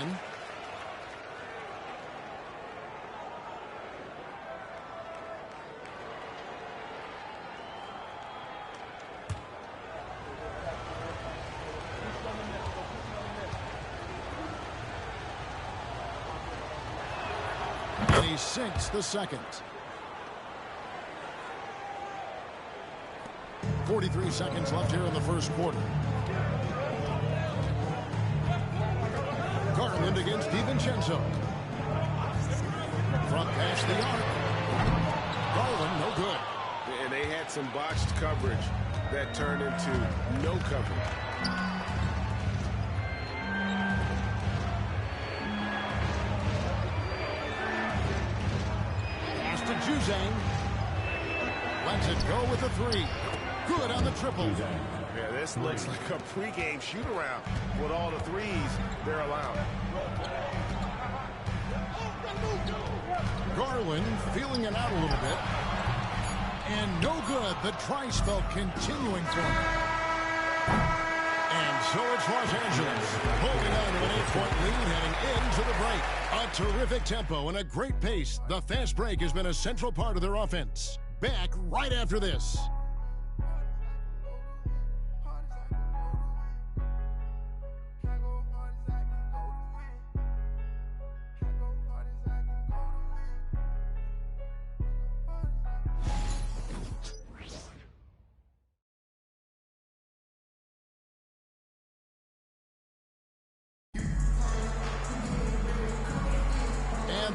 And he sinks the second. 43 seconds left here in the first quarter. Garland against DiVincenzo. Front past the arc. Garland, no good. And they had some botched coverage that turned into no coverage. Pass to Juzang. Lets it go with a three. Good on the triple. Yeah, this looks like a pregame shoot-around with all the threes they're allowing. Garland feeling it out a little bit. And no good. The try spell continuing for him. And so it's Los Angeles holding on to an 8-point lead heading into the break. A terrific tempo and a great pace. The fast break has been a central part of their offense. Back right after this.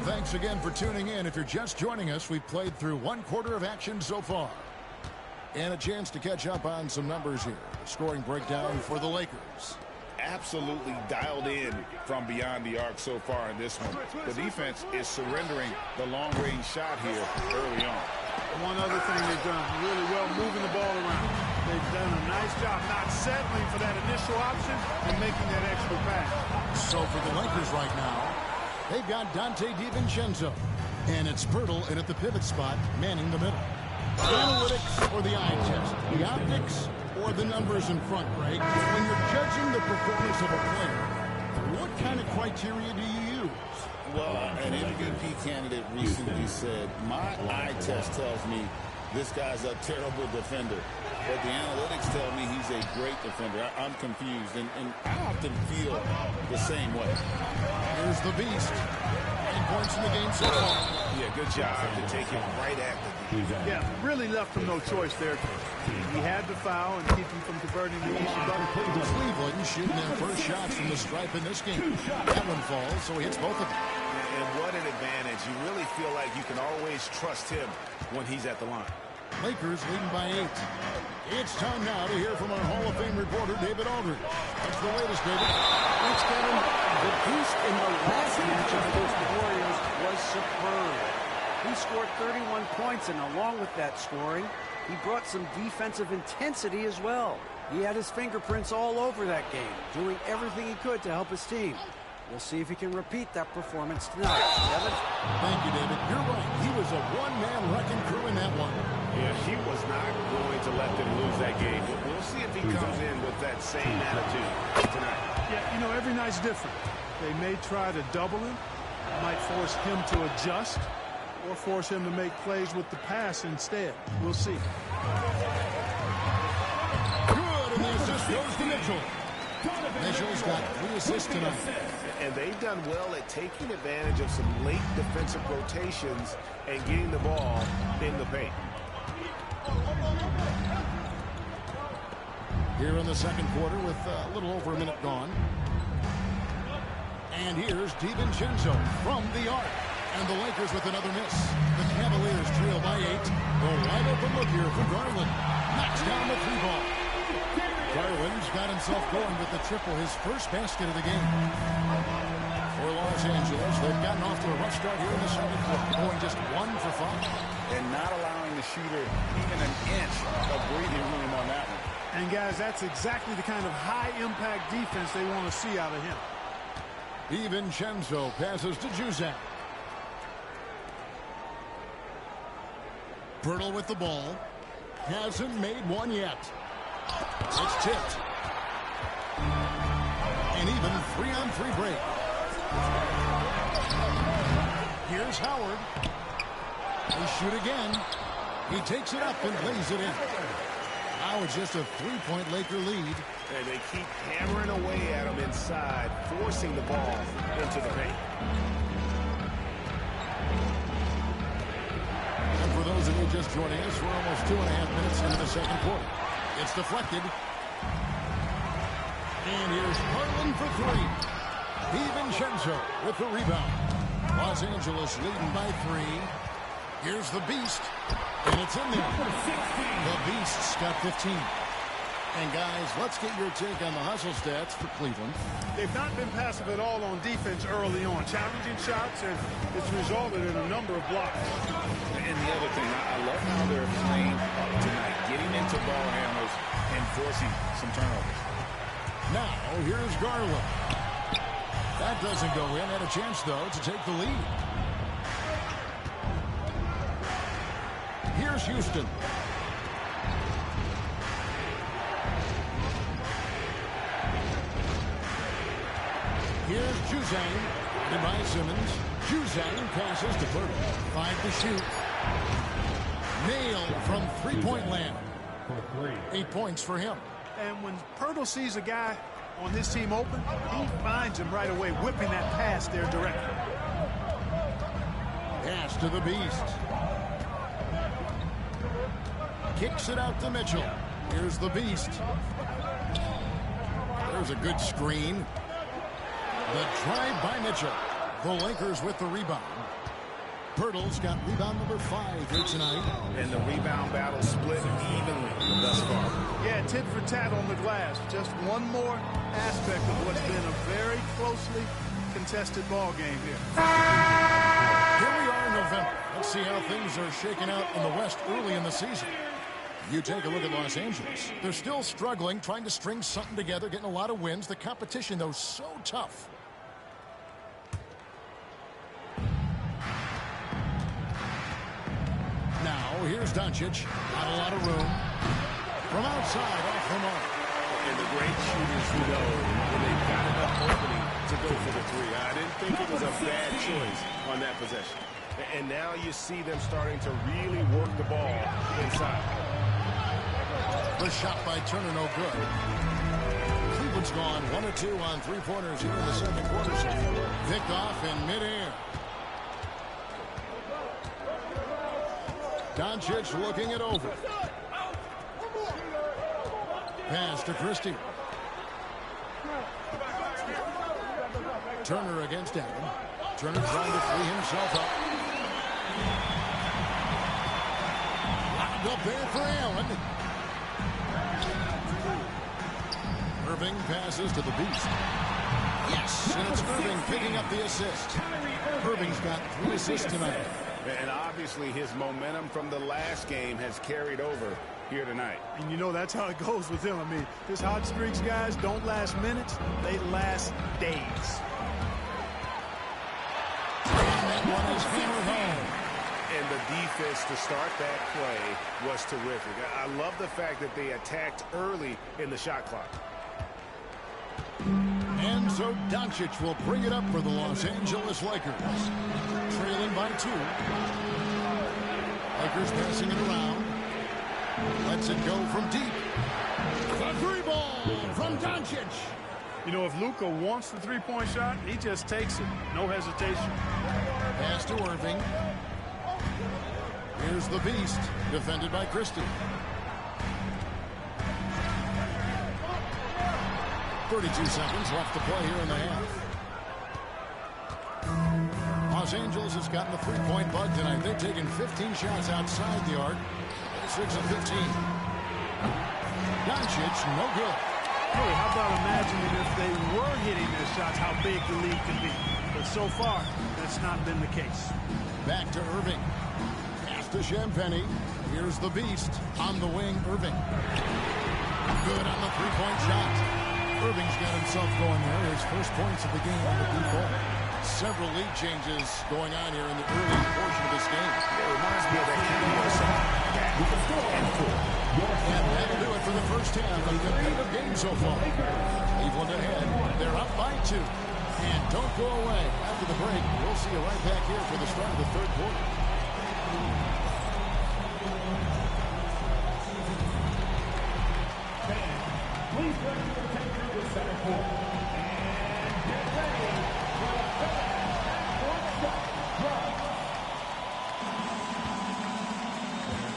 Thanks again for tuning in. If you're just joining us, we've played through one quarter of action so far. And a chance to catch up on some numbers here. The scoring breakdown for the Lakers. Absolutely dialed in from beyond the arc so far in this one. The defense is surrendering the long-range shot here early on. One other thing they've done really well, moving the ball around. They've done a nice job not settling for that initial option and making that extra pass. So for the Lakers right now, they've got Dante DiVincenzo. And it's Pirtle in at the pivot spot, manning the middle. The analytics or the eye test? The optics or the numbers in front, Greg? When you're judging the performance of a player, what kind of criteria do you use? Well, an MVP candidate recently said, my eye test tells me this guy's a terrible defender. But the analytics tell me he's a great defender. I'm confused, and I often feel the same way. Here's the beast. 9 points in the game so far. Yeah, good job to take him right at the defense. Yeah, really left him no choice there. He had to foul and keep him from converting the easy bucket. Cleveland shooting their first shots from the stripe in this game. That one falls, so he hits both of them. And what an advantage. You really feel like you can always trust him when he's at the line. Lakers leading by 8. It's time now to hear from our Hall of Fame reporter, David Aldridge. What's the latest, David? Thanks, Kevin. The beast in the last matchup against the Warriors was superb. He scored 31 points, and along with that scoring, he brought some defensive intensity as well. He had his fingerprints all over that game, doing everything he could to help his team. We'll see if he can repeat that performance tonight. Kevin? Thank you, David. You're right. He was a one-man wrecking crew in that one. Yeah, he was not going to let them lose that game. But we'll see if he comes in with that same attitude tonight. Yeah, you know, every night's different. They may try to double him, might force him to adjust, or force him to make plays with the pass instead. We'll see. Good, and the assist goes to Mitchell. Mitchell's got 3 assists tonight. And they've done well at taking advantage of some late defensive rotations and getting the ball in the paint. Here in the second quarter with a little over a minute gone. And here's DiVincenzo from the arc. And the Lakers with another miss. The Cavaliers trail by 8. A wide open look here for Garland. Knocks down the 3-ball. Garland's got himself going with the triple, his first basket of the game. For Los Angeles, they've gotten off to a rough start here in the second quarter, going just 1 for 5. And not allowing the shooter even an inch of breathing room on that one. And guys, that's exactly the kind of high-impact defense they want to see out of him. DiVincenzo passes to Juzang. Pirtle with the ball. Hasn't made one yet. It's tipped. An even 3-on-3 break. Here's Howard. They shoot again. He takes it up and lays it in. Now it's just a 3-point Laker lead. And they keep hammering away at him inside, forcing the ball into the paint. And for those of you just joining us, we're almost 2.5 minutes into the second quarter. It's deflected. And here's Harlan for three. DiVincenzo with the rebound. Los Angeles leading by 3. Here's the Beast. And it's in there. The Beast's got 15. And guys, let's get your take on the hustle stats for Cleveland. They've not been passive at all on defense early on. Challenging shots, and it's resulted in a number of blocks. And the other thing, I love how they're playing tonight, getting into ball handlers and forcing some turnovers. Now, here's Garland. That doesn't go in. Had a chance, though, to take the lead. Here's Houston. Here's Juzang. By Simmons. Juzang passes to Burton. 5 to shoot. Nailed from three-point land. 8 points for him. And when Pirtle sees a guy on his team open, he finds him right away, whipping that pass there directly. Pass to the Beast. Kicks it out to Mitchell. Here's the Beast. There's a good screen. The drive by Mitchell. The Lakers with the rebound. Pirtle's got rebound number 5 here tonight. And the rebound battle split evenly thus far. Yeah, tit for tat on the glass. Just one more aspect of what's been a very closely contested ball game here. Here we are in November. Let's see how things are shaking out in the West early in the season. You take a look at Los Angeles. They're still struggling, trying to string something together, getting a lot of wins. The competition, though, so tough. Now, here's Doncic. Not a lot of room. From outside, off the mark. And the great shooters know when they've got enough opening to go for the 3. I didn't think it was a bad choice on that possession. And now you see them starting to really work the ball inside. The shot by Turner, no good. Cleveland's gone 1 of 2 on 3-pointers here in the second quarter. Picked off in midair. Doncic looking it over. Pass to Christie. Turner against Allen. Turner trying to free himself up. Locked up there for Allen. Irving passes to the Beast. Yes, and it's Irving picking up the assist. Irving's got 3 assists tonight. And obviously his momentum from the last game has carried over here tonight. And you know that's how it goes with him. I mean, his hot streaks, guys, don't last minutes. They last days. And that one is hammered home. And the defense to start that play was terrific. I love the fact that they attacked early in the shot clock. And so Doncic will bring it up for the Los Angeles Lakers. Trailing by 2. Lakers passing it around. Lets it go from deep. The 3-ball from Doncic. You know, if Luka wants the 3-point shot, he just takes it. No hesitation. Pass to Irving. Here's the Beast, defended by Christie. 32 seconds left to play here in the half. Los Angeles has gotten the 3-point bug tonight. They've taken 15 shots outside the arc. 6 of 15. Doncic, no good. Hey, how about imagining if they were hitting their shots, how big the lead could be. But so far, that's not been the case. Back to Irving. Pass to Champagnie. Here's the Beast. On the wing, Irving. Good on the 3-point shot. Irving's got himself going there. His first points of the game on the default. Several lead changes going on here in the early portion of this game. It reminds me of that Kanye song. And that'll do it for the first half of the competitive game so far. Cleveland ahead. They're up by 2. And don't go away. After the break, we'll see you right back here for the start of the third quarter. Please bring your attention to center court. And get ready for the first half-court shot drop.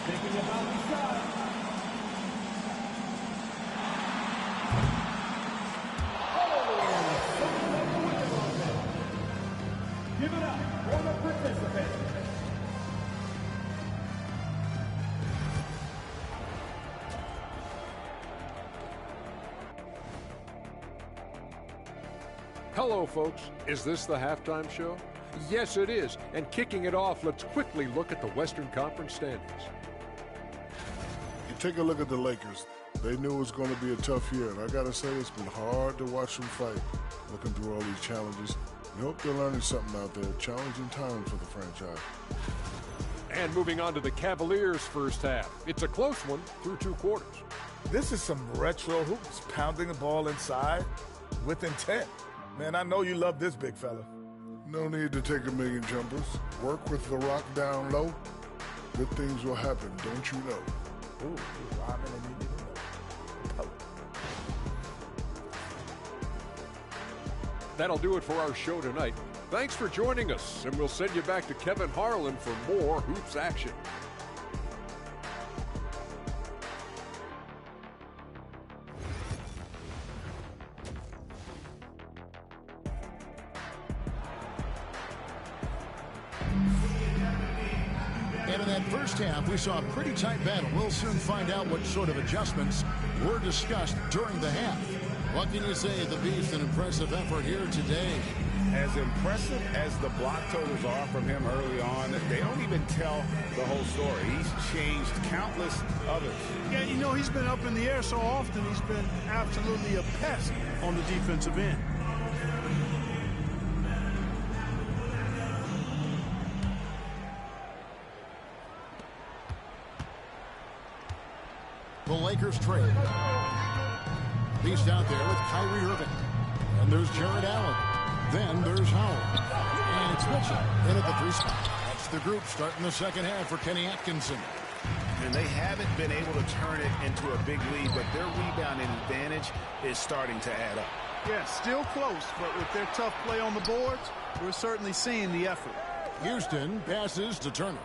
Thinking about the shot. Give it up for the participants. Hello, folks. Is this the halftime show? Yes, it is. And kicking it off, let's quickly look at the Western Conference standings. You take a look at the Lakers. They knew it was going to be a tough year, and I got to say it's been hard to watch them fight, looking through all these challenges. We hope they're learning something out there. Challenging time for the franchise. And moving on to the Cavaliers' first half. It's a close one through 2 quarters. This is some retro hoops, pounding the ball inside with intent. Man, I know you love this big fella. No need to take a million jumpers. Work with the rock down low. Good things will happen, don't you know? Ooh, rhyming and you didn't know. That'll do it for our show tonight. Thanks for joining us, and we'll send you back to Kevin Harlan for more hoops action. And in that first half, we saw a pretty tight battle. We'll soon find out what sort of adjustments were discussed during the half. What can you say of the Beast? An impressive effort here today. As impressive as the block totals are from him early on, they don't even tell the whole story. He's changed countless others. Yeah, you know, he's been up in the air so often, he's been absolutely a pest on the defensive end. The Lakers trade. Beast out there with Kyrie Irving. And there's Jared Allen. Then there's Howard. And it's Mitchell in at the 3 spot. That's the group starting the second half for Kenny Atkinson. And they haven't been able to turn it into a big lead, but their rebounding advantage is starting to add up. Yeah, still close, but with their tough play on the boards, we're certainly seeing the effort. Houston passes to Turner.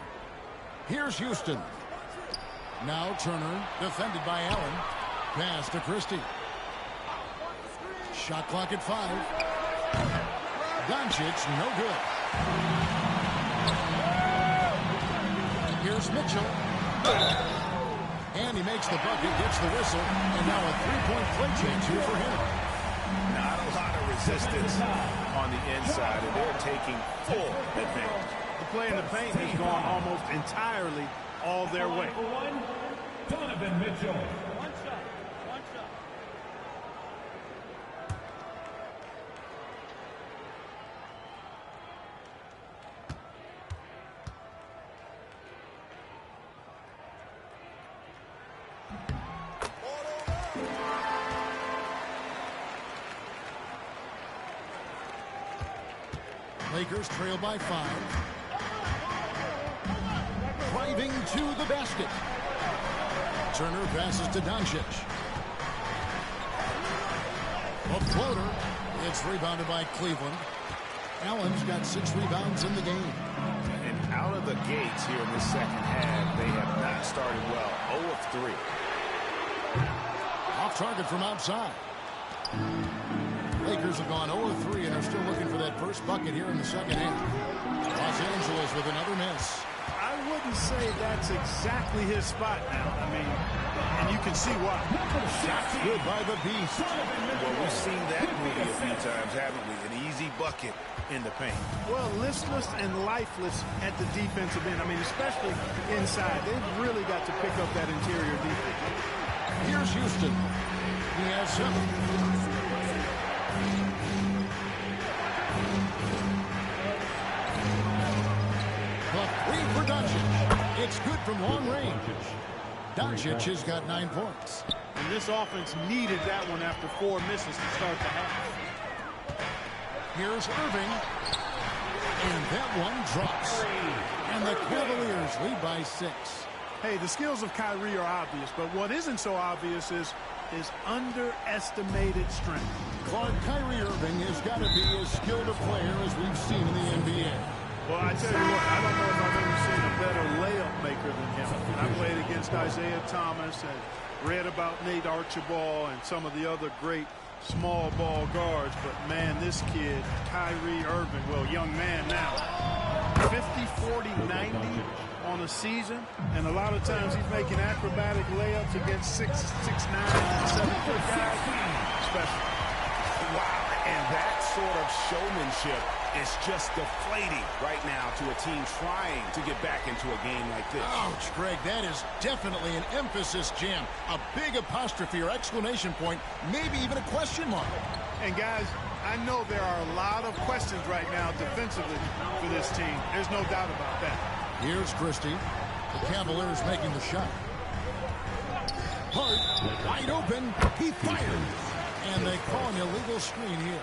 Here's Houston. Now Turner, defended by Allen. Pass to Christie. Shot clock at 5. Doncic, no good. Here's Mitchell. And he makes the bucket, gets the whistle, and now a 3-point play change here for him. Not a lot of resistance on the inside, and they're taking full advantage. The play in the paint has gone almost entirely all their way. Donovan Mitchell. Lakers trail by 5. Driving to the basket. Turner passes to Doncic. A floater. It's rebounded by Cleveland. Allen's got 6 rebounds in the game. And out of the gates here in the second half, they have not started well. 0 of 3. Off target from outside. Lakers have gone 0 of 3 and are still looking for that first bucket here in the second half. Los Angeles with another miss. I wouldn't say that's exactly his spot now. I mean, and you can see why. Shots good by the Beast. Well, we've seen that movie a few times, haven't we? An easy bucket in the paint. Well, listless and lifeless at the defensive end. I mean, especially inside. They've really got to pick up that interior defense. Here's Houston. He has 7. The 3 for Doncic. It's good from long range. Doncic has got 9 points. And this offense needed that one after 4 misses to start the half. Here's Irving. And that one drops. And the Cavaliers lead by 6. Hey, the skills of Kyrie are obvious, but what isn't so obvious is his underestimated strength. Clark, Kyrie Irving has got to be as skilled a player as we've seen in the NBA. Well, I tell you what, I don't know if I've ever seen a better layup maker than him. I played against Isaiah Thomas and read about Nate Archibald and some of the other great small ball guards, but man, this kid, Kyrie Irving, well, young man now, 50, 40, 90 on a season, and a lot of times he's making acrobatic layups against 6'9", 7-foot guys. Special. Wow, and that sort of showmanship is just deflating right now to a team trying to get back into a game like this. Ouch, Greg, that is definitely an emphasis jam. A big apostrophe or exclamation point, maybe even a question mark. And guys, I know there are a lot of questions right now defensively for this team. There's no doubt about that. Here's Christie. The Cavaliers making the shot. Hart, wide open. He fires. And they call an illegal screen here.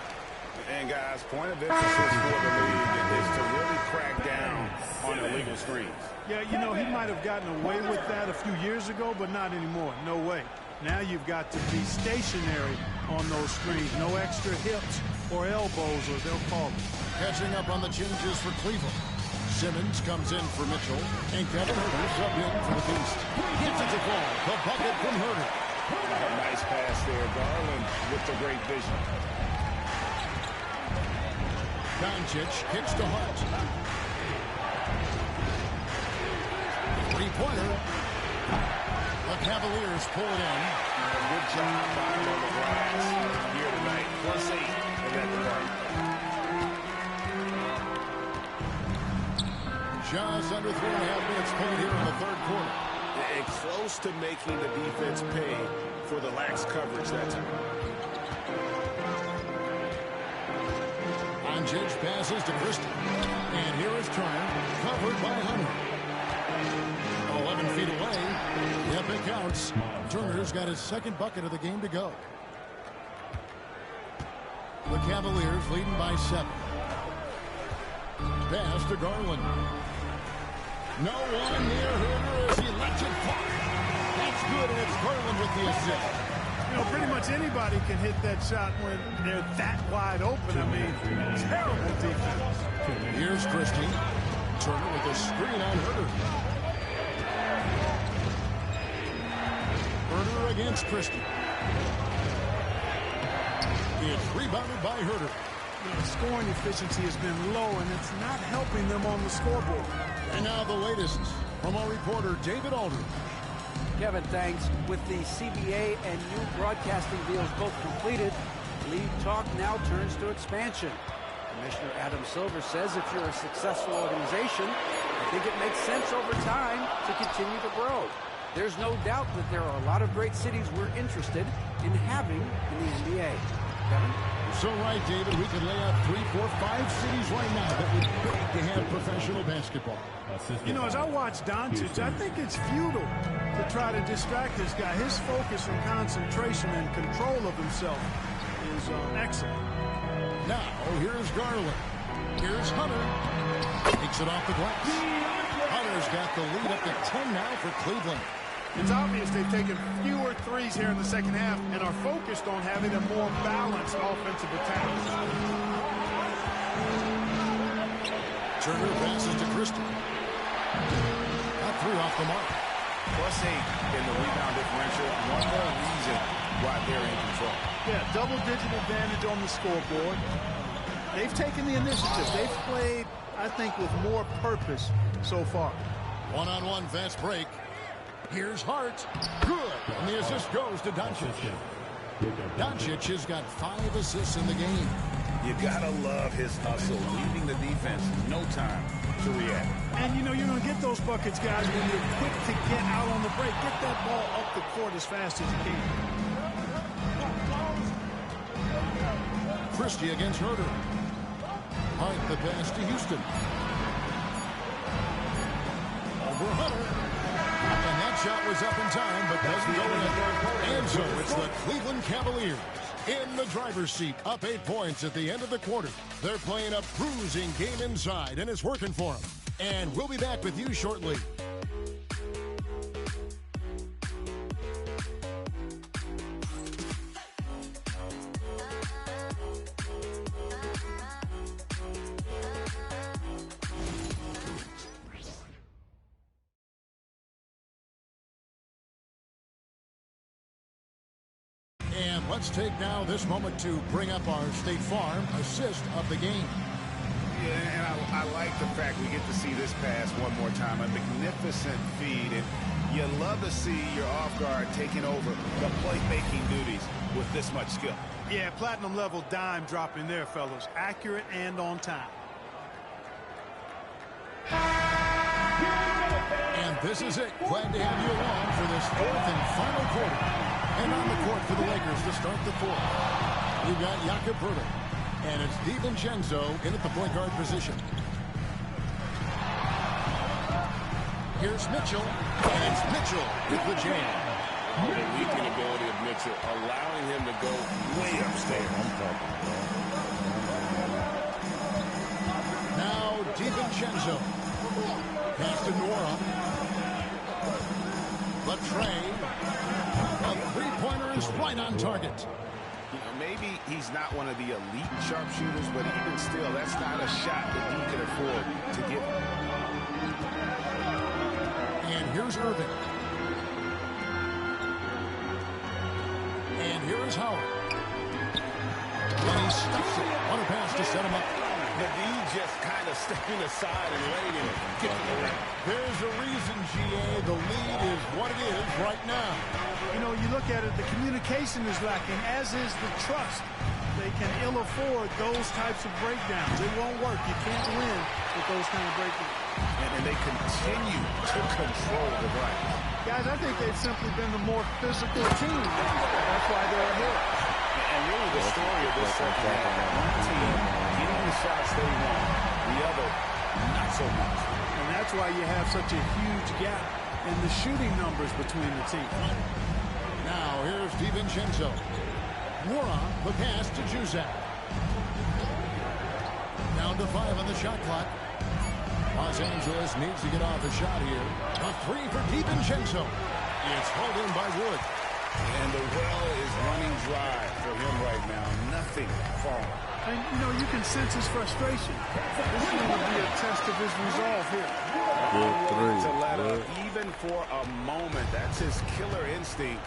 And guys, point of emphasis for the league is to really crack down on illegal screens. Yeah, you know, he might have gotten away with that a few years ago, but not anymore. No way. Now you've got to be stationary on those screens. No extra hips or elbows, or they'll call it. Catching up on the changes for Cleveland. Simmons comes in for Mitchell, and Kevin Huerter sub in for the Beast. Gets it to fall. The bucket from Huerter. A nice pass there, Garland, with the great vision. Doncic kicks to Hart. Three-pointer. The Cavaliers pull it in. Good job by the glass here tonight. +8 in that department. Just under 3.5 minutes played here in the third quarter. And close to making the defense pay for the lax coverage that time. Doncic passes to Christie. And here is Turner, covered by Hunter. 11 feet away. Yep, it counts. Turner's got his second bucket of the game to go. The Cavaliers leading by 7. Pass to Garland. No one near Huerter as he lets it fly. That's good, and it's Garland with the assist. You know, pretty much anybody can hit that shot when they're that wide open. I mean, terrible defense. Here's Christie. Turner with a screen on Huerter. Huerter against Christie. It's rebounded by Huerter. You know, scoring efficiency has been low, and it's not helping them on the scoreboard. And now the latest from our reporter, David Aldridge. Kevin, thanks. With the CBA and new broadcasting deals both completed, league talk now turns to expansion. Commissioner Adam Silver says if you're a successful organization, I think it makes sense over time to continue to grow. There's no doubt that there are a lot of great cities we're interested in having in the NBA. Kevin? So right, David, we could lay out 3, 4, 5 cities right now that would beg to have professional basketball. You know, as I watch Doncic, I think it's futile to try to distract this guy. His focus and concentration and control of himself is excellent. Now, here's Garland. Here's Hunter. Takes it off the glass. Hunter's got the lead up to 10 now for Cleveland. It's obvious they've taken fewer threes here in the second half and are focused on having a more balanced offensive attack. Turner passes to Christie. Got 3 off the mark. +8 in the rebound differential. One more reason why they're in control. Yeah, double-digit advantage on the scoreboard. They've taken the initiative. They've played, I think, with more purpose so far. One-on-one fast break. Here's Hart. Good. And the assist goes to Doncic. Doncic has got 5 assists in the game. You gotta love his hustle, leaving the defense no time to react. And you know you're going to get those buckets, guys, when you're quick to get out on the break. Get that ball up the court as fast as you can. Christie against Huerter. Hart the pass to Houston. Over Hunter. And that's shot was up in time, but doesn't go in. And so it's the Cleveland Cavaliers in the driver's seat, up 8 points at the end of the quarter. They're playing a bruising game inside, and it's working for them. And we'll be back with you shortly. And let's take now this moment to bring up our State Farm assist of the game. Yeah, and I like the fact we get to see this pass one more time. A magnificent feed, and you love to see your off guard taking over the playmaking duties with this much skill. Yeah, platinum level dime dropping there, fellas. Accurate and on time. And this is it. Glad to have you along for this fourth and final quarter. And on the court for the Lakers to start the fourth. You've got Jakob Poeltl. And it's DiVincenzo in at the point guard position. Here's Mitchell. And it's Mitchell with the jam. The leaping ability of Mitchell, allowing him to go way upstairs. Now DiVincenzo. Pass to Nora. Latrey. A three-pointer is right on target. You know, maybe he's not one of the elite sharpshooters, but even still, that's not a shot that he can afford to give. And here's Irving. And here is Howard. And he stuffs it. What a pass to set him up. Nadeed just kind of stepping aside and letting him get to the rim. There's a reason, GA, the lead is what it is right now. You know, you look at it, the communication is lacking, as is the trust. They can ill afford those types of breakdowns. It won't work. You can't win with those kind of breakdowns. And they continue to control the break. Guys, I think they've simply been the more physical team. That's why they're ahead. And really the story of this second half, one team getting the shots they want, the other not so much. And that's why you have such a huge gap in the shooting numbers between the teams. Now here's DiVincenzo. Nora, the pass to Juzak. Down to 5 on the shot clock. Los Angeles needs to get off a shot here. A three for DiVincenzo. It's hauled in by Wood. And the well is running dry for him right now. Nothing falling. And, you know, you can sense his frustration. This is going to be a test of his resolve here. To let up even for a moment. That's his killer instinct,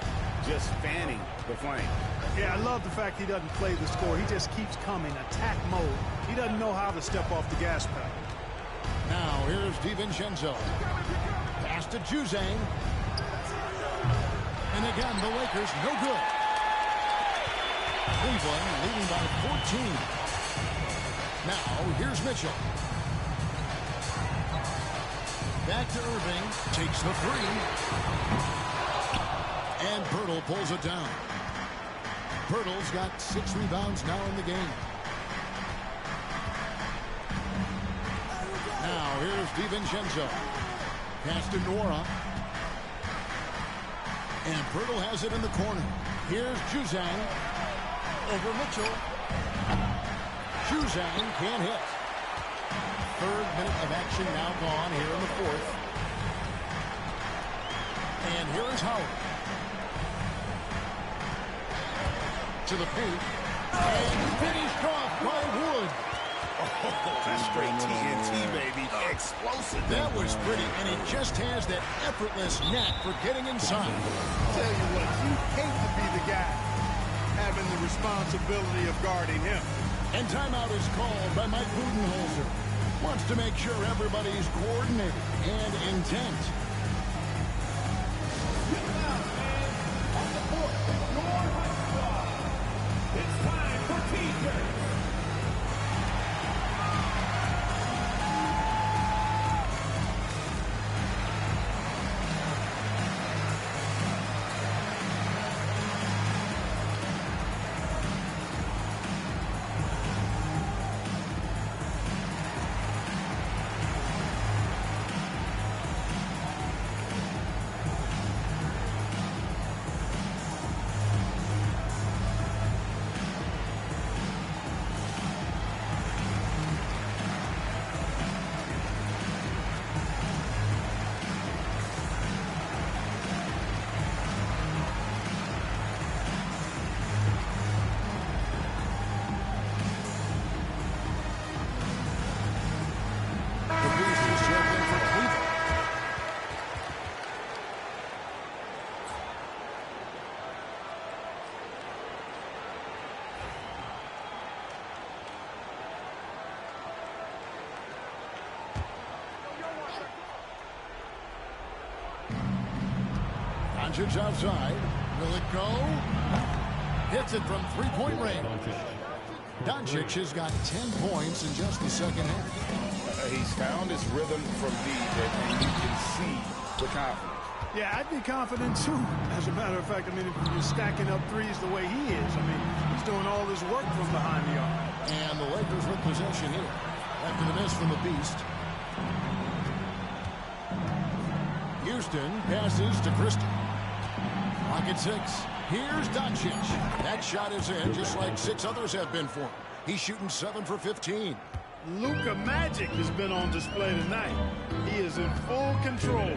just fanning the flame. Yeah, I love the fact he doesn't play the score. He just keeps coming, attack mode. He doesn't know how to step off the gas pedal. Now here's DiVincenzo. Pass to Juzang. And again, the Lakers no good. Cleveland leading by 14. Now here's Mitchell. Back to Irving. Takes the three. And Poeltl pulls it down. Poeltl's got 6 rebounds now in the game. Now here's DiVincenzo. Pass to Nora. And Poeltl has it in the corner. Here's Juzang. Over Mitchell. Juzang can't hit. 3rd minute of action now gone here in the 4th. And here is Howard. To the paint. And finished off by Wood. Oh, that's straight TNT, baby. Explosive. That was pretty, and he just has that effortless knack for getting inside. Tell you what, you hate to be the guy having the responsibility of guarding him. And timeout is called by Mike Budenholzer. Wants to make sure everybody's coordinated and intent. It's time for T-shirts. Doncic outside. Will it go? Hits it from three-point range. Doncic has got 10 points in just the second half. He's found his rhythm from deep, and you can see the confidence. Yeah, I'd be confident too. As a matter of fact, I mean, if you're stacking up threes the way he is, I mean, he's doing all this work from behind the arc. And the Lakers with possession here after the miss from the Beast. Houston passes to Christie. Clock at 6. Here's Doncic. That shot is in, just like 6 others have been for him. He's shooting 7 for 15. Luka Magic has been on display tonight. He is in full control,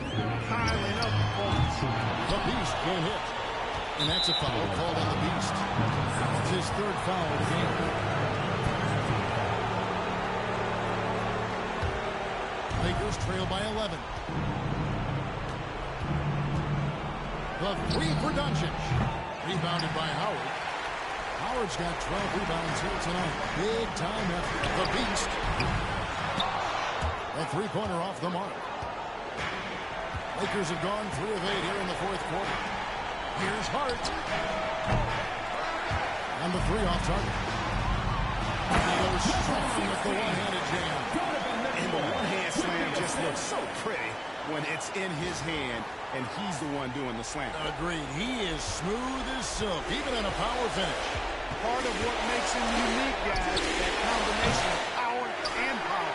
piling up points. The Beast can't hit. And that's a foul called on the Beast. It's his 3rd foul of the game. Lakers trail by 11. The 3 for Doncic. Rebounded by Howard. Howard's got 12 rebounds here tonight. Big time effort. The Beast. A 3-pointer off the mark. Lakers have gone 3 of 8 here in the 4th quarter. Here's Hart. And the 3 off target. He goes strong with the one-handed jam. And the one-hand slam just looks so pretty when it's in his hand and he's the one doing the slam. Agreed. He is smooth as silk, even in a power finish. Part of what makes him unique, guys, that combination of power and power.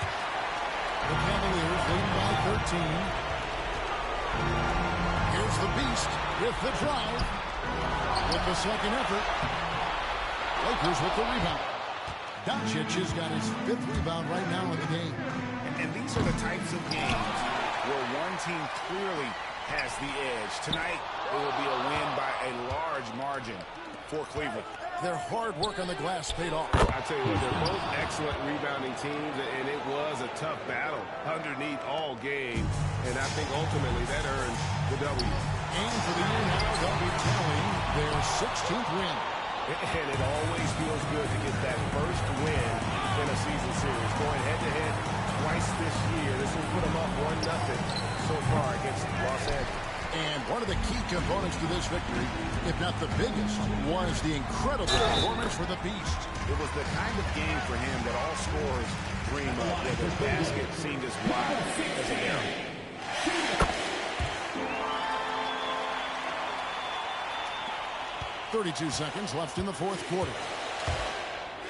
The Cavaliers leading by 13. Here's the Beast with the drive. With the second effort. Lakers with the rebound. Doncic has got his 5th rebound right now in the game. And these are the types of games where one team clearly has the edge. Tonight, it will be a win by a large margin for Cleveland. Their hard work on the glass paid off. I tell you what, they're both excellent rebounding teams, and it was a tough battle underneath all game. And I think ultimately that earned the W. And for the year now, they'll be tallying their 16th win. And it always feels good to get that first win in a season series. Going head-to-head twice this year. This will put them up 1-0 so far against Los Angeles. And one of the key components to this victory, if not the biggest, was the incredible performance for the Beast. It was the kind of game for him that all scorers dream of, where the basket seemed as wide as an arrow. 32 seconds left in the 4th quarter.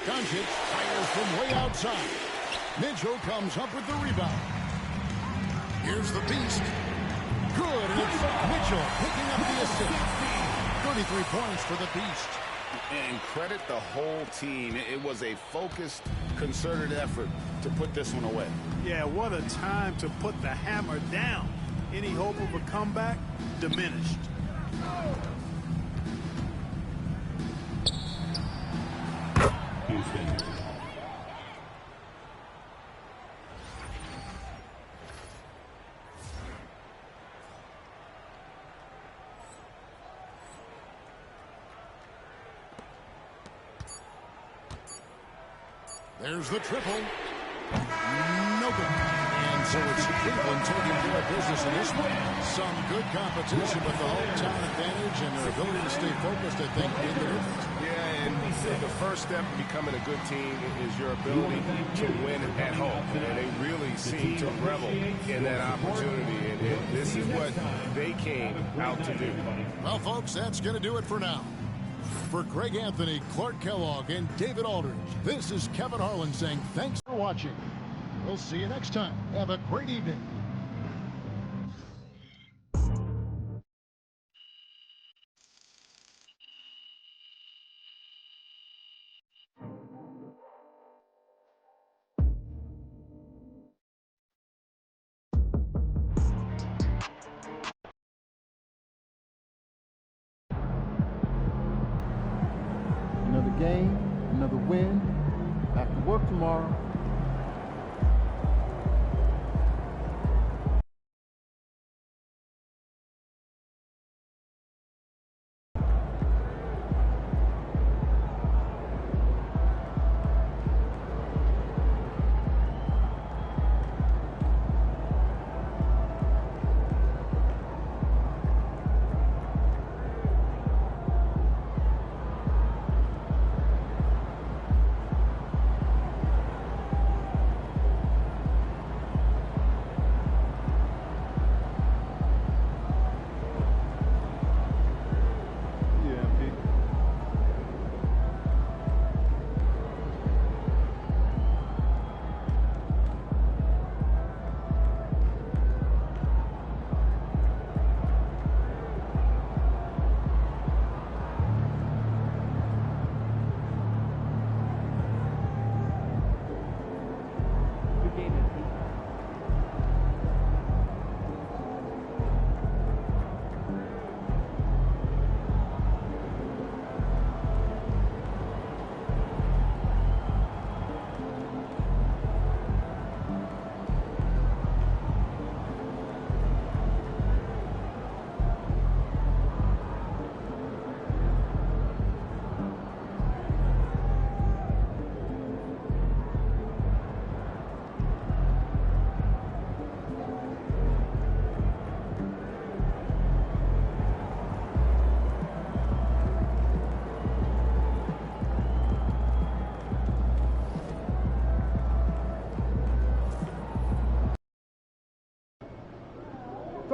Doncic fires from way outside. Mitchell comes up with the rebound. Here's the Beast. Good, and it's Mitchell picking up the assist. 33 points for the Beast. And credit the whole team. It was a focused, concerted effort to put this one away. Yeah, what a time to put the hammer down. Any hope of a comeback diminished. Houston. There's the triple. No good. And so it's Cleveland taking care of business in this one. Some good competition, but the hometown advantage and their ability to stay focused, I think, made the difference. Yeah, and the first step in becoming a good team is your ability to win at home. And they really seem to revel in that opportunity. And this is what they came out to do. Well, folks, that's going to do it for now. For Greg Anthony, Clark Kellogg, and David Aldridge, this is Kevin Harlan saying thanks for watching. We'll see you next time. Have a great evening. Another game, another win. Back to work tomorrow.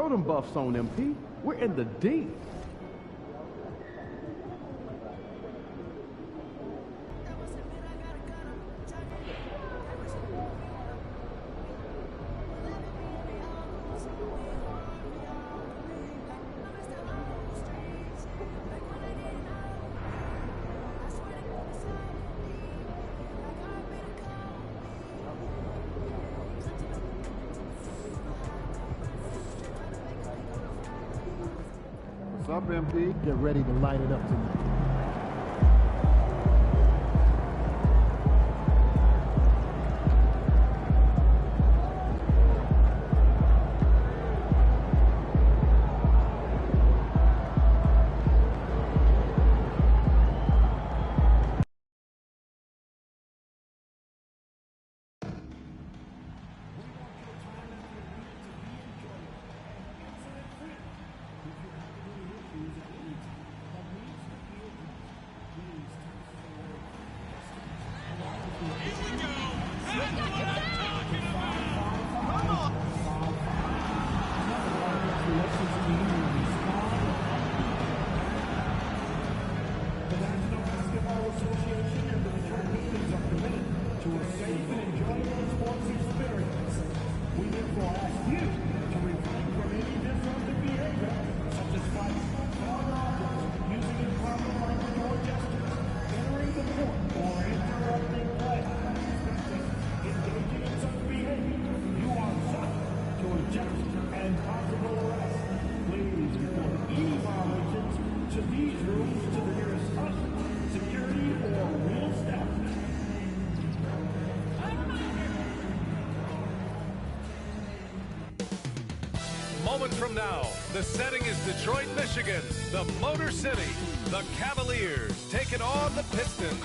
Throw them buffs on MP. We're in the deep. What's up, MP? Get ready to light it up tonight. Moment from now, the setting is Detroit, Michigan, the Motor City. The Cavaliers taking on the Pistons.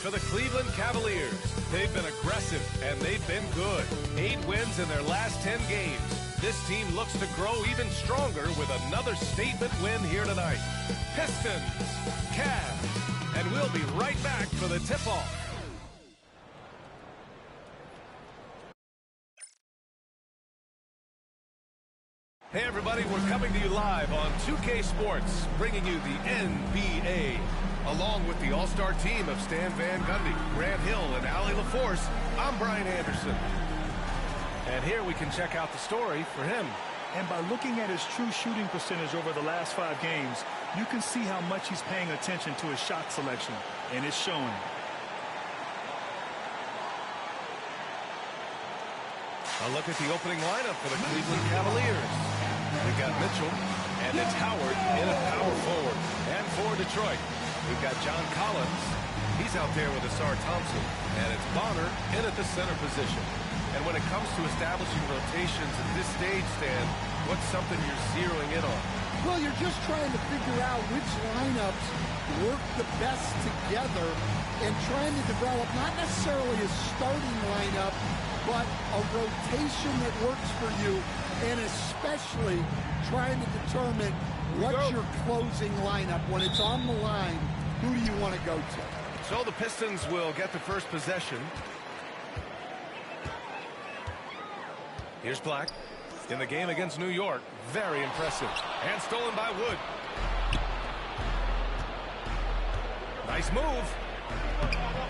For the Cleveland Cavaliers, they've been aggressive and they've been good. 8 wins in their last 10 games. This team looks to grow even stronger with another statement win here tonight. Pistons, Cavs, and we'll be right back for the tip-off. Hey everybody, we're coming to you live on 2K Sports, bringing you the NBA. Along with the all-star team of Stan Van Gundy, Grant Hill, and Allie LaForce, I'm Brian Anderson. And here we can check out the story for him. And by looking at his true shooting percentage over the last 5 games, you can see how much he's paying attention to his shot selection, and it's showing. A look at the opening lineup for the Cleveland Cavaliers. We've got Mitchell, and it's Howard in at power forward. And for Detroit, we've got John Collins. He's out there with Asar Thompson. And it's Bonner in at the center position. And when it comes to establishing rotations at this stage, Stan, what's something you're zeroing in on? Well, you're just trying to figure out which lineups work the best together and trying to develop not necessarily a starting lineup, but a rotation that works for you, and especially trying to determine what's your closing lineup. When it's on the line, who do you want to go to? So the Pistons will get the first possession. Here's Black in the game against New York. Very impressive. And stolen by Wood. Nice move.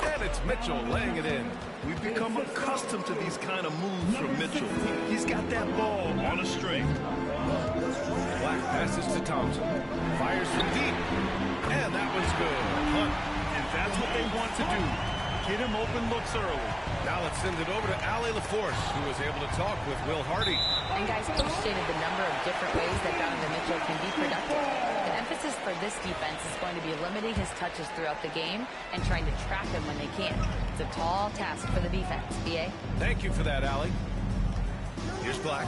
And it's Mitchell laying it in. We've become accustomed to these kind of moves from Mitchell. He's got that ball on a string. Black passes to Thompson. Fires from deep. And that one's good. Hunt. And that's what they want to do. Get him open looks early. Now let's send it over to Allie LaForce, who was able to talk with Will Hardy. And guys, Coach stated the number of different ways that Donovan Mitchell can be productive. The emphasis for this defense is going to be limiting his touches throughout the game and trying to trap him when they can. It's a tall task for the defense. BA? Thank you for that, Allie. Here's Black,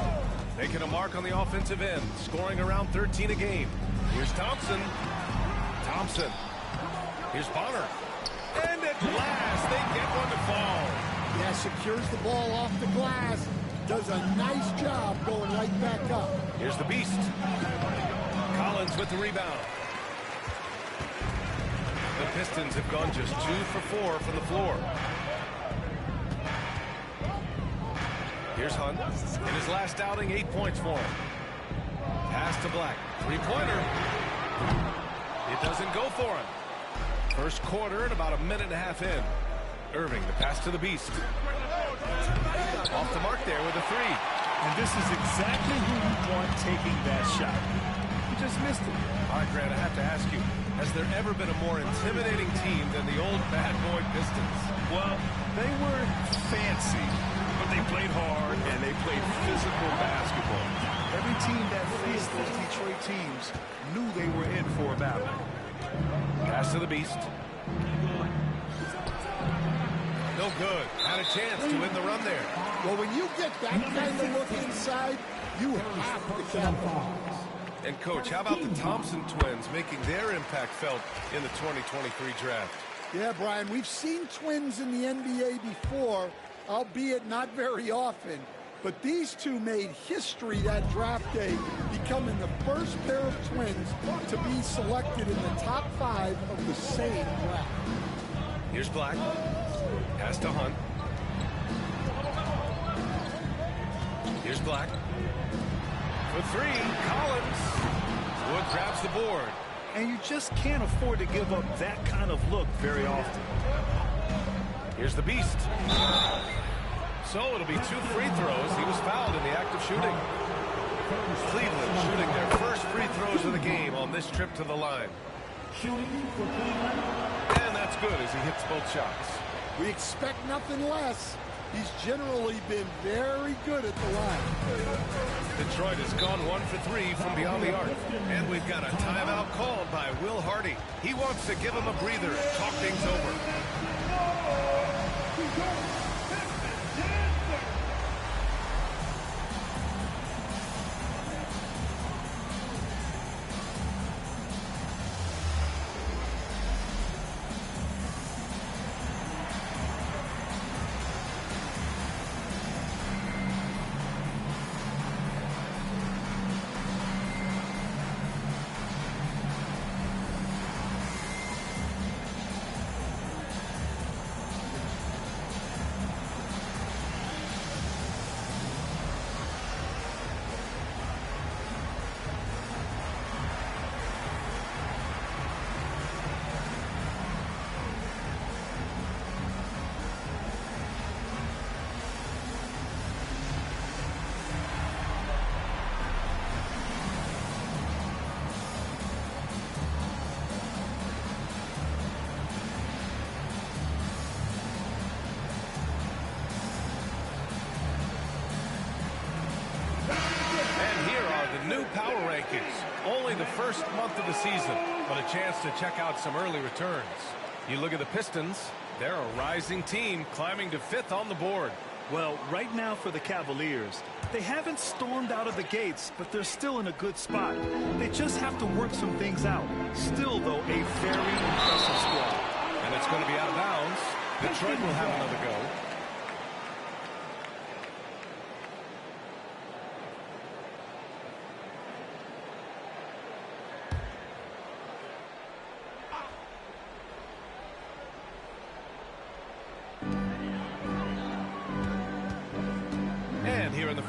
making a mark on the offensive end, scoring around 13 a game. Here's Thompson. Thompson. Here's Bonner. And at last, they get one to fall. Yeah, secures the ball off the glass. Does a nice job going right back up. Here's the Beast. Collins with the rebound. The Pistons have gone just 2 for 4 from the floor. Here's Hunt. In his last outing, 8 points for him. Pass to Black. Three-pointer. It doesn't go for him. First quarter and about a minute and a half in. Irving, the pass to the Beast. Off the mark there with a three. And this is exactly who you want taking that shot. He just missed it. All right, Grant, I have to ask you, has there ever been a more intimidating team than the old bad boy Pistons? Well, they were fancy, but they played hard and they played physical basketball. Every team that faced those Detroit teams knew they were in for a battle. Pass to the Beast. No good. Had a chance to win the run there. Well, when you get that kind of look inside, you have to capitalize. And, Coach, how about the Thompson twins making their impact felt in the 2023 draft? Yeah, Brian, we've seen twins in the NBA before, albeit not very often. But these two made history that draft day, becoming the first pair of twins to be selected in the top 5 of the same draft. Here's Black. Pass to Hunt. Here's Black. For three, Collins. Wood grabs the board. And you just can't afford to give up that kind of look very often. Here's the Beast. So it'll be 2 free throws. He was fouled in the act of shooting. Cleveland shooting their first free throws of the game on this trip to the line. And that's good as he hits both shots. We expect nothing less. He's generally been very good at the line. Detroit has gone 1 for 3 from beyond the arc. And we've got a timeout called by Will Hardy. He wants to give him a breather and talk things over. Power rankings. Only the first month of the season, but a chance to check out some early returns. You look at the Pistons, they're a rising team climbing to 5th on the board. Well, right now for the Cavaliers, they haven't stormed out of the gates, but they're still in a good spot. They just have to work some things out. Still, though, a very impressive squad. And it's going to be out of bounds. Detroit will have another go.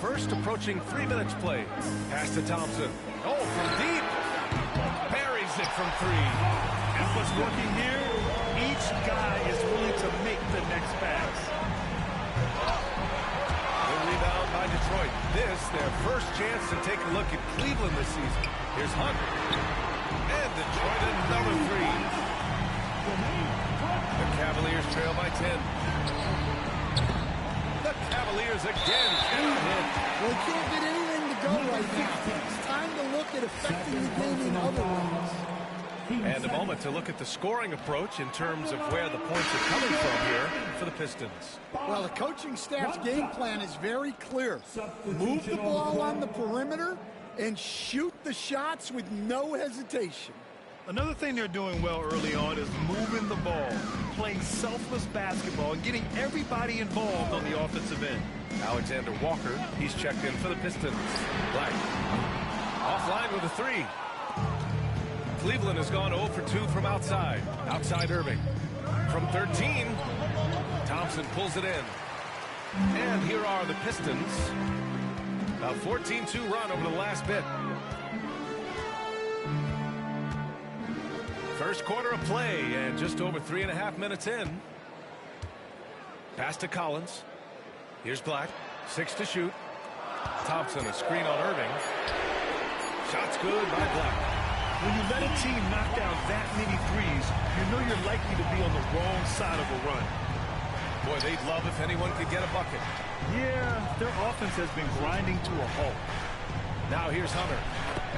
First, approaching 3 minutes played. Pass to Thompson. Oh, from deep. Buries it from 3. And what's working here? Each guy is willing to make the next pass. Good rebound by Detroit. This, their first chance to take a look at Cleveland this season. Here's Hunt. And Detroit another 3. The Cavaliers trail by 10. The Cavaliers again cannot hit. Well, they can't get anything to go right now. It's time to look at affecting the game in other ways. And a moment to look at the scoring approach in terms of where the points are coming from here for the Pistons. Well, the coaching staff's game plan is very clear. Move the ball on the perimeter and shoot the shots with no hesitation. Another thing they're doing well early on is moving the ball, playing selfless basketball, and getting everybody involved on the offensive end. Alexander Walker, he's checked in for the Pistons. Black. Offline with a 3. Cleveland has gone 0 for 2 from outside. Outside Irving. From 13, Thompson pulls it in. And here are the Pistons. A 14-2 run over the last bit. First quarter of play, and just over 3.5 minutes in. Pass to Collins. Here's Black. 6 to shoot. Thompson, a screen on Irving. Shot's good by Black. When you let a team knock down that many threes, you know you're likely to be on the wrong side of a run. Boy, they'd love if anyone could get a bucket. Yeah, their offense has been grinding to a halt. Now here's Hunter,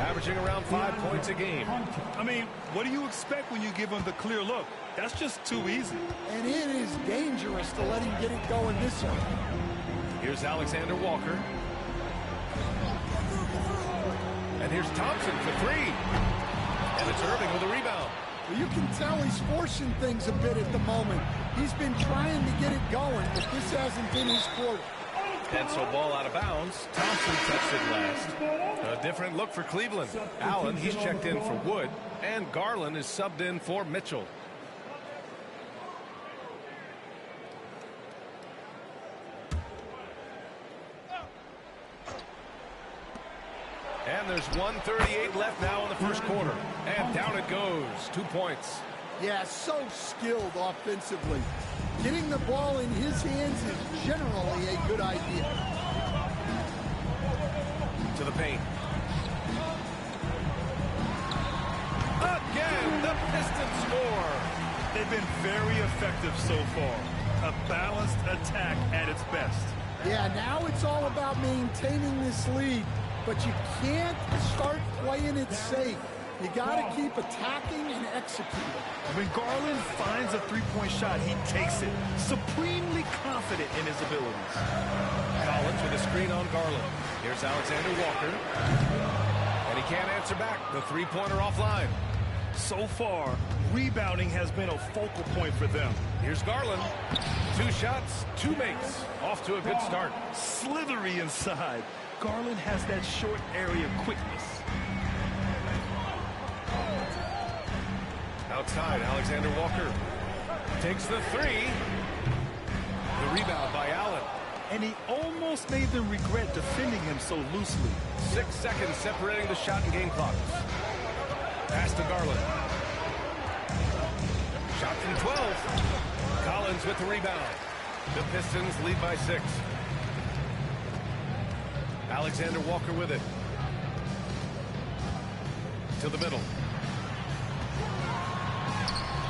averaging around 5 points a game. I mean, what do you expect when you give him the clear look? That's just too easy. And it is dangerous to let him get it going this early. Here's Alexander Walker. And here's Thompson for 3. And it's Irving with a rebound. Well, you can tell he's forcing things a bit at the moment. He's been trying to get it going, but this hasn't been his quarter. And so ball out of bounds. Thompson touched it last. A different look for Cleveland. Allen, he's checked in for Wood. And Garland is subbed in for Mitchell. And there's 1:38 left now in the first quarter. And down it goes. 2 points. Yeah, so skilled offensively. Getting the ball in his hands is generally a good idea. To the paint. Again, the Pistons score. They've been very effective so far. A balanced attack at its best. Yeah, now it's all about maintaining this lead, but you can't start playing it safe. You got to keep attacking and executing. When Garland finds a three-point shot, he takes it, supremely confident in his abilities. Collins with a screen on Garland. Here's Alexander Walker. And he can't answer back. The three-pointer offline. So far, rebounding has been a focal point for them. Here's Garland. 2 shots, 2 makes. Off to a good start. Slithery inside. Garland has that short area quickness. Outside, Alexander Walker takes the 3. The rebound by Allen. And he almost made them regret defending him so loosely. 6 seconds separating the shot and game clock. Pass to Garland. Shot from 12. Collins with the rebound. The Pistons lead by 6. Alexander Walker with it. To the middle.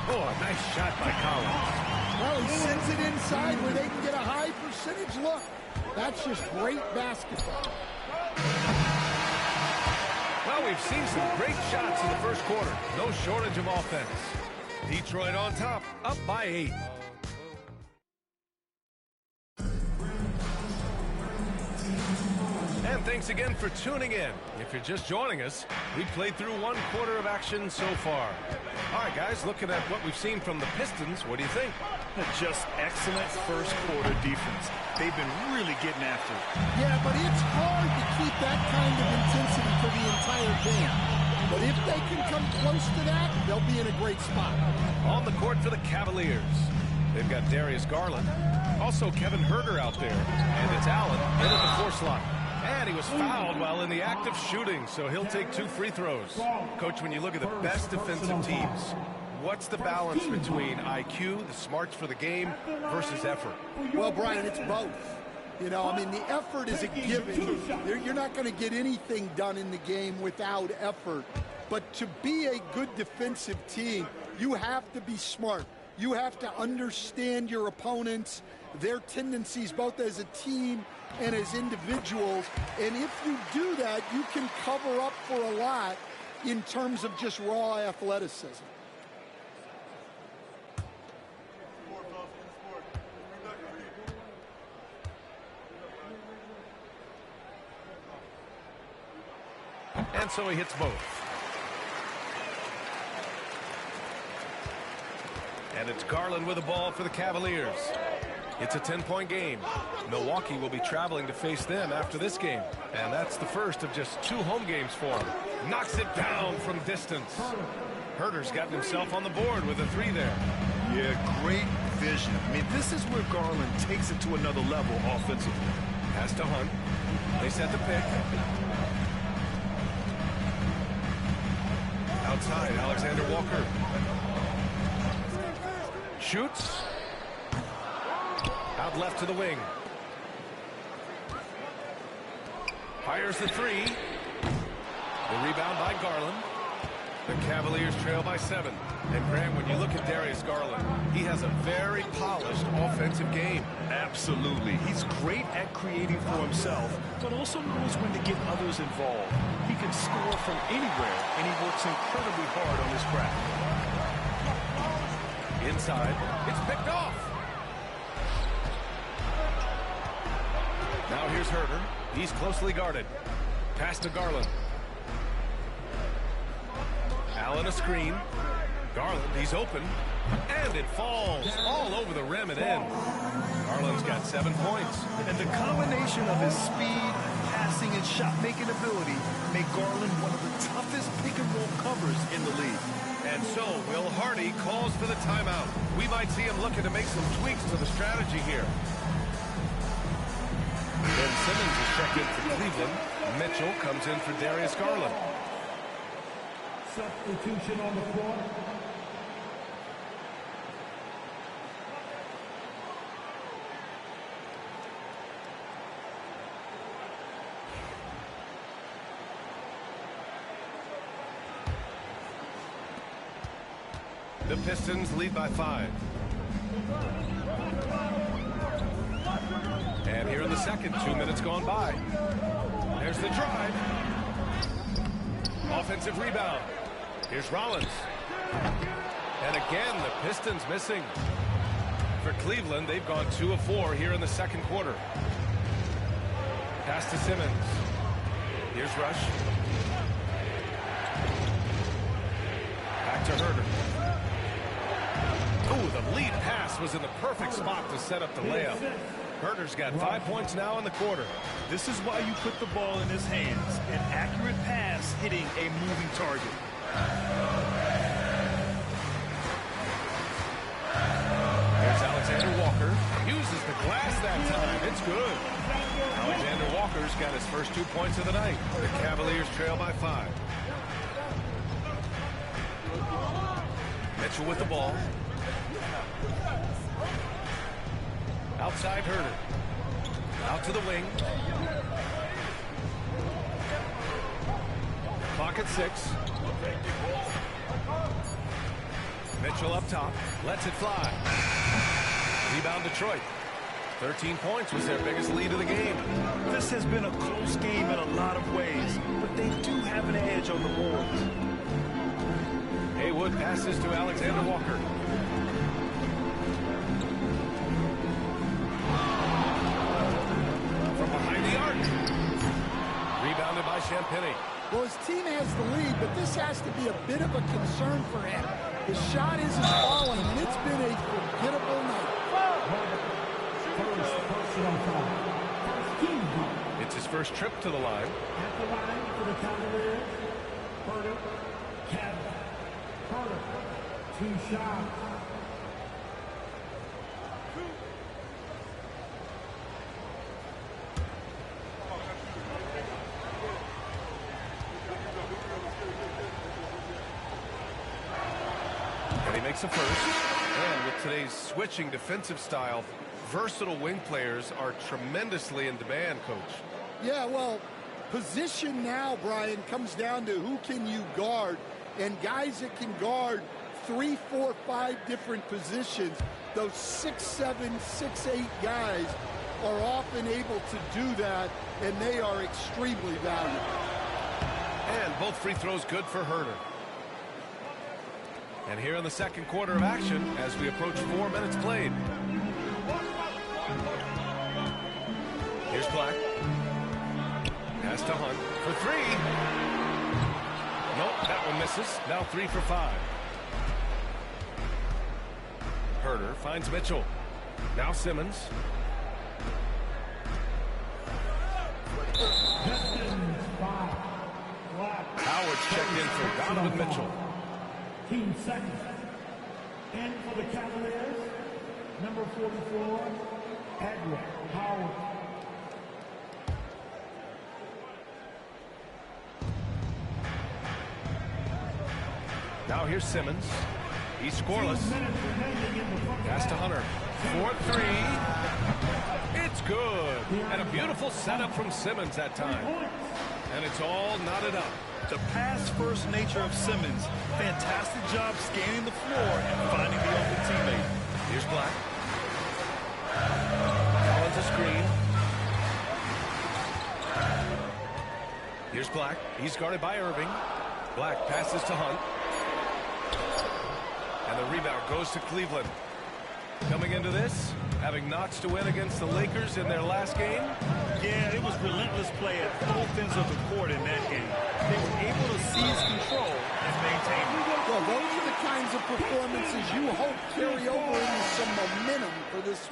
Oh, a nice shot by Collins. Well, he sends it inside where they can get a high percentage look. That's just great basketball. Well, we've seen some great shots in the first quarter. No shortage of offense. Detroit on top, up by 8. And thanks again for tuning in. If you're just joining us, we've played through 1 quarter of action so far. All right, guys, looking at what we've seen from the Pistons, what do you think? Just excellent first quarter defense. They've been really getting after it. Yeah, but it's hard to keep that kind of intensity for the entire game. But if they can come close to that, they'll be in a great spot. On the court for the Cavaliers, they've got Darius Garland. Also Kevin Huerter out there. And it's Allen in at the 4 slot. And he was fouled while in the act of shooting, so he'll take 2 free throws. Coach, when you look at the best defensive teams, what's the balance between IQ, the smarts for the game, versus effort? Well, Brian, it's both. You know, I mean, the effort is a given. You're not going to get anything done in the game without effort. But to be a good defensive team, you have to be smart. You have to understand your opponents, their tendencies, both as a team and as individuals. And if you do that, you can cover up for a lot in terms of just raw athleticism. And so he hits both. And it's Garland with the ball for the Cavaliers. It's a 10-point game. Milwaukee will be traveling to face them after this game. And that's the first of just 2 home games for him. Knocks it down from distance. Huerter's gotten himself on the board with a 3 there. Yeah, great vision. I mean, this is where Garland takes it to another level offensively. Pass to Hunt. They set the pick. Outside, Alexander Walker. Shoots. Out left to the wing. Fires the three. The rebound by Garland. The Cavaliers trail by 7. And Grant, when you look at Darius Garland, he has a very polished offensive game. Absolutely. He's great at creating for himself, but also knows when to get others involved. He can score from anywhere, and he works incredibly hard on his craft. Inside, it's picked off. Now here's Herter. He's closely guarded. Pass to Garland. Allen a screen. Garland, he's open. And it falls all over the rim and in. Garland's got 7 points. And the combination of his speed, passing, and shot-making ability make Garland one of the toughest pick-and-roll covers in the league. And so Will Hardy calls for the timeout. We might see him looking to make some tweaks to the strategy here. Ben Simmons is checked in for Cleveland. Mitchell comes in for Darius Garland. Substitution on the floor. The Pistons lead by 5. And here in the second, 2 minutes gone by. There's the drive. Offensive rebound. Here's Rollins. And again, the Pistons missing. For Cleveland, they've gone 2 of 4 here in the second quarter. Pass to Simmons. Here's Rush. Back to Herter. Ooh, the lead pass was in the perfect spot to set up the layup. Herter's got 5 points now in the quarter. This is why you put the ball in his hands. An accurate pass hitting a moving target. Here's Alexander Walker. Uses the glass that time. It's good. Alexander Walker's got his first 2 points of the night. The Cavaliers trail by 5. Mitchell with the ball. Outside Herter. Out to the wing. Clock at 6. Mitchell up top. Lets it fly. Rebound Detroit. 13 points was their biggest lead of the game. This has been a close game in a lot of ways, but they do have an edge on the boards. Haywood passes to Alexander Walker. From behind the arc. Rebounded by Champagnie. Well, his team has the lead, but this has to be a bit of a concern for him. His shot isn't falling, and it's been a forgettable night. It's his first trip to the line. At the line for the Cavaliers, Herter, Kevin. Herter, 2 shots. And he makes a first. And with today's switching defensive style, versatile wing players are tremendously in demand, Coach. Yeah, well, position now, Brian, comes down to who can you guard. And guys that can guard 3, 4, 5 different positions, those 6'7", 6'8" guys are often able to do that, and they are extremely valuable. And both free throws good for Herter. And here in the second quarter of action, as we approach 4 minutes played. Here's Black. Pass to Hunt for 3. Nope, that one misses. Now 3 for 5. Herter finds Mitchell. Now Simmons. Howard's checked in for Donovan Mitchell. Team second. And for the Cavaliers, number 44, Edward Howard. Now here's Simmons. He's scoreless. Pass to Hunter. 4-3. It's good. And a beautiful setup from Simmons that time. And it's all knotted up. The pass-first nature of Simmons. Fantastic job scanning the floor and finding the open teammate. Here's Black. Collins a screen. Here's Black. He's guarded by Irving. Black passes to Hunt. And the rebound goes to Cleveland. Coming into this, having notched to win against the Lakers in their last game. Yeah, it was relentless play at both ends of the court in that game. They were able to seize control and maintain it. Well, those are the kinds of performances you hope carry over into some momentum for this.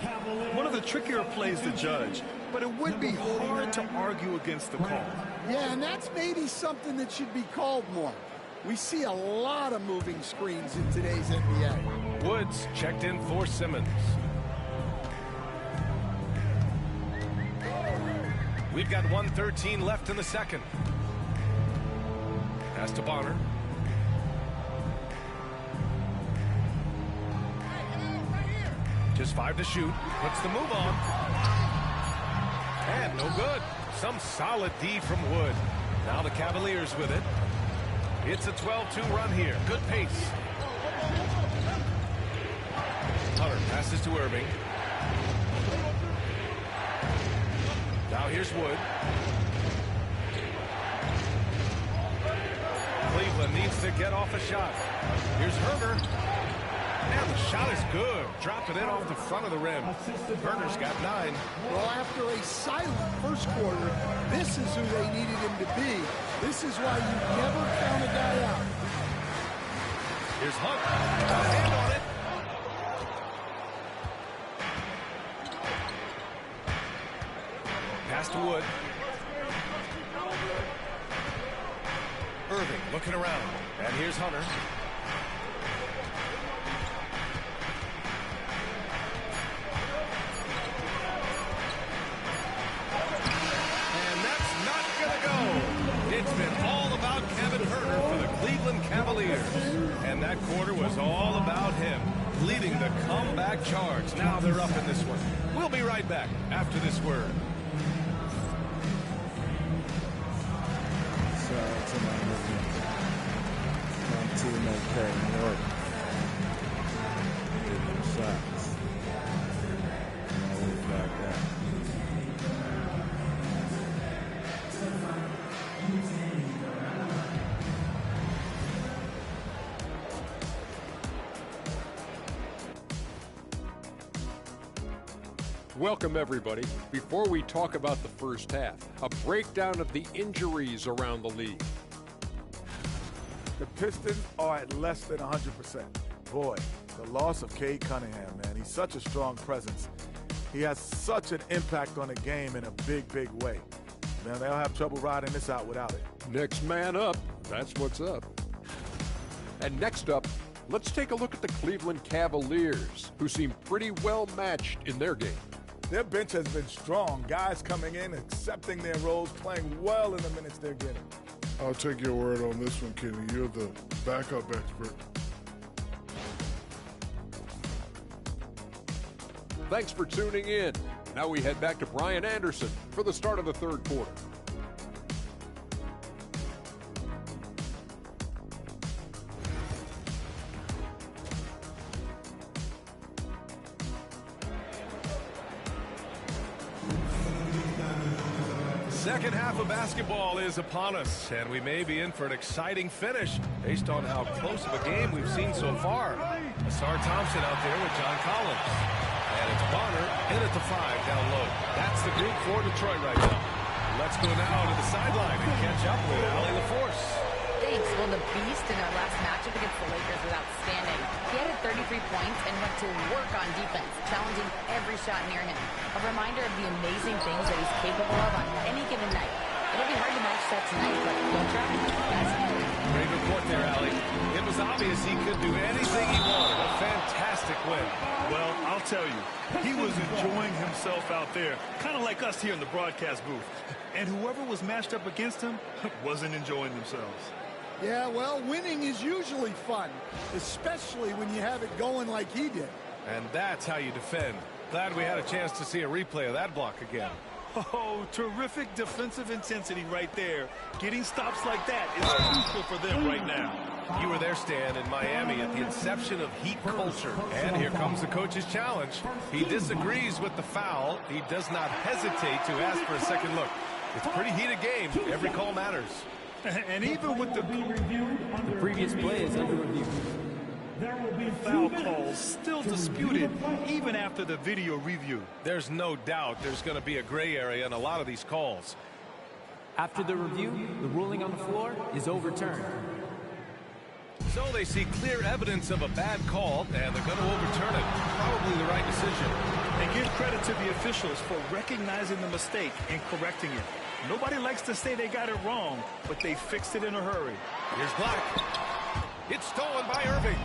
One of the trickier plays to judge, but it would be hard to argue against the call. Yeah, and that's maybe something that should be called more. We see a lot of moving screens in today's NBA. Woods checked in for Simmons. We've got 1:13 left in the second. Pass to Bonner. Just 5 to shoot. Puts the move on. And no good. Some solid D from Wood. Now the Cavaliers with it. It's a 12-2 run here. Good pace. Hunter passes to Irving. Now here's Wood. Cleveland needs to get off a shot. Here's Herder. And the shot is good. Dropped it in off the front of the rim. Herder's got 9. Well, after a silent first quarter, this is who they needed him to be. This is why you never count a guy out. Here's Hunt. Got a hand on it. Pass to Wood. Irving looking around. And here's Hunter. It's been all about Kevin Herder for the Cleveland Cavaliers. And that quarter was all about him, leading the comeback charge. Now they're up in this one. We'll be right back after this word. Shout out to my teammate, Kevin Herder. Taking shots. Always like that. Welcome, everybody. Before we talk about the first half, a breakdown of the injuries around the league. The Pistons are at less than 100%. Boy, the loss of Cade Cunningham, man, he's such a strong presence. He has such an impact on the game in a big, big way. Man, they'll have trouble riding this out without it. Next man up, that's what's up. And next up, let's take a look at the Cleveland Cavaliers, who seem pretty well matched in their game. Their bench has been strong. Guys coming in, accepting their roles, playing well in the minutes they're getting. I'll take your word on this one, Kenny. You're the backup expert. Thanks for tuning in. Now we head back to Brian Anderson for the start of the third quarter. Second half of basketball is upon us, and we may be in for an exciting finish based on how close of a game we've seen so far. Asar Thompson out there with John Collins. And it's Bonner in at the 5 down low. That's the group for Detroit right now. Let's go now to the sideline and catch up with Allie LaForce. Thanks. Well, the Beast in their last matchup against the Lakers was outstanding. He had 33 points and went to work on defense, challenging every shot near him. A reminder of the amazing things that he's capable of on any given night. It'll be hard to match that tonight, but don't try. Great report there, Allie. It was obvious he could do anything he wanted. A fantastic win. Well, I'll tell you, he was enjoying himself out there, kind of like us here in the broadcast booth. And whoever was matched up against him wasn't enjoying themselves. Yeah, well, winning is usually fun, especially when you have it going like he did. And that's how you defend. Glad we had a chance to see a replay of that block again. Oh, terrific defensive intensity right there. Getting stops like that is crucial for them right now. You were there, Stan, in Miami at the inception of Heat culture. And here comes the coach's challenge. He disagrees with the foul. He does not hesitate to ask for a second look. It's a pretty heated game. Every call matters. And even with the previous play is under review. There will be foul calls still disputed even after the video review. There's no doubt there's going to be a gray area in a lot of these calls. After the review, the ruling on the floor is overturned. So they see clear evidence of a bad call, and they're going to overturn it. Probably the right decision. And give credit to the officials for recognizing the mistake and correcting it. Nobody likes to say they got it wrong, but they fixed it in a hurry. Here's Black. It's stolen by Irving.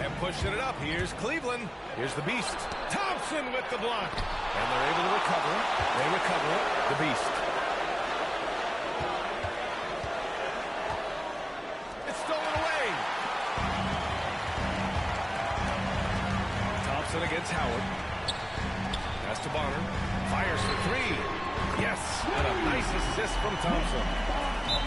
And pushing it up. Here's Cleveland. Here's the Beast. Thompson with the block. And they're able to recover. They recover it. The Beast. It's stolen away. Thompson against Howard. Pass to Bonner. Fires for three. Yes. And a nice assist from Thompson.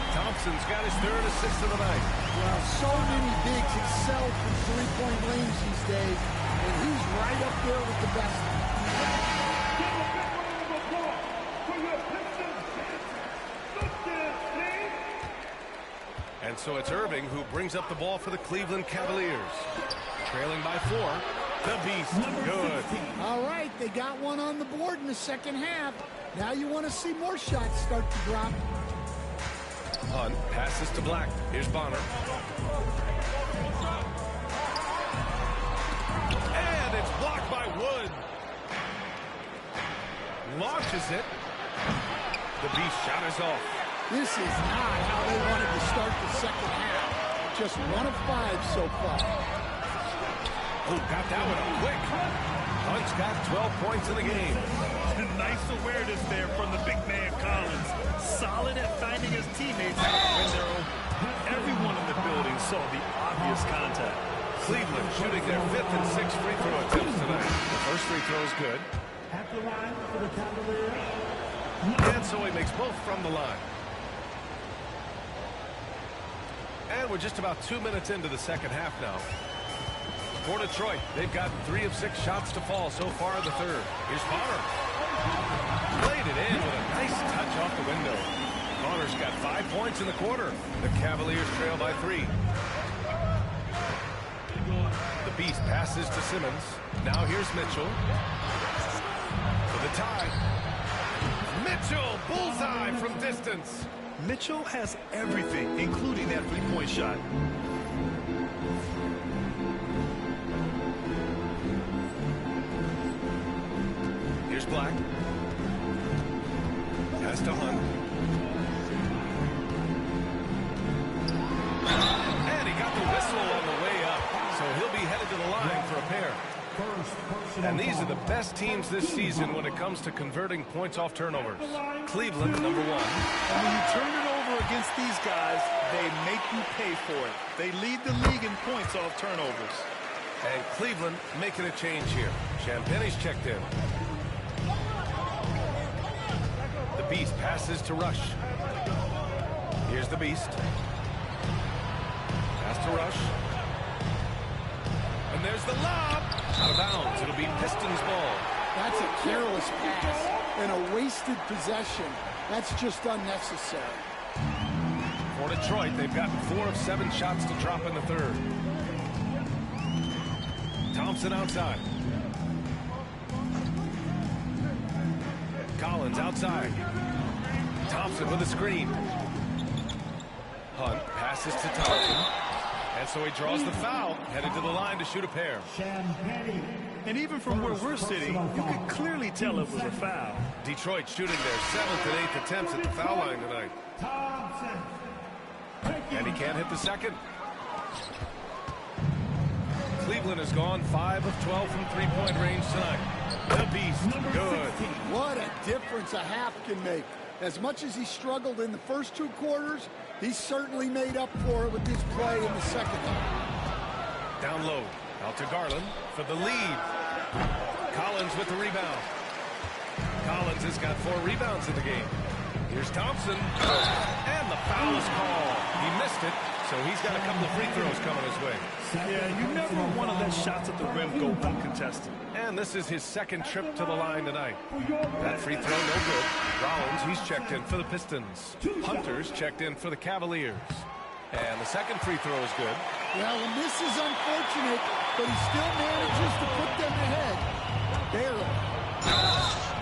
Thompson's got his third assist of the night. Well, so many bigs excel from three-point range these days, and he's right up there with the best. And so it's Irving who brings up the ball for the Cleveland Cavaliers. Trailing by 4. The Beast. Good. All right, they got one on the board in the second half. Now you want to see more shots start to drop. Hunt passes to Black. Here's Bonner. And it's blocked by Wood. Launches it. The Beast shot is off. This is not how they wanted to start the second half. Just 1 of 5 so far. Oh, got that one up quick. Hunt's got 12 points in the game. Nice awareness there from the big man Collins. Solid at finding his teammates when they're open. Everyone in the building saw the obvious contact. Cleveland shooting their 5th and 6th free throw attempts tonight. The first free throw is good. At the line for the Cavaliers. And so he makes both from the line. And we're just about 2 minutes into the second half now. For Detroit, they've got 3 of 6 shots to fall so far in the third. Here's Bonner. Played it in with a nice touch off the window. Bonner's got 5 points in the quarter. The Cavaliers trail by 3. The Beast passes to Simmons. Now here's Mitchell. For the tie. Mitchell, bullseye from distance. Mitchell has everything, including that three-point shot. Here's Black. Pass to Hunt. And he got the whistle on the way up. So he'll be headed to the line for a pair. And these are the best teams this season when it comes to converting points off turnovers. Cleveland, number 1. And when you turn it over against these guys, they make you pay for it. They lead the league in points off turnovers. And Cleveland making a change here. Champagne's checked in. The Beast passes to Rush. Here's the Beast. Pass to Rush. And there's the lob. Out of bounds. It'll be Pistons ball. That's a careless pass and a wasted possession. That's just unnecessary. For Detroit, they've gotten 4 of 7 shots to drop in the third. Thompson outside. Collins outside. Thompson with a screen. Hunt passes to Thompson. And so he draws the foul, headed to the line to shoot a pair. And even from where we're sitting, you can clearly tell it was a foul. Detroit shooting their 7th and 8th attempts at the foul line tonight. And he can't hit the second. Cleveland has gone 5 of 12 from three-point range tonight. The Beast, good. What a difference a half can make. As much as he struggled in the first 2 quarters, he certainly made up for it with his play in the second half. Down low. Out to Garland for the lead. Collins with the rebound. Collins has got 4 rebounds in the game. Here's Thompson. And the foul is called. He missed it, so he's got a couple of free throws coming his way. Yeah, you never want to let shots at the rim go uncontested. And this is his second trip to the line tonight. That free throw, no good. Rollins, he's checked in for the Pistons. Hunter's checked in for the Cavaliers. And the second free throw is good. Well, and this is unfortunate, but he still manages to put them ahead. Barely.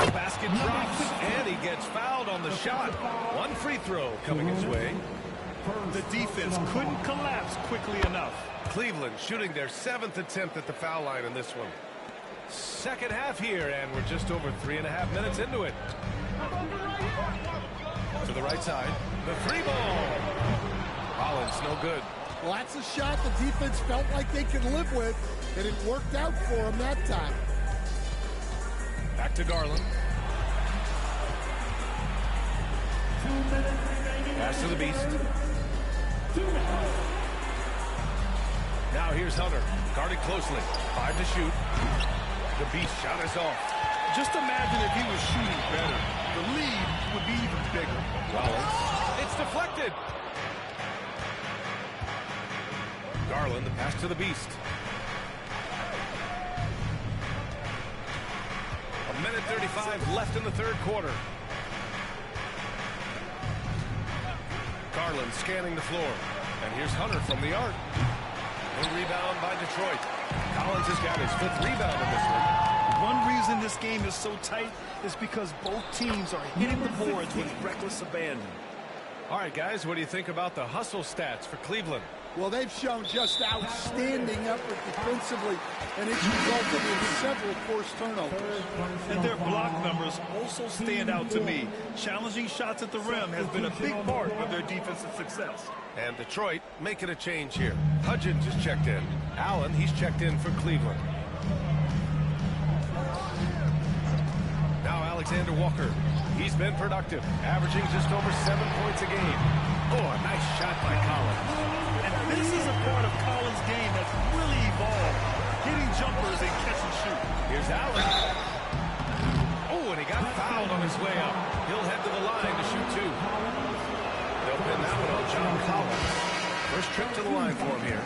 The basket drops, and he gets fouled on the shot. 1 free throw coming his way. The defense couldn't collapse quickly enough. Cleveland shooting their 7th attempt at the foul line in this one. Second half here, and we're just over 3.5 minutes into it. To the right side, the 3-ball. Rollins, no good. Well, that's a shot the defense felt like they could live with, and it worked out for them that time. Back to Garland. Pass to the Beast. Now here's Hunter. Guarded closely. 5 to shoot. The Beast shot is off. Just imagine if he was shooting better. The lead would be even bigger. Rollins. It's deflected. Garland, the pass to the Beast. 1:35 left in the third quarter. Garland scanning the floor. And here's Hunter from the arc. A rebound by Detroit. Collins has got his 5th rebound in this one. One reason this game is so tight is because both teams are hitting the boards with reckless abandon. All right, guys, what do you think about the hustle stats for Cleveland? Well, they've shown just outstanding effort defensively, and it's resulted in several forced turnovers. And their block numbers also stand out to me. Challenging shots at the rim has been a big part of their defensive success. And Detroit making a change here. Hudgens is checked in. Allen, he's checked in for Cleveland. Now Alexander Walker. He's been productive, averaging just over 7 points a game. Oh, a nice shot by Collins. And this is a part of Collins' game that's really evolved. Hitting jumpers and catch and shoot. Here's Allen. Oh, and he got fouled on his way up. He'll head to the line to shoot 2. They'll pin that one on John Collins. First trip to the line for him here.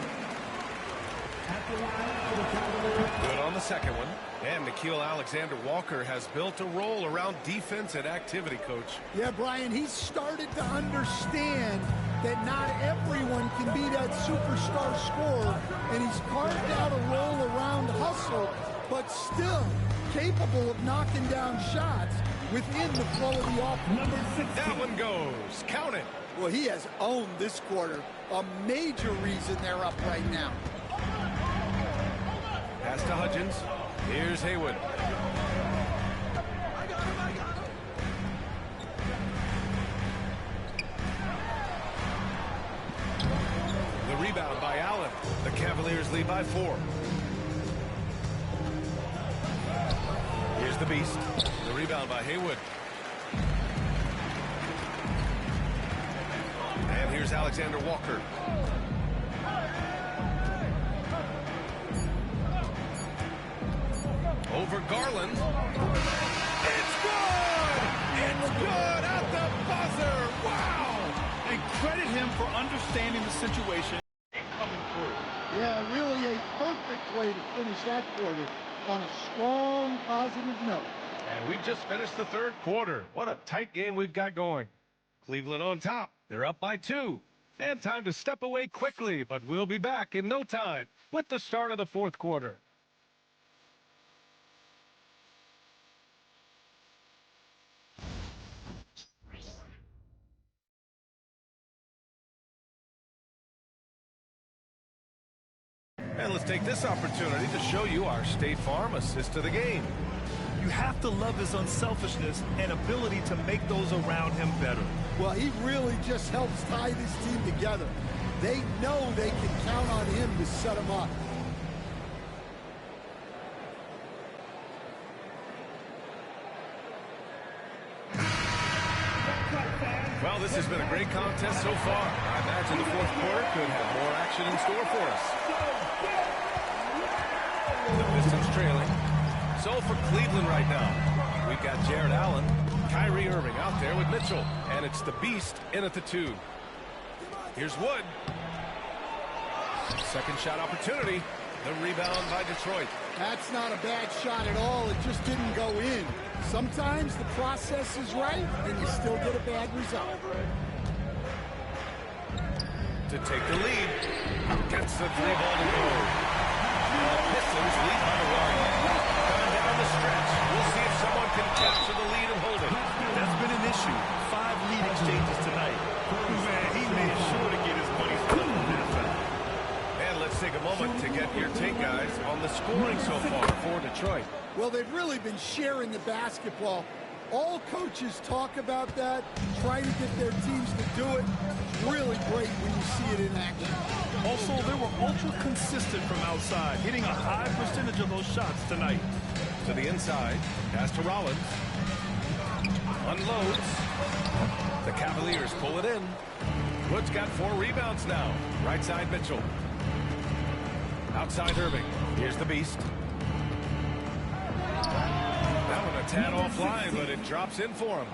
Good on the second one. And Nickeil Alexander-Walker has built a role around defense and activity, Coach. Yeah, Brian, he's started to understand that not everyone can be that superstar scorer, and he's carved out a role around hustle, but still capable of knocking down shots within the flow of the offense. That one goes. Count it. Well, he has owned this quarter. A major reason they're up right now. Pass to Hudgens. Here's Haywood. The rebound by Allen. The Cavaliers lead by 4. Here's the Beast. The rebound by Haywood. And here's Alexander Walker. Over Garland. It's good! It's good at the buzzer! Wow! And credit him for understanding the situation and coming through. Yeah, really a perfect way to finish that quarter on a strong, positive note. And we've just finished the third quarter. What a tight game we've got going. Cleveland on top. They're up by 2. And time to step away quickly, but we'll be back in no time with the start of the fourth quarter. And let's take this opportunity to show you our State Farm assist to the game. You have to love his unselfishness and ability to make those around him better. Well, he really just helps tie this team together. They know they can count on him to set them up. Well, this has been a great contest so far. I imagine the fourth quarter could have more action in store for us. The Pistons trailing. So for Cleveland right now, we've got Jared Allen, Kyrie Irving out there with Mitchell, and it's the Beast in at the 2. Here's Wood. Second shot opportunity. The rebound by Detroit. That's not a bad shot at all. It just didn't go in. Sometimes the process is right, and you still get a bad result. To take the lead. Gets the 3-ball to go. The Pistons lead by 1. Coming down the stretch. We'll see if someone can capture the lead and hold it. That's been an issue. 5 lead exchanges tonight. Man, he made sure to get his money's worth on that foul. And let's take a moment to get your take, guys, on the scoring so far for Detroit. Well, they've really been sharing the basketball. All coaches talk about that, try to get their teams to do it. It's really great when you see it in action. Also, they were ultra consistent from outside, hitting a high percentage of those shots tonight. To the inside, pass to Rollins. Unloads. The Cavaliers pull it in. Wood's got 4 rebounds now. Right side Mitchell. Outside Irving. Here's the Beast. That one a tad offline, but it drops in for him.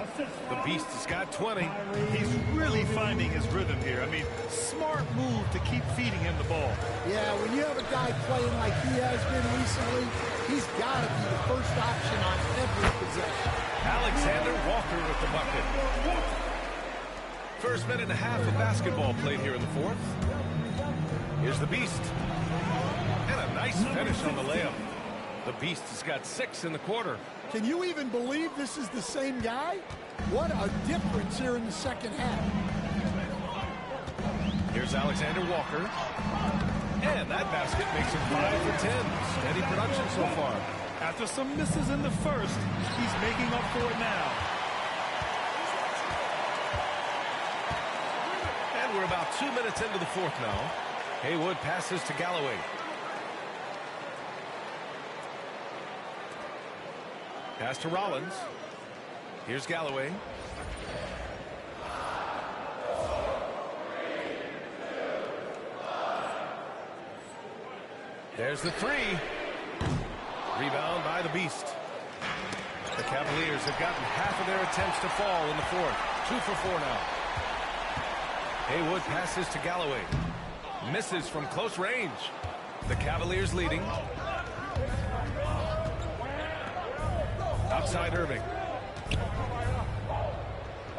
The Beast has got 20. He's really finding his rhythm here. I mean, smart move to keep feeding him the ball. Yeah, when you have a guy playing like he has been recently, he's got to be the first option on every possession. Alexander Walker with the bucket. First minute and a half of basketball played here in the fourth. Here's the Beast. And a nice finish on the layup. The Beast has got 6 in the quarter. Can you even believe this is the same guy? What a difference here in the second half. Here's Alexander Walker. And that basket makes him 5 for 10. Steady production so far. After some misses in the first, he's making up for it now. And we're about 2 minutes into the fourth now. Haywood passes to Galloway. Pass to Rollins. Here's Galloway. There's the 3. Rebound by the Beast. The Cavaliers have gotten half of their attempts to fall in the fourth. 2 for 4 now. Haywood passes to Galloway. Misses from close range. The Cavaliers leading. Outside Irving.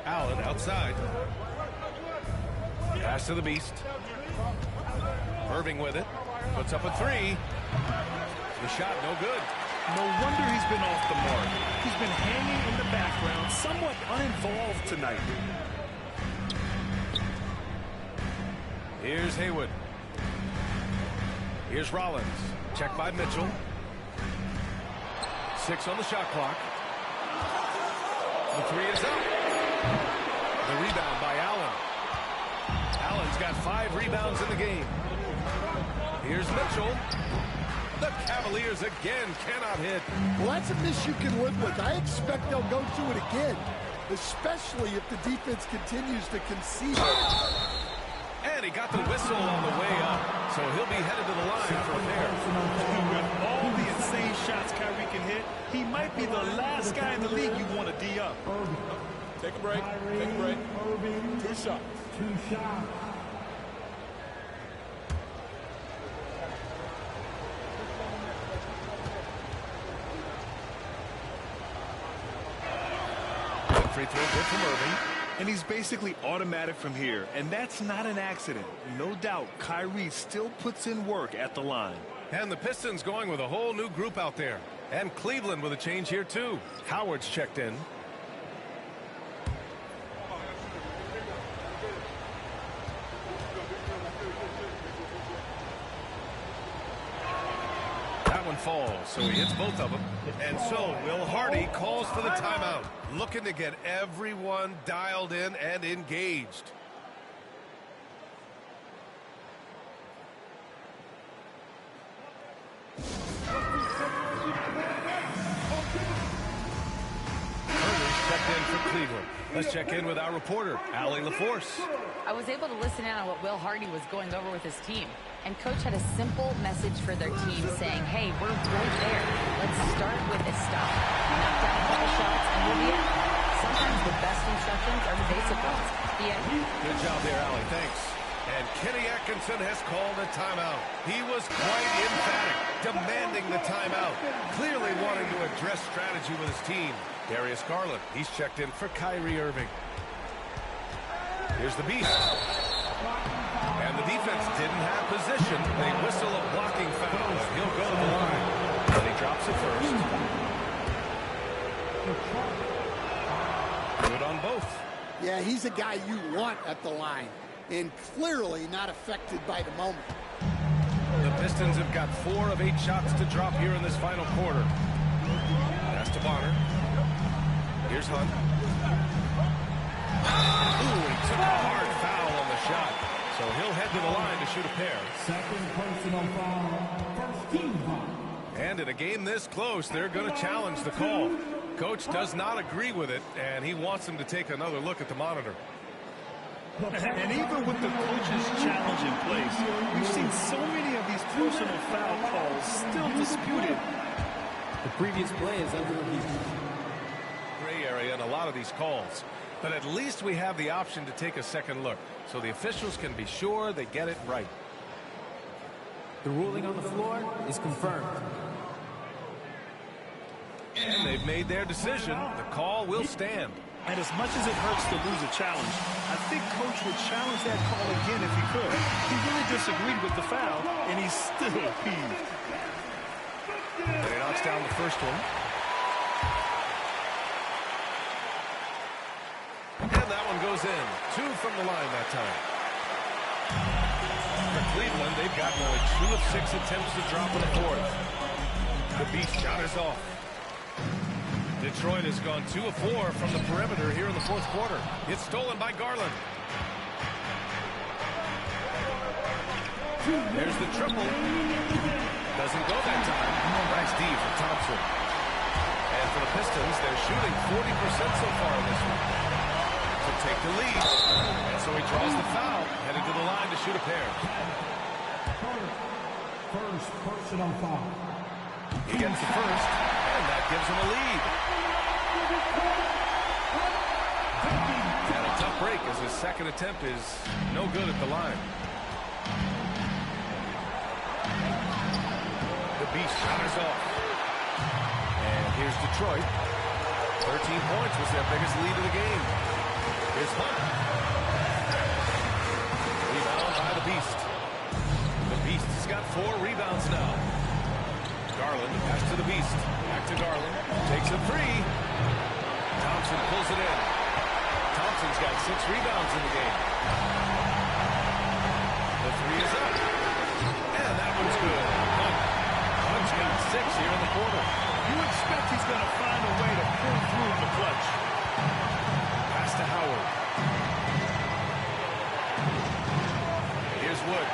Allen outside. Pass to the Beast. Irving with it. Puts up a 3. The shot no good. No wonder he's been off the mark. He's been hanging in the background, somewhat uninvolved tonight. Here's Haywood. Here's Rollins. Check by Mitchell. 6 on the shot clock. The 3 is up. The rebound by Allen. Allen's got 5 rebounds in the game. Here's Mitchell. The Cavaliers again cannot hit. Well, that's a miss you can live with. I expect they'll go to it again, especially if the defense continues to concede. And he got the whistle on the way up, so he'll be headed to the line for a pair. With all the insane shots Kyrie can hit, he might be the last guy in the league you want to D up. Take a break. Take a break. 2 shots. 2 shots. Free throw good from Irving. And he's basically automatic from here, and that's not an accident. No doubt, Kyrie still puts in work at the line. And the Pistons going with a whole new group out there. And Cleveland with a change here, too. Howard's checked in. That one falls, so he hits both of them. And so Will Hardy calls for the timeout, looking to get everyone dialed in and engaged. Checked in for Cleveland. Let's check in with our reporter, Allie LaForce. I was able to listen in on what Will Hardy was going over with his team. And Coach had a simple message for their team saying, hey, we're right there. Let's start with this stuff. Knock down a couple shots and we'll be in. Sometimes the best instructions are the basic ones. The end. Good job there, Allie. Thanks. And Kenny Atkinson has called a timeout. He was quite emphatic, demanding the timeout, clearly wanting to address strategy with his team. Darius Garland, he's checked in for Kyrie Irving. Here's the Beast. And the defense didn't have position. They whistle a blocking foul, and he'll go to the line. And he drops it first. Good on both. Yeah, he's a guy you want at the line, and clearly not affected by the moment. The Pistons have got 4 of 8 shots to drop here in this final quarter. Pass to Bonner. Here's Hunt. Ooh, he took a hard foul on the shot. So he'll head to the line to shoot a pair. Second personal foul, first team foul. And in a game this close, they're going to challenge the call. Coach does not agree with it, and he wants him to take another look at the monitor. And even with the coach's challenge in place, we've seen so many of these personal foul calls still disputed. The previous play is under review. Gray area in a lot of these calls. But at least we have the option to take a second look, so the officials can be sure they get it right. The ruling on the floor is confirmed. And they've made their decision. The call will stand. And as much as it hurts to lose a challenge, I think Coach would challenge that call again if he could. He really disagreed with the foul, and he's still peeved. And he knocks down the first one. And that one goes in. 2 from the line that time. For Cleveland, they've gotten only 2 of 6 attempts to drop in the fourth. The Beast shot is off. Detroit has gone 2 of 4 from the perimeter here in the fourth quarter. It's stolen by Garland. There's the triple. Doesn't go that time. Nice D for Thompson. And for the Pistons, they're shooting 40% so far in this one. To take the lead. And so he draws the foul, headed to the line to shoot a pair. First personal foul. He gets the first, and that gives him a lead. And a tough break as his second attempt is no good at the line. The Beast shot is off. And here's Detroit. 13 points was their biggest lead of the game. Here's Hunt. Rebound by the Beast. The Beast has got 4 rebounds now. Garland, pass to the Beast. Back to Garland. Takes a 3. Thompson pulls it in. Thompson's got 6 rebounds in the game. The 3 is up. And that one's good. Hunt's got 6 here in the quarter. You expect he's going to find a way to pull through in the clutch. Pass to Howard. Here's Wood.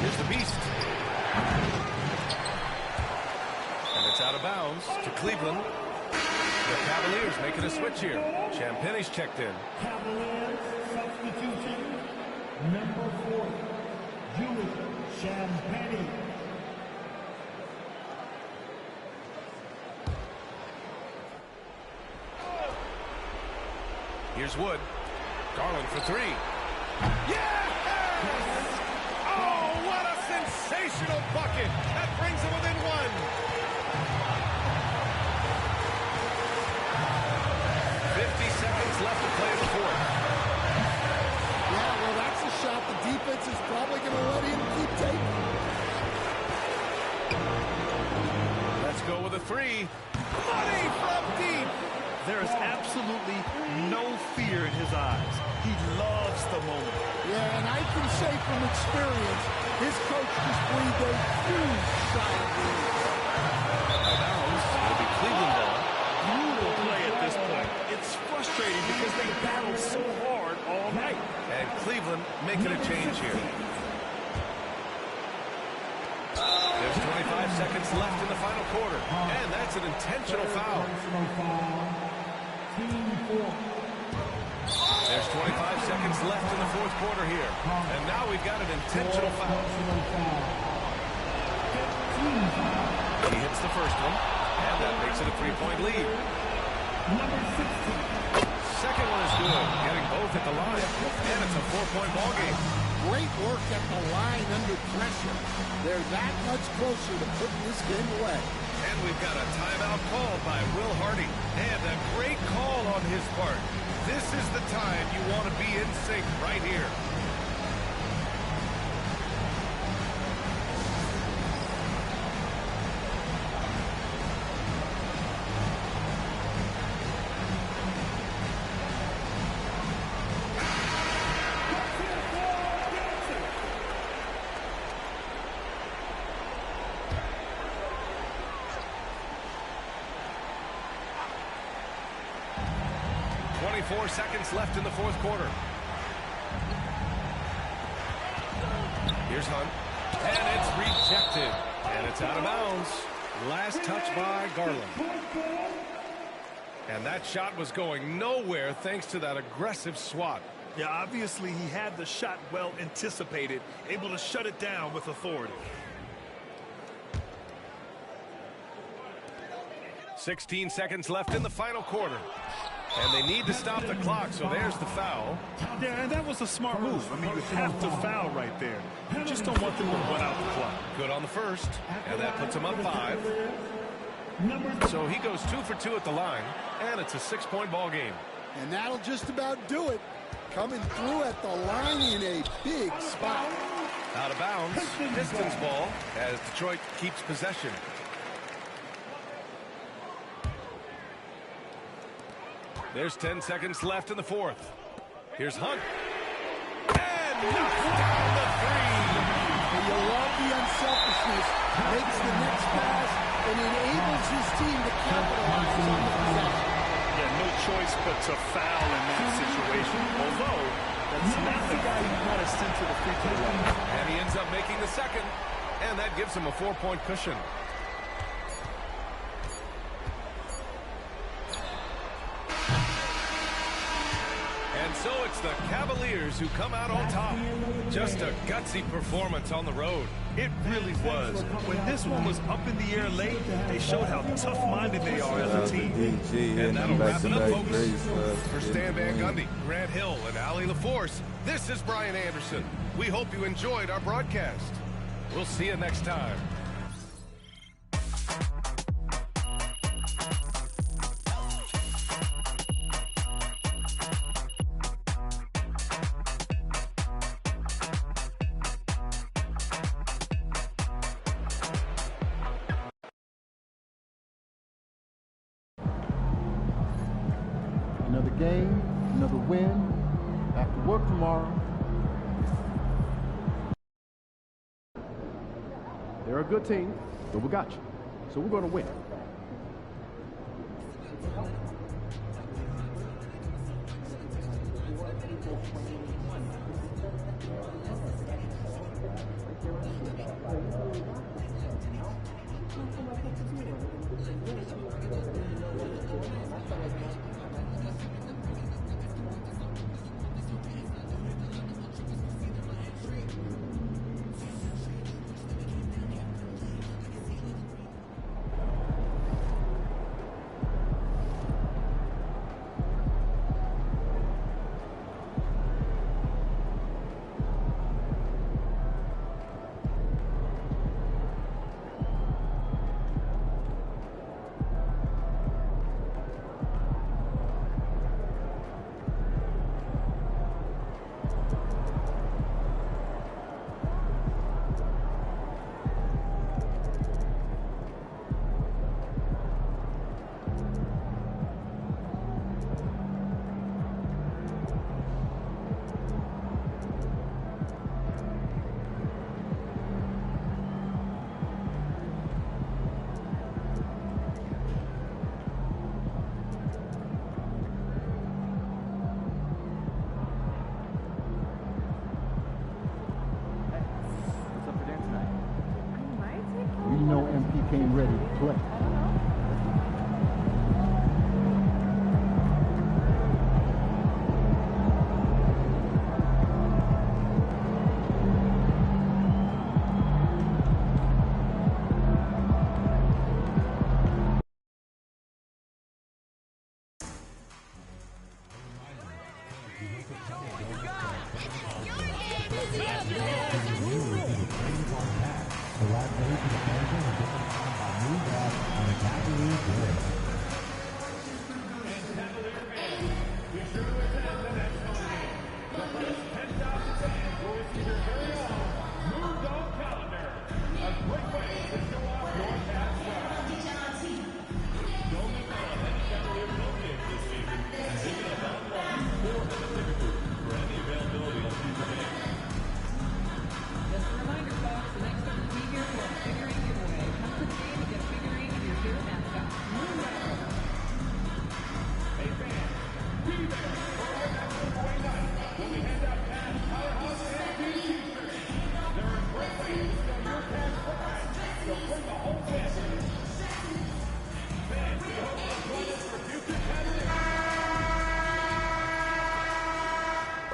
Here's the Beast. And it's out of bounds to Cleveland. The Cavaliers making a switch here. Champagne's checked in. Cavaliers substitution. Number 4, Julius Champagne. Here's Wood. Garland for 3. Yes! Oh, what a sensational bucket! That brings them within 1. 50 seconds left to play in the fourth. Yeah, well, that's a shot the defense is probably going to let him keep taking. Let's go with a 3. Money from deep. There is absolutely no fear in his eyes. He loves the moment. Yeah, and I can say from experience, his coach just breathed a huge sigh of relief. It'll be Cleveland ball. Brutal play at this point. It's frustrating because they battled so hard all night. And Cleveland making a change here. There's 25 seconds left in the final quarter. And that's an intentional foul. Team 4. There's 25 seconds left in the fourth quarter here. And now we've got an intentional foul. He hits the first one, and that makes it a 3-point lead. Second one is good, getting both at the line, and it's a 4-point ball game. Great work at the line under pressure. They're that much closer to putting this game away. And we've got a timeout called by Will Hardy, and a great call on his part. This is the time you want to be in sync right here. Seconds left in the fourth quarter. Here's Hunt, and it's rejected, and it's out of bounds. Last touch by Garland. And that shot was going nowhere thanks to that aggressive swat. Yeah, obviously he had the shot well anticipated, able to shut it down with authority. 16 seconds left in the final quarter. And they need to stop the clock, so there's the foul. Yeah, and that was a smart move. I mean, you have to foul right there. You just don't want them to run out the clock. Good on the first, and that puts him up 5. So he goes 2 for 2 at the line, and it's a 6-point ball game. And that'll just about do it. Coming through at the line in a big spot. Out of bounds, Pistons ball as Detroit keeps possession. There's 10 seconds left in the fourth. Here's Hunt. And knocks down the 3. And you love the unselfishness. Makes the next pass and enables his team to capitalize on the possession. Yeah, no choice but to foul in that situation. Although, that's not the guy you want to send to the free throw line. And he ends up making the second. And that gives him a 4-point cushion. And so it's the Cavaliers who come out on top. Just a gutsy performance on the road. It really was. When this one was up in the air late, they showed how tough-minded they are as a team. And that'll wrap it up, folks. For Stan Van Gundy, Grant Hill, and Allie LaForce, this is Brian Anderson. We hope you enjoyed our broadcast. We'll see you next time. Another game, another win. Back to work tomorrow. They're a good team, but we got you. So we're going to win.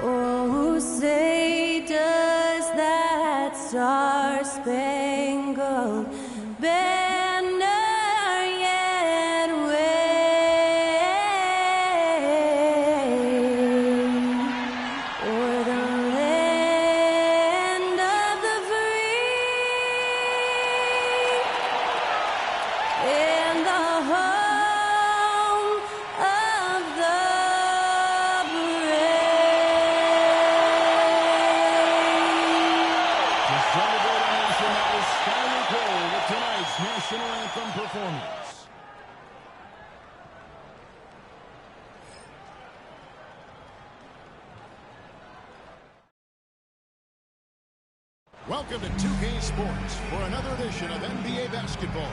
Oh, say does that star-spangled banner yet wave o'er the land of the free and the home of the national anthem performance. Welcome to 2K Sports for another edition of NBA basketball.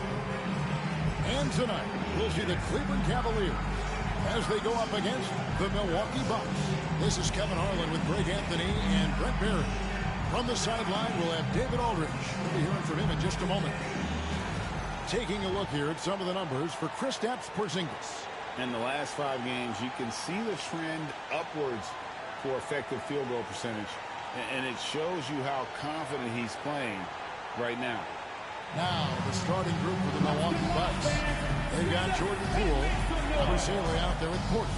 And tonight, we'll see the Cleveland Cavaliers as they go up against the Milwaukee Bucks. This is Kevin Harlan with Greg Anthony and Brent Barry. From the sideline, we'll have David Aldridge. We'll be hearing from him in just a moment. Taking a look here at some of the numbers for Kristaps Porzingis. In the last 5 games, you can see the trend upwards for effective field goal percentage. And it shows you how confident he's playing right now. Now, the starting group for the Milwaukee Bucks. They've got Jordan Poole, Abusele out there at court.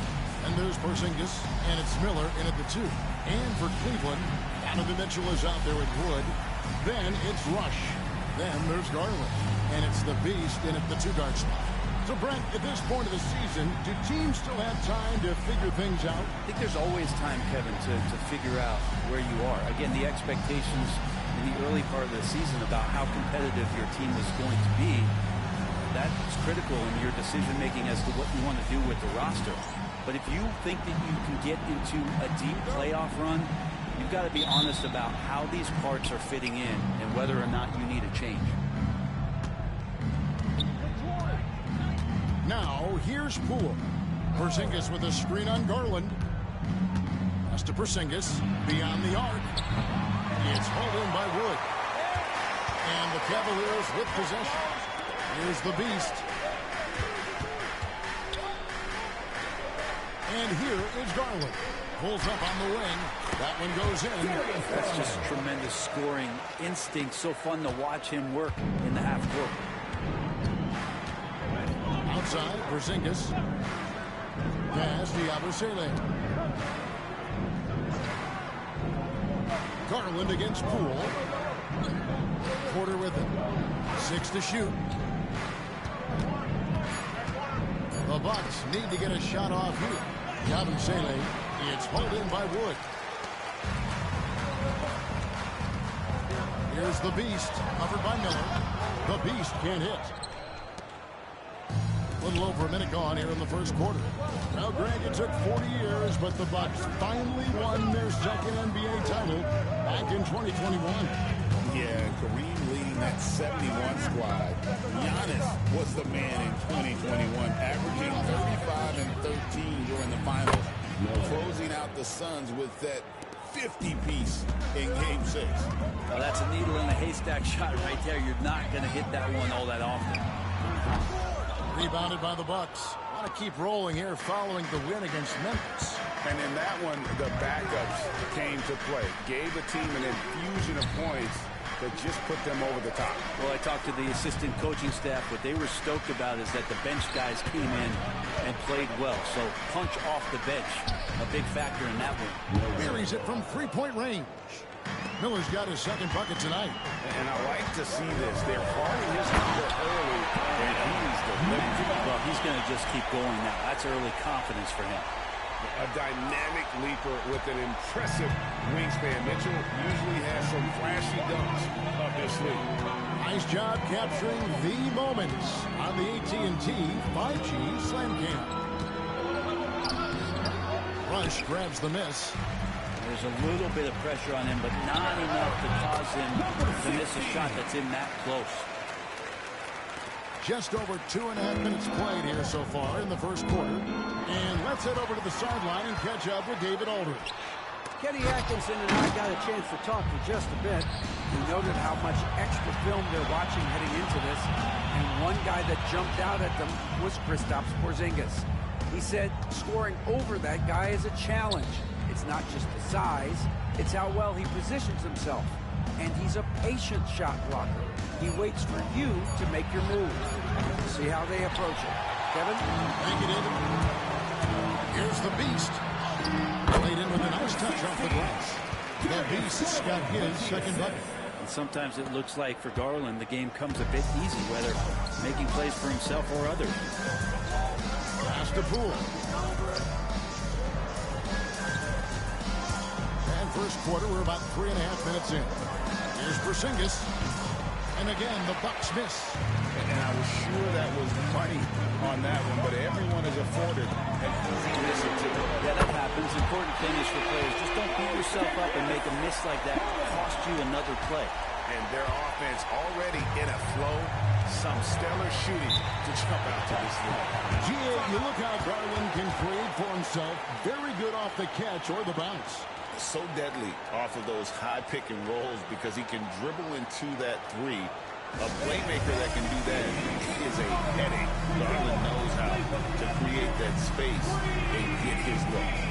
And there's Porzingis, and it's Miller in at the 2. And for Cleveland, Donovan Mitchell is out there at Wood. Then it's Rush. Then there's Garland. And it's the Beast in at the 2-guard spot. So, Brent, at this point of the season, do teams still have time to figure things out? I think there's always time, Kevin, to figure out where you are. Again, the expectations in the early part of the season about how competitive your team is going to be, that's critical in your decision-making as to what you want to do with the roster. But if you think that you can get into a deep playoff run, you've got to be honest about how these parts are fitting in and whether or not you need a change. Now, here's Poole. Porzingis with a screen on Garland. Pass to Porzingis. Beyond the arc. It's hauled in by Wood. And the Cavaliers with possession. Here's the Beast. And here is Garland. Pulls up on the wing. That one goes in. That's just tremendous scoring instinct. So fun to watch him work in the half court. Outside, Porzingis. Pass to Abusele. Garland against Poole. Porter with it. 6 to shoot. The Bucks need to get a shot off here. Abusele. It's pulled in by Wood. Here's the Beast. Covered by Miller. The Beast can't hit. A little over a minute gone here in the first quarter. Now, Greg, it took 40 years, but the Bucks finally won their second NBA title back in 2021. Yeah, Kareem leading that 71 squad. Giannis was the man in 2021, averaging 35 and 13 during the finals, closing out the Suns with that 50-piece in Game 6. Well, that's a needle in a haystack shot right there. You're not going to hit that one all that often. Rebounded by the Bucks. Want to keep rolling here following the win against Memphis. And in that one, the backups came to play. Gave the team an infusion of points that just put them over the top. Well, I talked to the assistant coaching staff. What they were stoked about is that the bench guys came in and played well. So punch off the bench, a big factor in that one. Buries it from three-point range. Miller's got his second bucket tonight. And I like to see this. They're harding his number early, and he's delivering. Well, he's going to just keep going now. That's early confidence for him. A dynamic leaper with an impressive wingspan. Mitchell usually has some flashy dunks up his sleeve. Nice job capturing the moments on the AT&T 5G Slam Cam. Rush grabs the miss. There's a little bit of pressure on him, but not enough to cause him to miss a shot that's in that close. Just over 2.5 minutes played here so far in the first quarter. And let's head over to the sideline and catch up with David Aldridge. Kenny Atkinson and I got a chance to talk for just a bit. We noted how much extra film they're watching heading into this. And one guy that jumped out at them was Kristaps Porzingis. He said scoring over that guy is a challenge. It's not just the size, it's how well he positions himself. And he's a patient shot blocker. He waits for you to make your move. See how they approach it. Kevin? Thank you, David. Here's the Beast. Played in with a nice touch off the glass. The Beast's got his second bucket. And sometimes it looks like for Garland the game comes a bit easy, whether making plays for himself or others. Pass to Poole. And first quarter, we're about 3.5 minutes in. Here's Porzingis. And again, the Bucks miss. And I was sure that was money on that one, but everyone is afforded an easy miss or two. Yeah, that happens. Important thing is for players, just don't beat yourself up and make a miss like that cost you another play. And their offense already in a flow. Some stellar shooting to jump out to this lead. GA, you look how Garland can create for himself. Very good off the catch or the bounce. So deadly off of those high pick and rolls because he can dribble into that three. A playmaker that can do that is a headache. Garland knows how to create that space and get his look.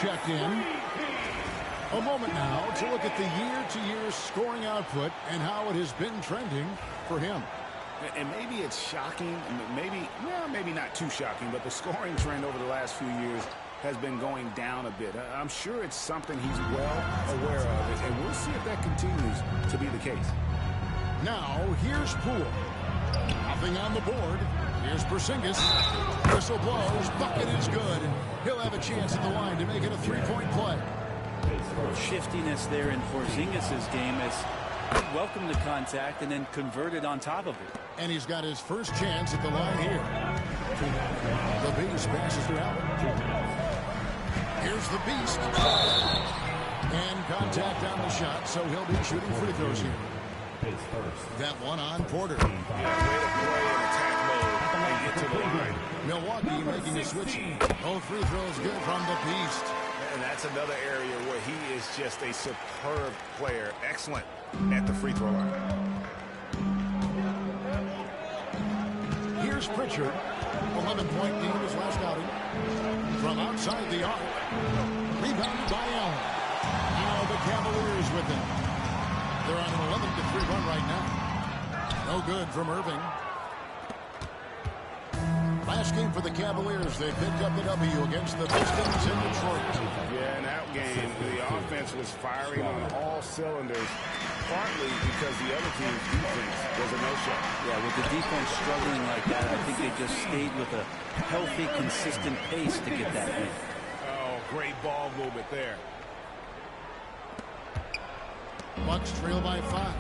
Checked in. A moment now to look at the year-to-year scoring output and how it has been trending for him. And maybe it's shocking, maybe not too shocking, but the scoring trend over the last few years has been going down a bit. I'm sure it's something he's well aware of, and we'll see if that continues to be the case. Now, here's Poole. Nothing on the board. Here's Porzingis. Whistle blows. Bucket is good. He'll have a chance at the line to make it a three-point play. Shiftiness there in Porzingis' game is welcome the contact and then converted on top of it. And he's got his first chance at the line here. The Beast passes to Allen. Here's the Beast. And contact on the shot, so he'll be shooting free throws here. That one on Porter. Yeah, way to play in attack mode and get to the line. Milwaukee making a switch. Both free throws good from the Beast. And that's another area where he is just a superb player. Excellent at the free throw line. Here's Pritchard. 11-point game his last outing. From outside the arc. Rebounded by Allen. Now the Cavaliers with him. They're on an 11-3 run right now. No good from Irving. Last game for the Cavaliers, they picked up the W against the Pistons in Detroit. Yeah, in that game, the offense was firing on all cylinders. partly because the other team's defense was a no-show. Yeah, with the defense struggling like that, I think they just stayed with a healthy, consistent pace to get that win. Oh, great ball movement there. Bucks trail by 5.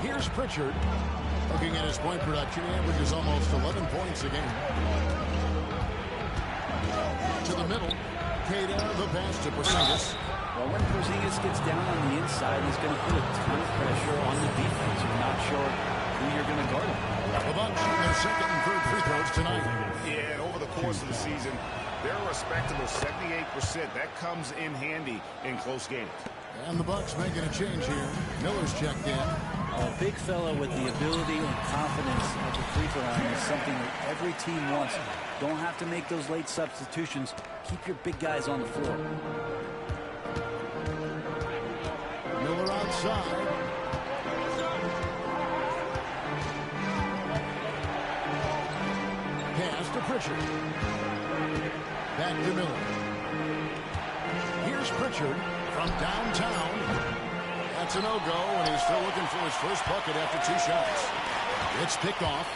Here's Pritchard. Looking at his point production, he averages almost 11 points a game. To the middle. Queta, the pass to Porzingis. Well, when Porzingis gets down on the inside, he's going to put a ton of pressure on the defense. You're not sure who you're going to guard him. The Bucks shooting their second and third free throws tonight. Yeah, and over the course of the season, they're a respectable 78%. That comes in handy in close games. And the Bucks making a change here. Miller's checked in. A big fella with the ability and confidence at the free throw line is something that every team wants. Don't have to make those late substitutions. Keep your big guys on the floor. Miller outside. Pass to Pritchard. Back to Miller. Here's Pritchard from downtown. That's a no-go, and he's still looking for his first bucket after 2 shots. It's picked off.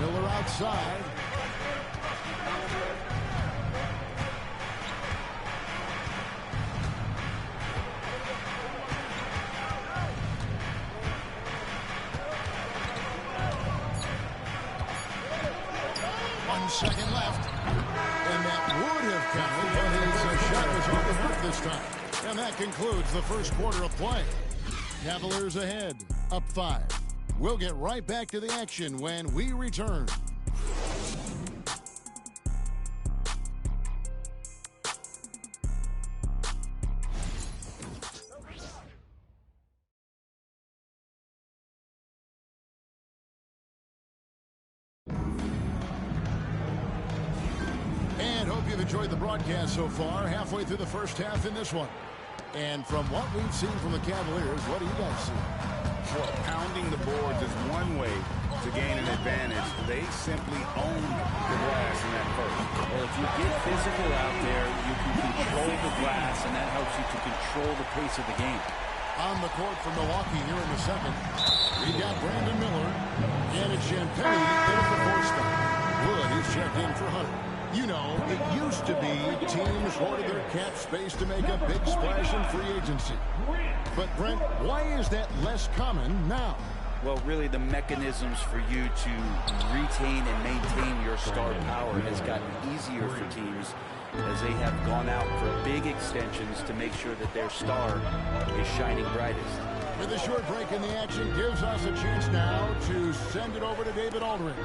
Miller outside. One second left. And that would have counted, but his shot was off the mark this time. And that concludes the first quarter of play. Cavaliers ahead, up 5. We'll get right back to the action when we return. And hope you've enjoyed the broadcast so far. Halfway through the first half in this one. And from what we've seen from the Cavaliers, what do you guys see? Well, pounding the boards is one way to gain an advantage. They simply owned the glass in that first. Well, if you get physical out there, you can control the glass, and that helps you to control the pace of the game. On the court for Milwaukee here in the second, we got Brandon Miller, and it's Champagnie in at the 4 spot. Wood is checked in for Hunter. You know, it used to be teams hoarded their cap space to make a big splash in free agency. But, Brent, why is that less common now? Well, really, the mechanisms for you to retain and maintain your star power has gotten easier for teams as they have gone out for big extensions to make sure that their star is shining brightest. With a short break in the action gives us a chance now to send it over to David Aldridge.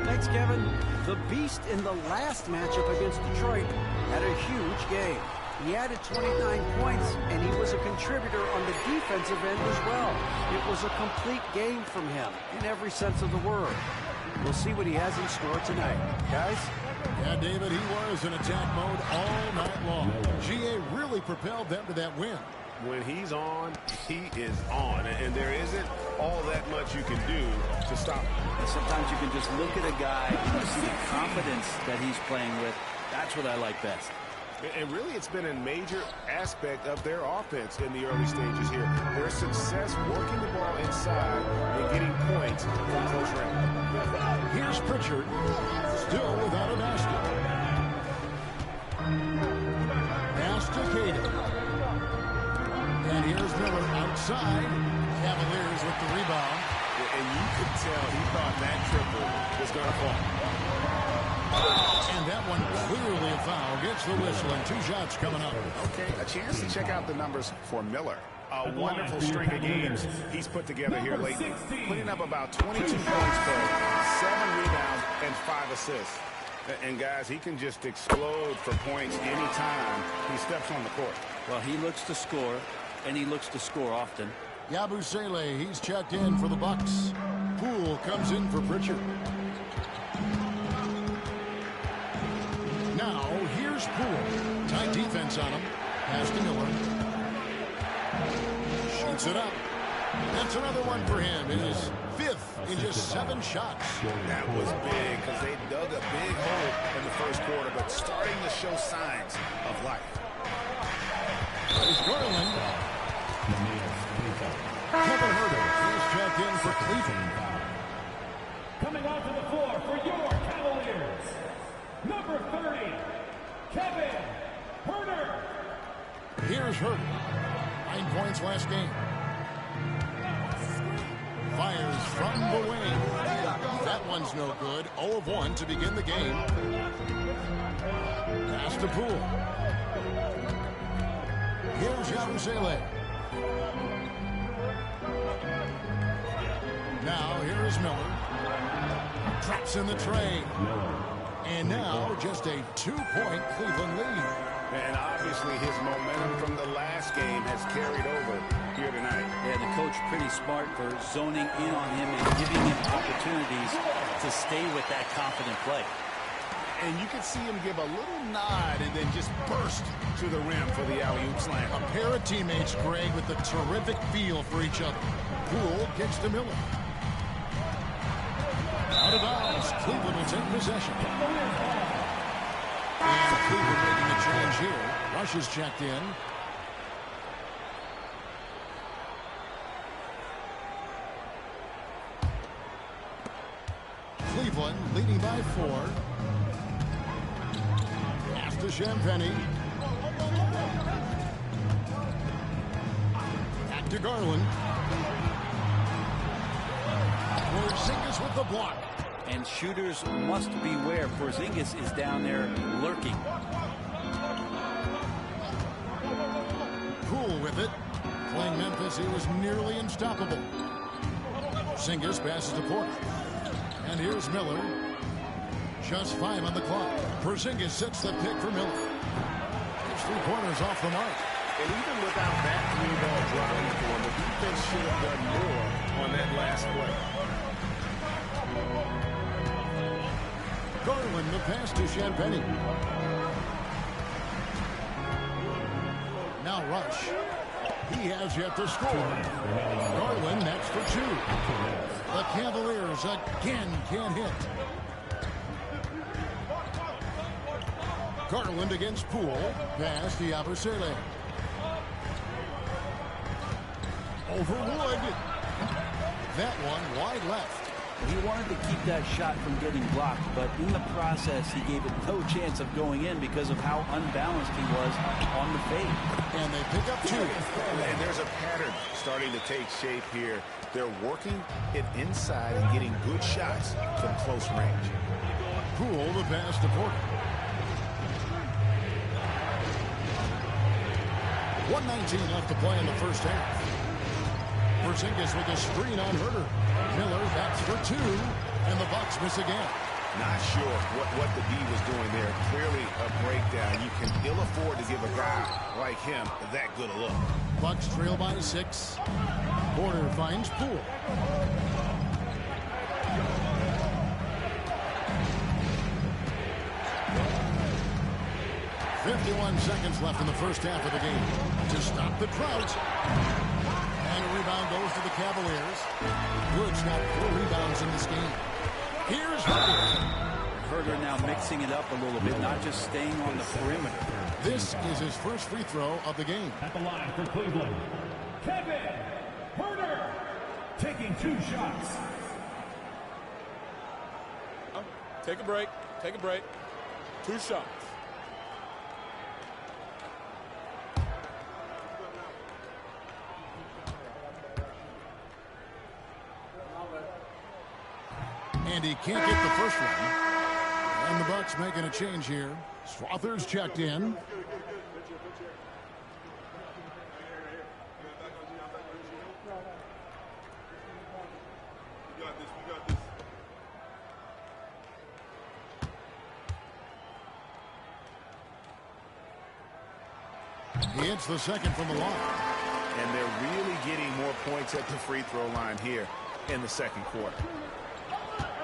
Thanks, Kevin. The Beast in the last matchup against Detroit had a huge game. He added 29 points, and he was a contributor on the defensive end as well. It was a complete game from him in every sense of the word. We'll see what he has in store tonight. Guys? Yeah, David, he was in attack mode all night long. GA really propelled them to that win. When he's on, he is on. And there isn't all that much you can do to stop him. And sometimes you can just look at a guy and you see the confidence that he's playing with. That's what I like best. And really, it's been a major aspect of their offense in the early stages here. Their success working the ball inside and getting points from close range. Here's Pritchard, still without a basket. Pass to Queta. And here's Miller outside. Cavaliers with the rebound. And you could tell he thought that triple was going to fall. And that one clearly a foul. Gets the whistle and 2 shots coming up. Okay, a chance to check out the numbers for Miller. A wonderful string of games he's put together here lately. Putting up about 22 points per 7 rebounds and 5 assists. And guys, he can just explode for points anytime he steps on the court. Well, he looks to score, and he looks to score often. Yabusele, he's checked in for the Bucks. Poole comes in for Pritchard. Now, here's Poole. Tight defense on him. Pass to Miller. Shoots it up. That's another one for him. His 5th in just 7 shots. That was big because they dug a big hole in the first quarter, but starting to show signs of life. Here's Garland. Kevin Huerter is checked in for Cleveland. Coming onto the floor for your Cavaliers, number 30, Kevin Huerter. Here's Huerter. 9 points last game. Fires from the wing. That one's no good. 0 of 1 to begin the game. Pass to Poole. Here's Yabusele. Now here is Miller. Drops in the tray. And now just a 2-point Cleveland lead. And obviously his momentum from the last game has carried over here tonight. Yeah, the coach pretty smart for zoning in on him and giving him opportunities to stay with that confident play. And you can see him give a little nod and then just burst to the rim for the alley-oop slam. A pair of teammates, Greg, with a terrific feel for each other. Poole gets to Miller. Out of bounds. Cleveland will take possession. And Cleveland making a change here. Rush is checked in. Cleveland leading by 4. Pass to Champagnie. Back to Garland. Porzingis with the block. And shooters must beware. Porzingis is down there lurking. Poole with it. Playing Memphis, he was nearly unstoppable. Porzingis passes to Porter. And here's Miller. Just 5 on the clock. Porzingis sets the pick for Miller. His 3-pointers off the mark. And even without that 3-ball driving for him, the defense should have done more on that last play. Garland, the pass to Champagnie. Now Rush. He has yet to score. Garland next for 2. The Cavaliers again can't hit. Garland against Poole. Pass to Yabusele. Over Wood. That one wide left. He wanted to keep that shot from getting blocked, but in the process, he gave it no chance of going in because of how unbalanced he was on the fade. And they pick up 2. And there's a pattern starting to take shape here. They're working it inside and getting good shots from close range. Poole the pass to Porter. 1:19 left to play in the first half. Porzingis with a screen on Huerter. Miller bats for 2, and the Bucks miss again. Not sure what the D was doing there. Clearly a breakdown. You can ill afford to give a guy like him that good a look. Bucks trail by 6. Porter finds Poole. .51 seconds left in the first half of the game. To stop the drought. And a rebound goes to the Cavaliers. Wood's got 4 rebounds in this game. Here's Huerter. Huerter now mixing it up a little bit, not just staying on the perimeter. This is his first free throw of the game. At the line for Cleveland, Kevin Huerter, taking 2 shots. Take a break. Take a break. 2 shots. And he can't get the first one. And the Bucks making a change here. Strother's checked in. He hits the second from the line. And they're really getting more points at the free throw line here in the second quarter.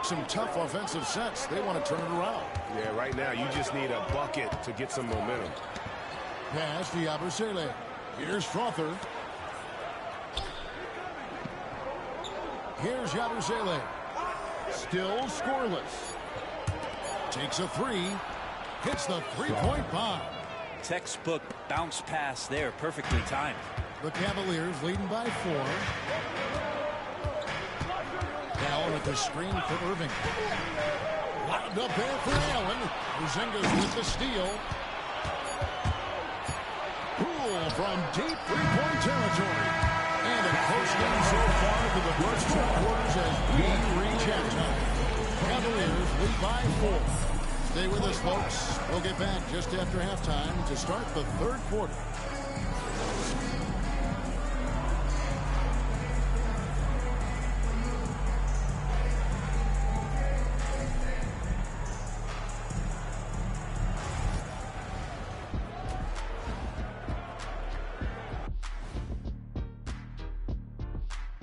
Some tough offensive sets. They want to turn it around. Yeah, right now you just need a bucket to get some momentum. Pass to Yabusele. Here's Strother. Here's Yabusele. Still scoreless. Takes a three. Hits the three-point bomb. Textbook bounce pass there, perfectly timed. The Cavaliers leading by 4. Allen at the screen for Irving. Lobbed up there for Allen. Porzingis with the steal. Poole from deep three-point territory. And a close game so far for the first 2 quarters as we reach halftime. Cavaliers lead by 4. Stay with us, folks. We'll get back just after halftime to start the 3rd quarter.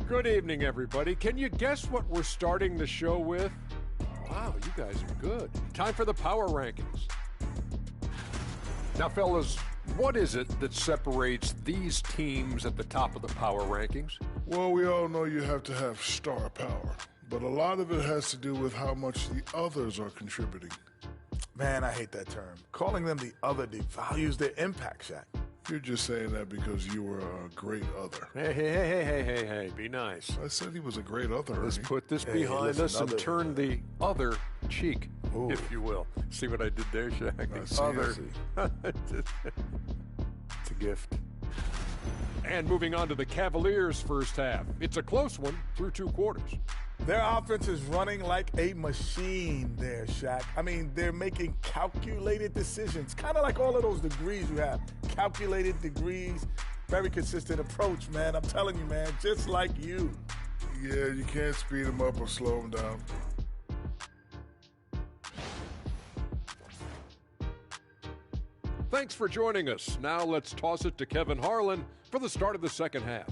Good evening, everybody. Can you guess what we're starting the show with? Wow, you guys are good. Time for the power rankings. Now, fellas, what is it that separates these teams at the top of the power rankings? Well, we all know you have to have star power, but a lot of it has to do with how much the others are contributing. Man, I hate that term. Calling them the other devalues their impact, Shaq. You're just saying that because you were a great other. Hey, be nice. I said he was a great other. Let's Ernie. put this behind us and turn the other cheek, if you will. See what I did there, Shaq? The other. It's a gift. And moving on to the Cavaliers' first half. It's a close one through 2 quarters. Their offense is running like a machine there, Shaq. I mean, they're making calculated decisions, kind of like all of those degrees you have. Calculated degrees, very consistent approach, man. I'm telling you, man, just like you. Yeah, you can't speed them up or slow them down. Thanks for joining us. Now let's toss it to Kevin Harlan for the start of the second half.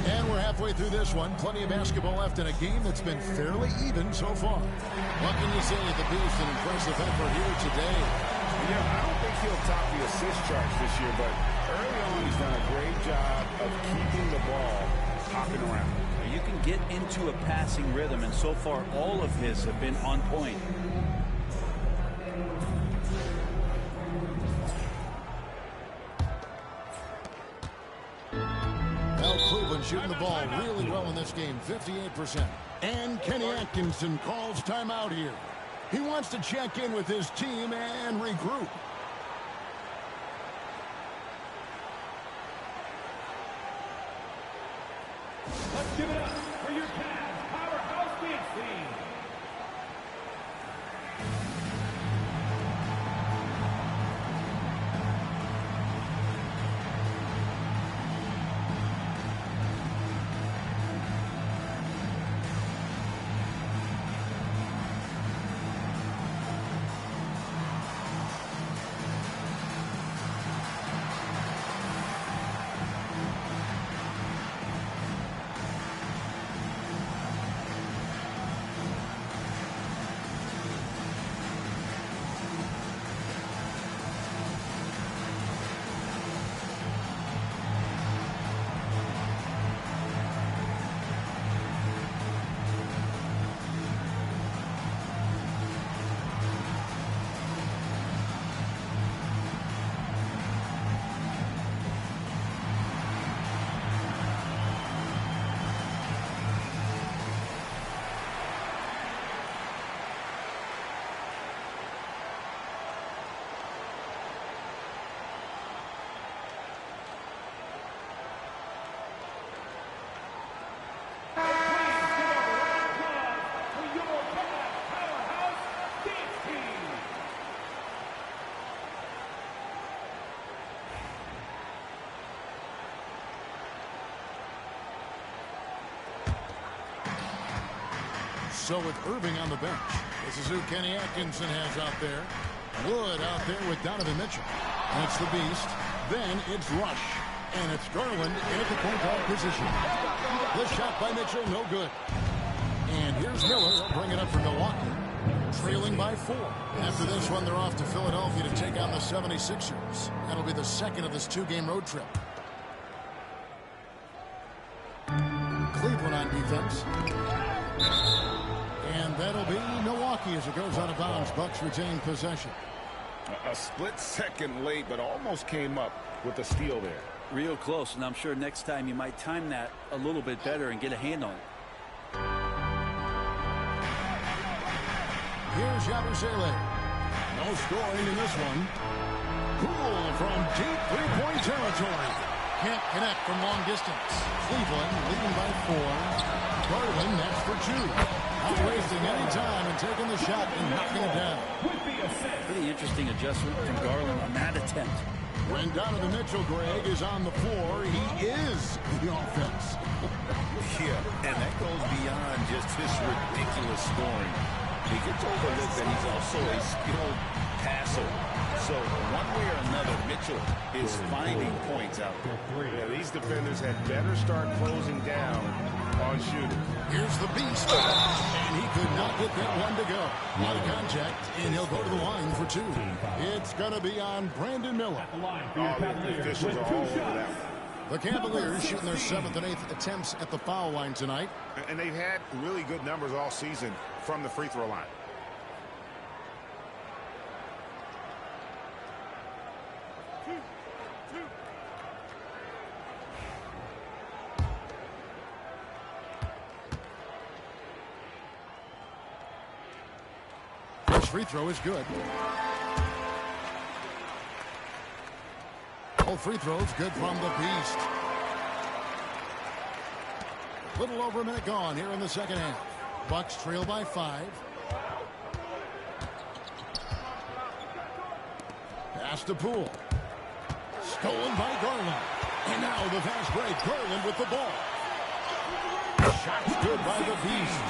And we're halfway through this one. Plenty of basketball left in a game that's been fairly even so far. What can you say at the Beast? An impressive effort here today. Yeah, I don't think he'll top the assist charts this year, but early on he's done a great job of keeping the ball hopping around. You can get into a passing rhythm, and so far all of his have been on point. Cleveland shooting the ball really well in this game, 58%. And Kenny Atkinson calls timeout here. He wants to check in with his team and regroup. Let's give it up for your Cavs powerhouse dance team. So with Irving on the bench, this is who Kenny Atkinson has out there. Wood out there with Donovan Mitchell. That's the Beast. Then it's Rush. And it's Garland in at the point guard position. The shot by Mitchell, no good. And here's Miller. They'll bring it up for Milwaukee, trailing by 4. After this one, they're off to Philadelphia to take on the 76ers. That'll be the second of this 2-game road trip. Cleveland on defense. And that'll be Milwaukee as it goes out of bounds. Bucks retain possession. A split second late, but almost came up with a steal there. Real close, and I'm sure next time you might time that a little bit better and get a hand on it. Here's Yabusele. No scoring in this one. Poole from deep three-point territory. Can't connect from long distance. Cleveland leading by 4. Garland next for 2. Not wasting any time and taking the shot and knocking it down. Pretty interesting adjustment from Garland on that attempt. When Donovan Mitchell, Greg, is on the floor, he is the offense. Yeah, and that goes beyond just his ridiculous scoring. He gets overlooked that he's also a skilled passer. So one way or another, Mitchell is finding points out there. Yeah, these defenders had better start closing down on shooters. Here's the beast. And he could not get that one to go. Out of contact, and he'll go to the line for 2. It's going to be on Brandon Miller. The officials are all over that. The Cavaliers shooting their 7th and 8th attempts at the foul line tonight. And they've had really good numbers all season from the free throw line. First free throw is good. Both free throws good from the beast. Little over a minute gone here in the second half. Bucks trail by 5. Pass to Poole. Stolen by Garland. And now the fast break. Garland with the ball. Shots good by the beast.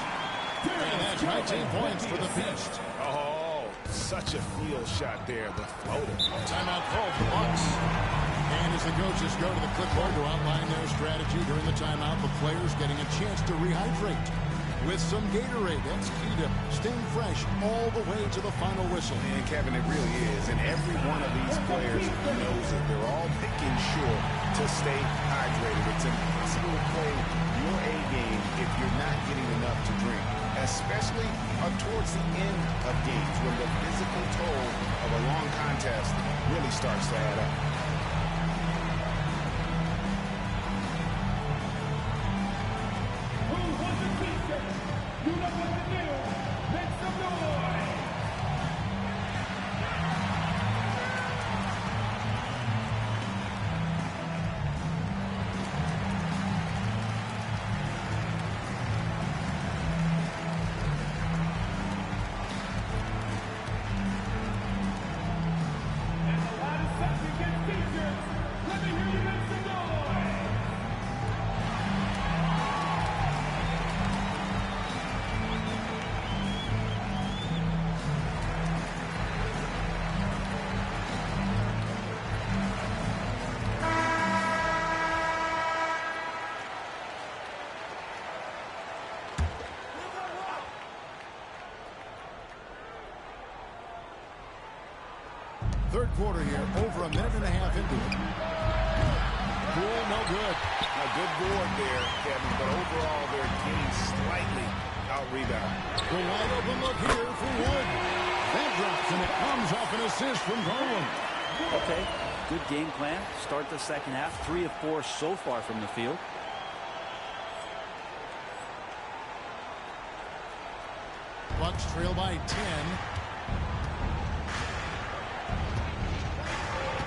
And that's 19 points for the beast. Oh, such a field shot there. The floater. Timeout called for Bucks. And as the coaches go to the clipboard to outline their strategy during the timeout, the players getting a chance to rehydrate with some Gatorade. That's key to staying fresh all the way to the final whistle. And Kevin, it really is. And every one of these players knows it. They're all making sure to stay hydrated. It's impossible to play your A game if you're not getting enough to drink, especially towards the end of games when the physical toll of a long contest really starts to add up. Third quarter here, over a minute and a half into it. Poole, no good. A good board there, Kevin, but overall their team slightly out-rebound. The wide open look here for Wood. That drops, and it comes off an assist from Garland. Okay, good game plan. Start the second half. 3 of 4 so far from the field. Bucks trail by 10.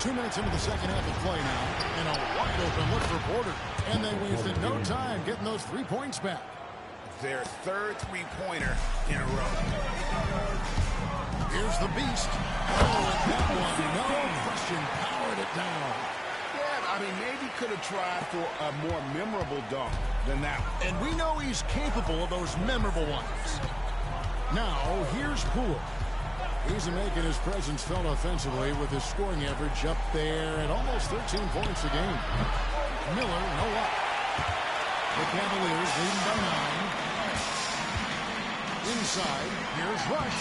2 minutes into the second half of play now, and a wide open look for Porter. And they wasted no time getting those 3 points back. Their third three-pointer in a row. Here's the beast. Oh, that one, no question, powered it down. Yeah, I mean, maybe could have tried for a more memorable dunk than that one. And we know he's capable of those memorable ones. Now, here's Poole. He's making his presence felt offensively with his scoring average up there at almost 13 points a game. Miller, no luck. The Cavaliers leading by 9. Inside, here's Rush.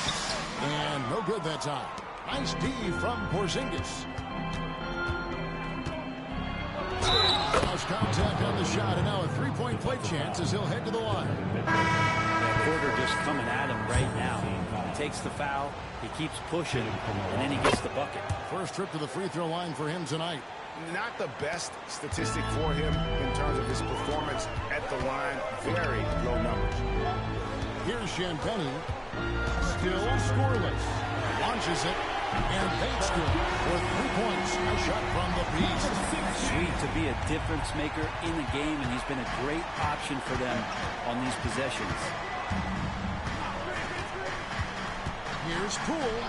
And no good that time. Nice D from Porzingis. House contact on the shot, and now a three-point play chance as he'll head to the line. Porter just coming at him right now. He takes the foul, he keeps pushing, and then he gets the bucket. First trip to the free throw line for him tonight. Not the best statistic for him in terms of his performance at the line. Very low numbers. Here's Champagny. Still scoreless. Launches it. And Bates good for 3 points. A shot from the beast. Sweet to be a difference maker in the game, and he's been a great option for them on these possessions. Here's Poole.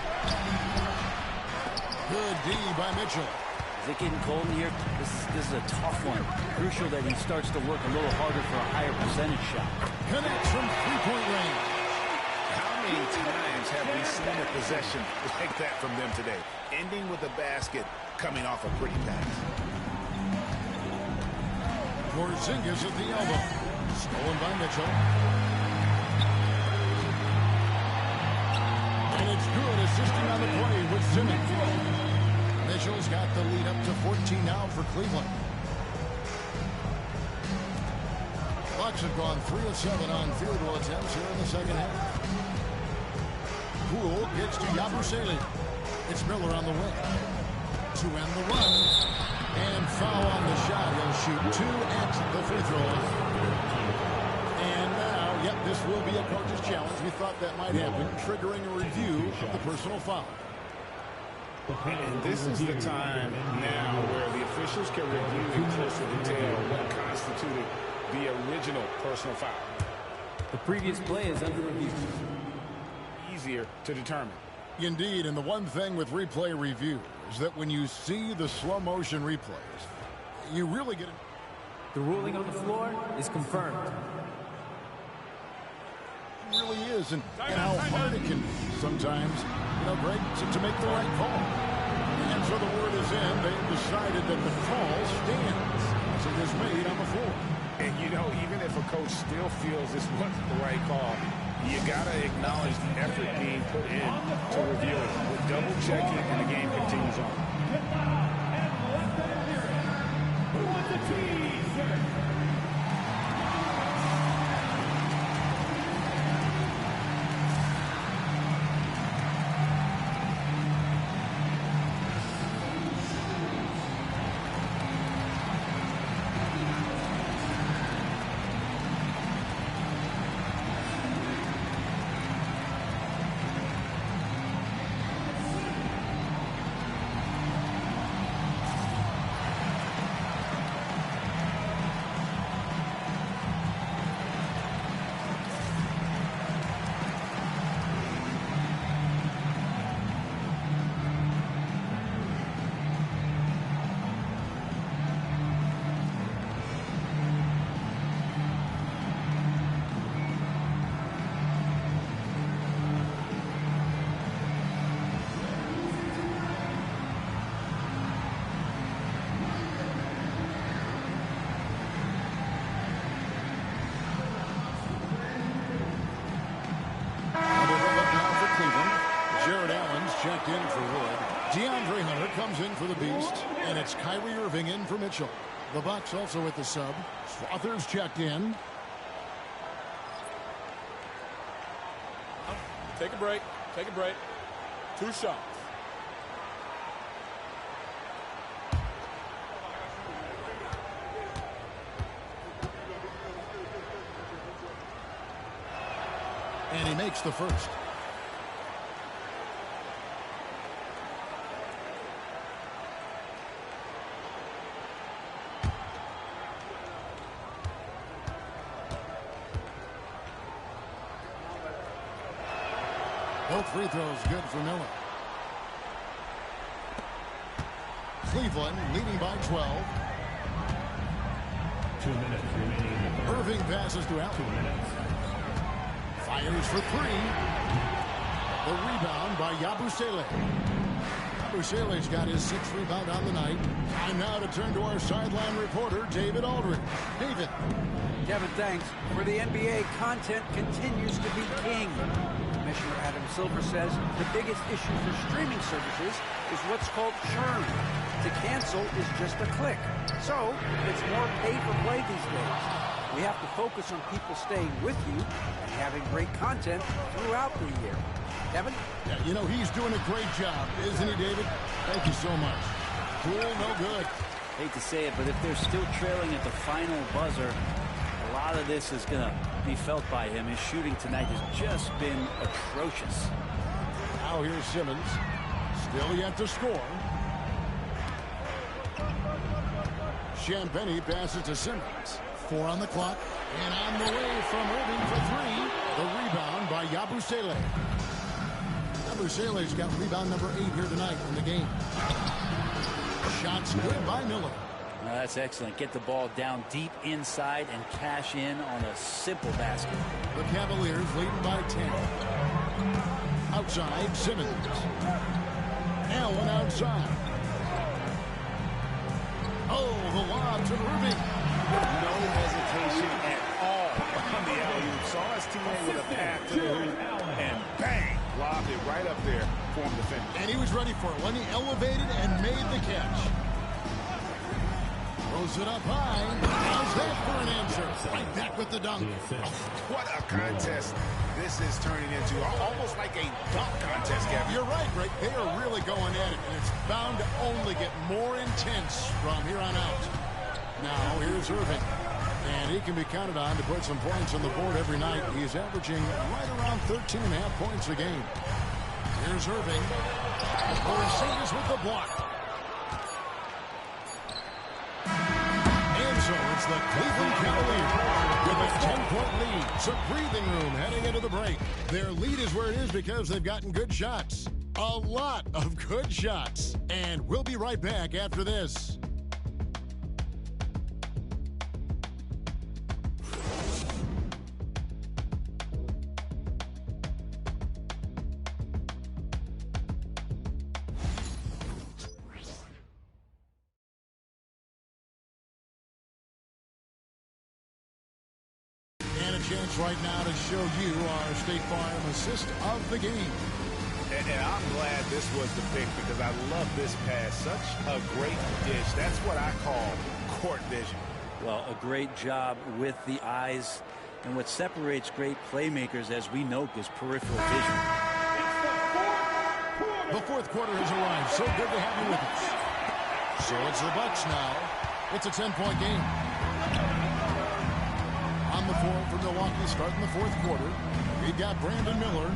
Good D by Mitchell. Is it getting cold in here? This is a tough one. Crucial that he starts to work a little harder for a higher percentage shot. Connects from three-point range. How many times have we seen a possession like that from them today? Ending with a basket, coming off a pretty pass. Porzingis at the elbow. Stolen by Mitchell. And it's good, assisting on the play with Simmons. Mitchell's got the lead up to 14 now for Cleveland. Bucks have gone 3 of 7 on field goal attempts here in the second half. Poole gets to Yabusele. It's Miller on the wing. To end the run. And foul on the shot. He'll shoot 2 at the free throw line. And now, yep, this will be a coach's challenge. We thought that might happen, triggering a review of the personal foul. And this is the time now where the officials can review in closer detail what constituted the original personal foul. The previous play is under review. Easier to determine. Indeed, and the one thing with replay review is that when you see the slow motion replays, you really get it. The ruling on the floor is confirmed. It really is, and how hard it can be sometimes, Greg, to make the right call. And so the word is in. They've decided that the call stands as it is made on the floor. And, even if a coach still feels this wasn't the right call, you got to acknowledge the effort being put in to review it. With double checking, and the game continues on. Checked in for Wood. DeAndre Hunter comes in for the Beast, and it's Kyrie Irving in for Mitchell. The Bucks also at the sub. Swathers checked in. Take a break. Take a break. 2 shots. And he makes the first. Both free throws good for Miller. Cleveland leading by 12. 2 minutes remaining. Irving passes to Allen. 2 minutes. Fires for 3. The rebound by Yabusele. Yabusele's got his 6th rebound on the night. Time now to turn to our sideline reporter, David Aldridge. David. Kevin, thanks. For the NBA, content continues to be king. Commissioner Adam Silver says the biggest issue for streaming services is what's called churn. To cancel is just a click. So it's more pay for play these days. We have to focus on people staying with you and having great content throughout the year. Kevin? Yeah, you know, he's doing a great job, isn't he, David? Thank you so much. Cool, no good. Hate to say it, but if they're still trailing at the final buzzer, a lot of this is going to be felt by him. His shooting tonight has just been atrocious. Now here's Simmons. Still yet to score. Champagnie passes to Simmons. 4 on the clock. And on the way from Irving for 3. The rebound by Yabusele. Yabusele's got rebound number 8 here tonight in the game. Shots good by Miller. Now that's excellent. Get the ball down deep inside and cash in on a simple basket. The Cavaliers leading by 10. Outside, Simmons. Allen outside. Oh, the lob to Irving. No hesitation at all on the alley-oop. Saw his teammate with a path to the hoop, and bang, lobbed it right up there for him to finish. And he was ready for it when he elevated and made the catch. Throws it up high. How's that for an answer? Right back with the dunk. What a contest this is turning into. Almost like a dunk contest, Gavin. You're right, Greg. They are really going at it, and it's bound to only get more intense from here on out. Now, here's Irving. And he can be counted on to put some points on the board every night. He's averaging right around 13.5 points a game. Here's Irving. Porzingis with the block. And so it's the Cleveland Cavaliers with a 10-point lead. Some breathing room heading into the break. Their lead is where it is because they've gotten good shots. A lot of good shots. And we'll be right back after this. Chance right now to show you our State Farm assist of the game. And I'm glad this was the pick because I love this pass. Such a great dish. That's what I call court vision. Well, a great job with the eyes. And what separates great playmakers, as we know, is peripheral vision. The fourth quarter has arrived. So good to have you with us. So it's the Bucks now. It's a 10-point game. On the floor for Milwaukee starting the fourth quarter. We've got Brandon Miller.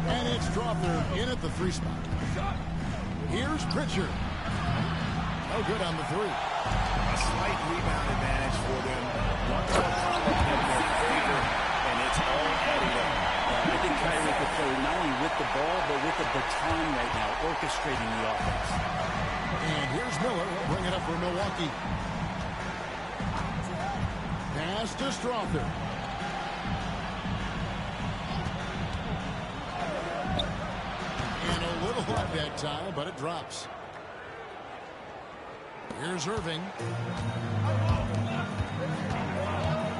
And it's Strawther in at the 3 spot. Here's Pritchard. No good on the 3. A slight rebound advantage for them. One more comment in their favor, and it's all adding up. I think Kyrie could play not only with the ball, but with the baton right now, orchestrating the offense. And here's Miller. He'll bring it up for Milwaukee. Pass to Strawther. And a little hard that time, but it drops. Here's Irving.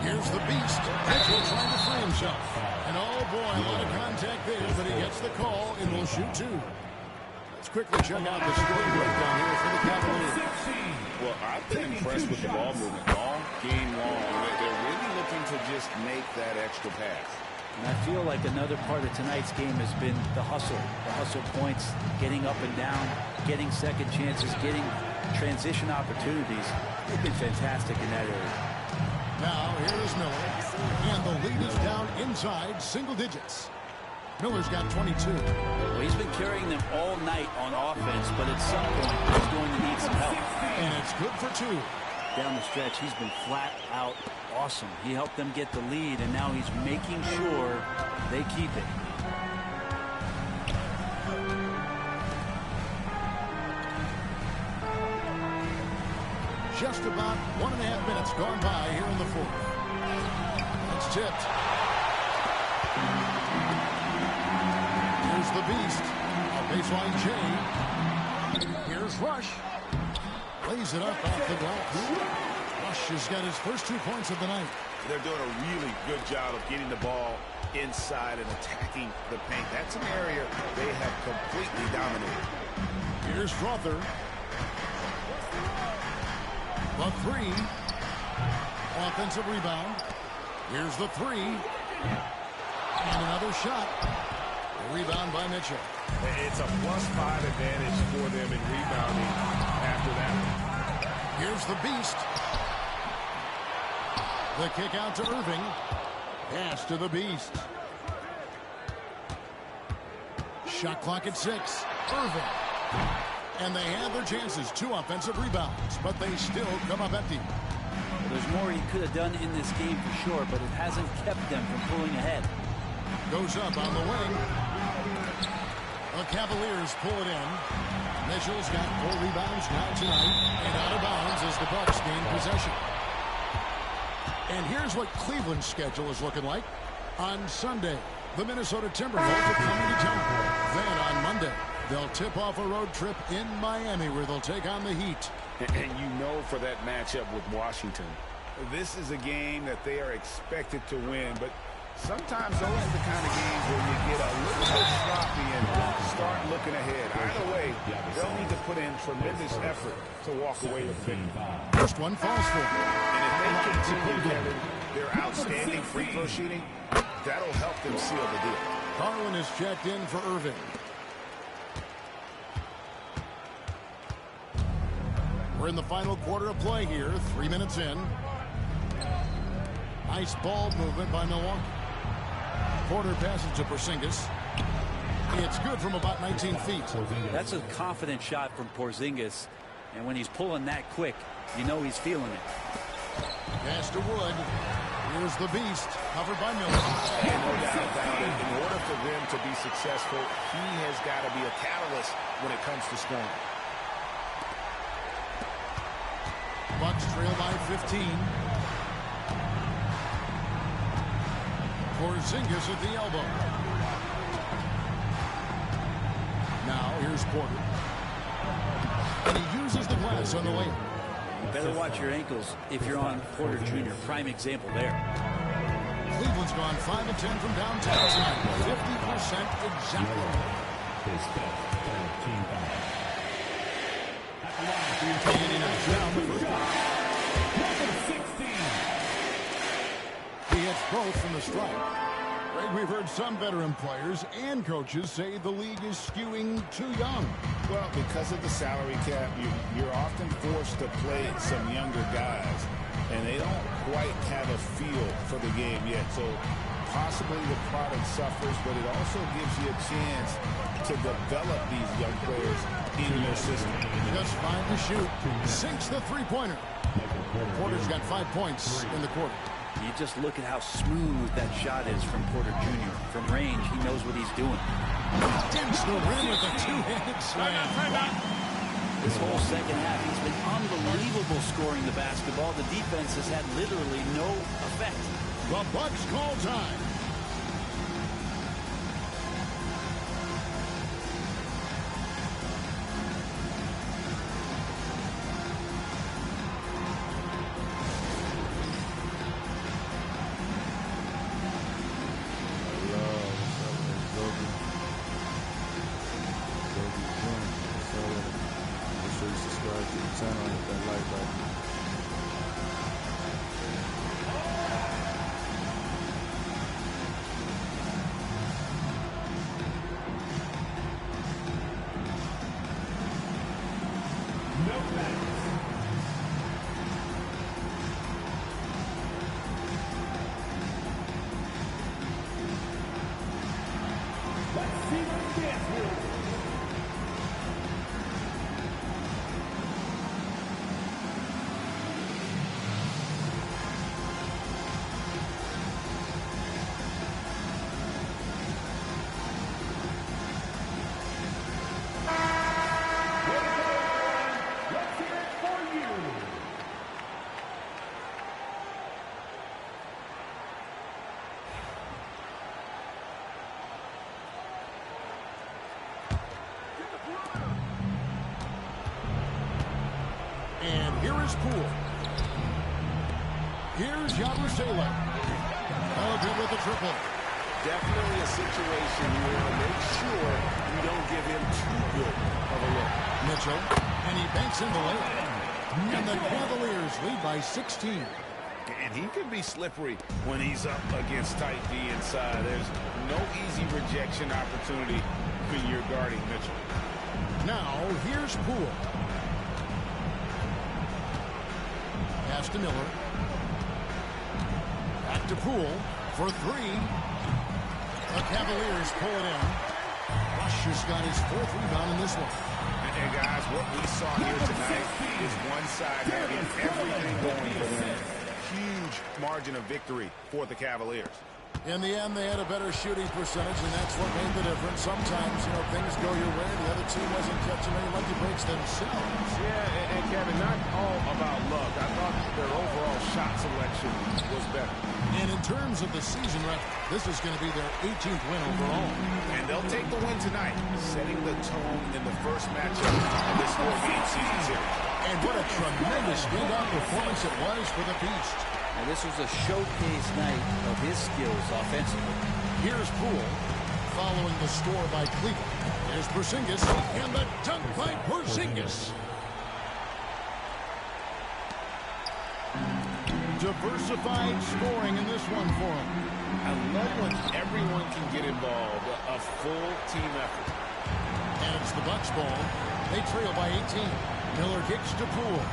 Here's the Beast. Mitchell trying to free himself. And oh boy, a lot of contact there, but he gets the call and will shoot 2. Let's quickly check out the scoring breakdown here for the Cavaliers. Well, I've been impressed with the ball movement all game long. They're really looking to just make that extra pass. And I feel like another part of tonight's game has been the hustle. The hustle points, getting up and down, getting second chances, getting transition opportunities. They've been fantastic in that area. Now, here is Miller. And the lead is down inside single digits. Miller's got 22. Well, he's been carrying them all night on offense, but at some point, he's going to need some help. And it's good for 2. Down the stretch, he's been flat out awesome. He helped them get the lead, and now he's making sure they keep it. Just about 1.5 minutes gone by here in the fourth. It's tipped. Here's the Beast. A baseline J. Here's Rush. Lays it up off the glass. Rush has got his first 2 points of the night. They're doing a really good job of getting the ball inside and attacking the paint. That's an area they have completely dominated. Here's Rother. The three. Offensive rebound. Here's the three. And another shot. A rebound by Mitchell. It's a +5 advantage for them in rebounding after that. Here's the Beast. The kick out to Irving. Pass to the Beast. Shot clock at 6. Irving. And they have their chances. 2 offensive rebounds, but they still come up empty. There's more he could have done in this game for sure, but it hasn't kept them from pulling ahead. Goes up on the wing. The Cavaliers pull it in. Mitchell's got 4 rebounds now tonight, and out of bounds as the Bucks gain possession. And here's what Cleveland's schedule is looking like. On Sunday, the Minnesota Timberwolves are coming to town. Then on Monday, they'll tip off a road trip in Miami where they'll take on the Heat. And you know for that matchup with Washington, this is a game that they are expected to win, but sometimes those are the kind of games where you get a little bit sloppy and start looking ahead. Either way, they'll need to put in tremendous effort to walk away with the victory. First one falls for them. And if they continue, Kevin, their outstanding free throw shooting, that'll help them seal the deal. Garland is checked in for Irving. We're in the final quarter of play here, 3 minutes in. Nice ball movement by Milwaukee. Porter passes to Porzingis. It's good from about 19 feet. That's a confident shot from Porzingis, and when he's pulling that quick, you know he's feeling it. Pass to Wood. Here's the Beast, covered by Miller. And no doubt about it, in order for them to be successful, he has got to be a catalyst when it comes to scoring. Bucks trail by 15. Porzingis at the elbow. Now here's Porter. And he uses the glass on the way. Better watch your ankles if you're on Porter Jr. Prime example there. Cleveland's gone 5 of 10 from downtown tonight. 50% exactly. His best team foul. He hits both from the strike. Greg, we've heard some veteran players and coaches say the league is skewing too young. Well, because of the salary cap, you're often forced to play some younger guys, and they don't quite have a feel for the game yet. So possibly the product suffers, but it also gives you a chance to develop these young players in your system. Just 5 to shoot. Sinks the three-pointer. Porter's got 5 points in the quarter. You just look at how smooth that shot is from Porter Jr. From range, he knows what he's doing. Dents the rim with a two-handed slam. This whole second half, he's been unbelievable scoring the basketball. The defense has had literally no effect. The Bucks call time. Poole. Here's Yabusele. Pelican with the triple. Definitely a situation you want to make sure you don't give him too good of a look. Mitchell, and he banks in the layup. And the Cavaliers lead by 16. And he can be slippery when he's up against tight D inside. There's no easy rejection opportunity when you're guarding Mitchell. Now, here's Poole. Pass to Miller. Back to Poole for three. The Cavaliers pull it in. Rush has got his fourth rebound in this one. And guys, what we saw here tonight is one side having everything going for them. Huge margin of victory for the Cavaliers. In the end, they had a better shooting percentage, and that's what made the difference. Sometimes, things go your way. The other team wasn't catching any lucky breaks themselves. Yeah, and Kevin, not all about luck. I thought their overall shot selection was better. And in terms of the season record, this is going to be their 18th win overall. And they'll take the win tonight, setting the tone in the first matchup of this 4-game season series. And what a tremendous standout performance it was for the Beast. Now, this was a showcase night of his skills offensively. Here's Poole, following the score by Cleveland. There's Porzingis, and the dunk by Porzingis. Diversified scoring in this one for him. I love when everyone can get involved, a full team effort. And it's the Bucks ball. They trail by 18. Miller kicks to Poole.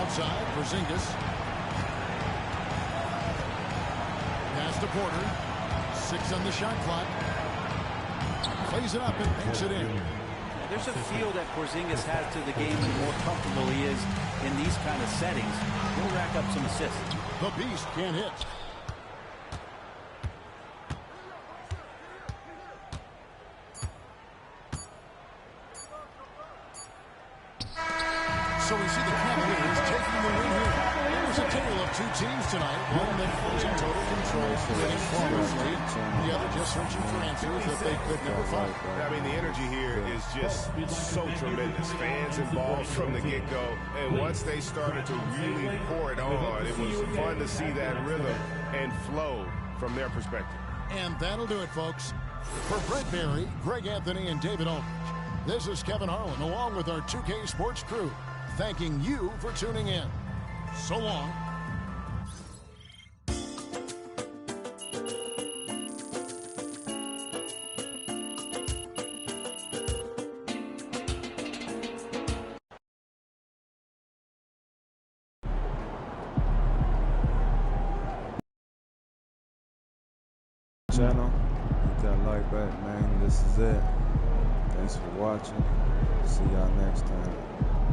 Outside, Porzingis. Pass to Porter. 6 on the shot clock. Plays it up and banks it in. There's a feel that Porzingis has to the game, and the more comfortable he is in these kind of settings, he'll rack up some assists. The Beast can't hit. So we see the Cavaliers taking the win here. It was a tale of two teams tonight. One that was in total control, winning flawlessly. The other just searching for answers that they could never find. I mean, the energy here is just so tremendous. Fans involved from the get-go. And once they started to really pour it on, it was fun to see that rhythm and flow from their perspective. And that'll do it, folks. For Brett Barry, Greg Anthony, and David Aldridge, this is Kevin Harlan, along with our 2K Sports crew, thanking you for tuning in. So long. Channel, hit that like button, man. This is it. Thanks for watching. See y'all next time.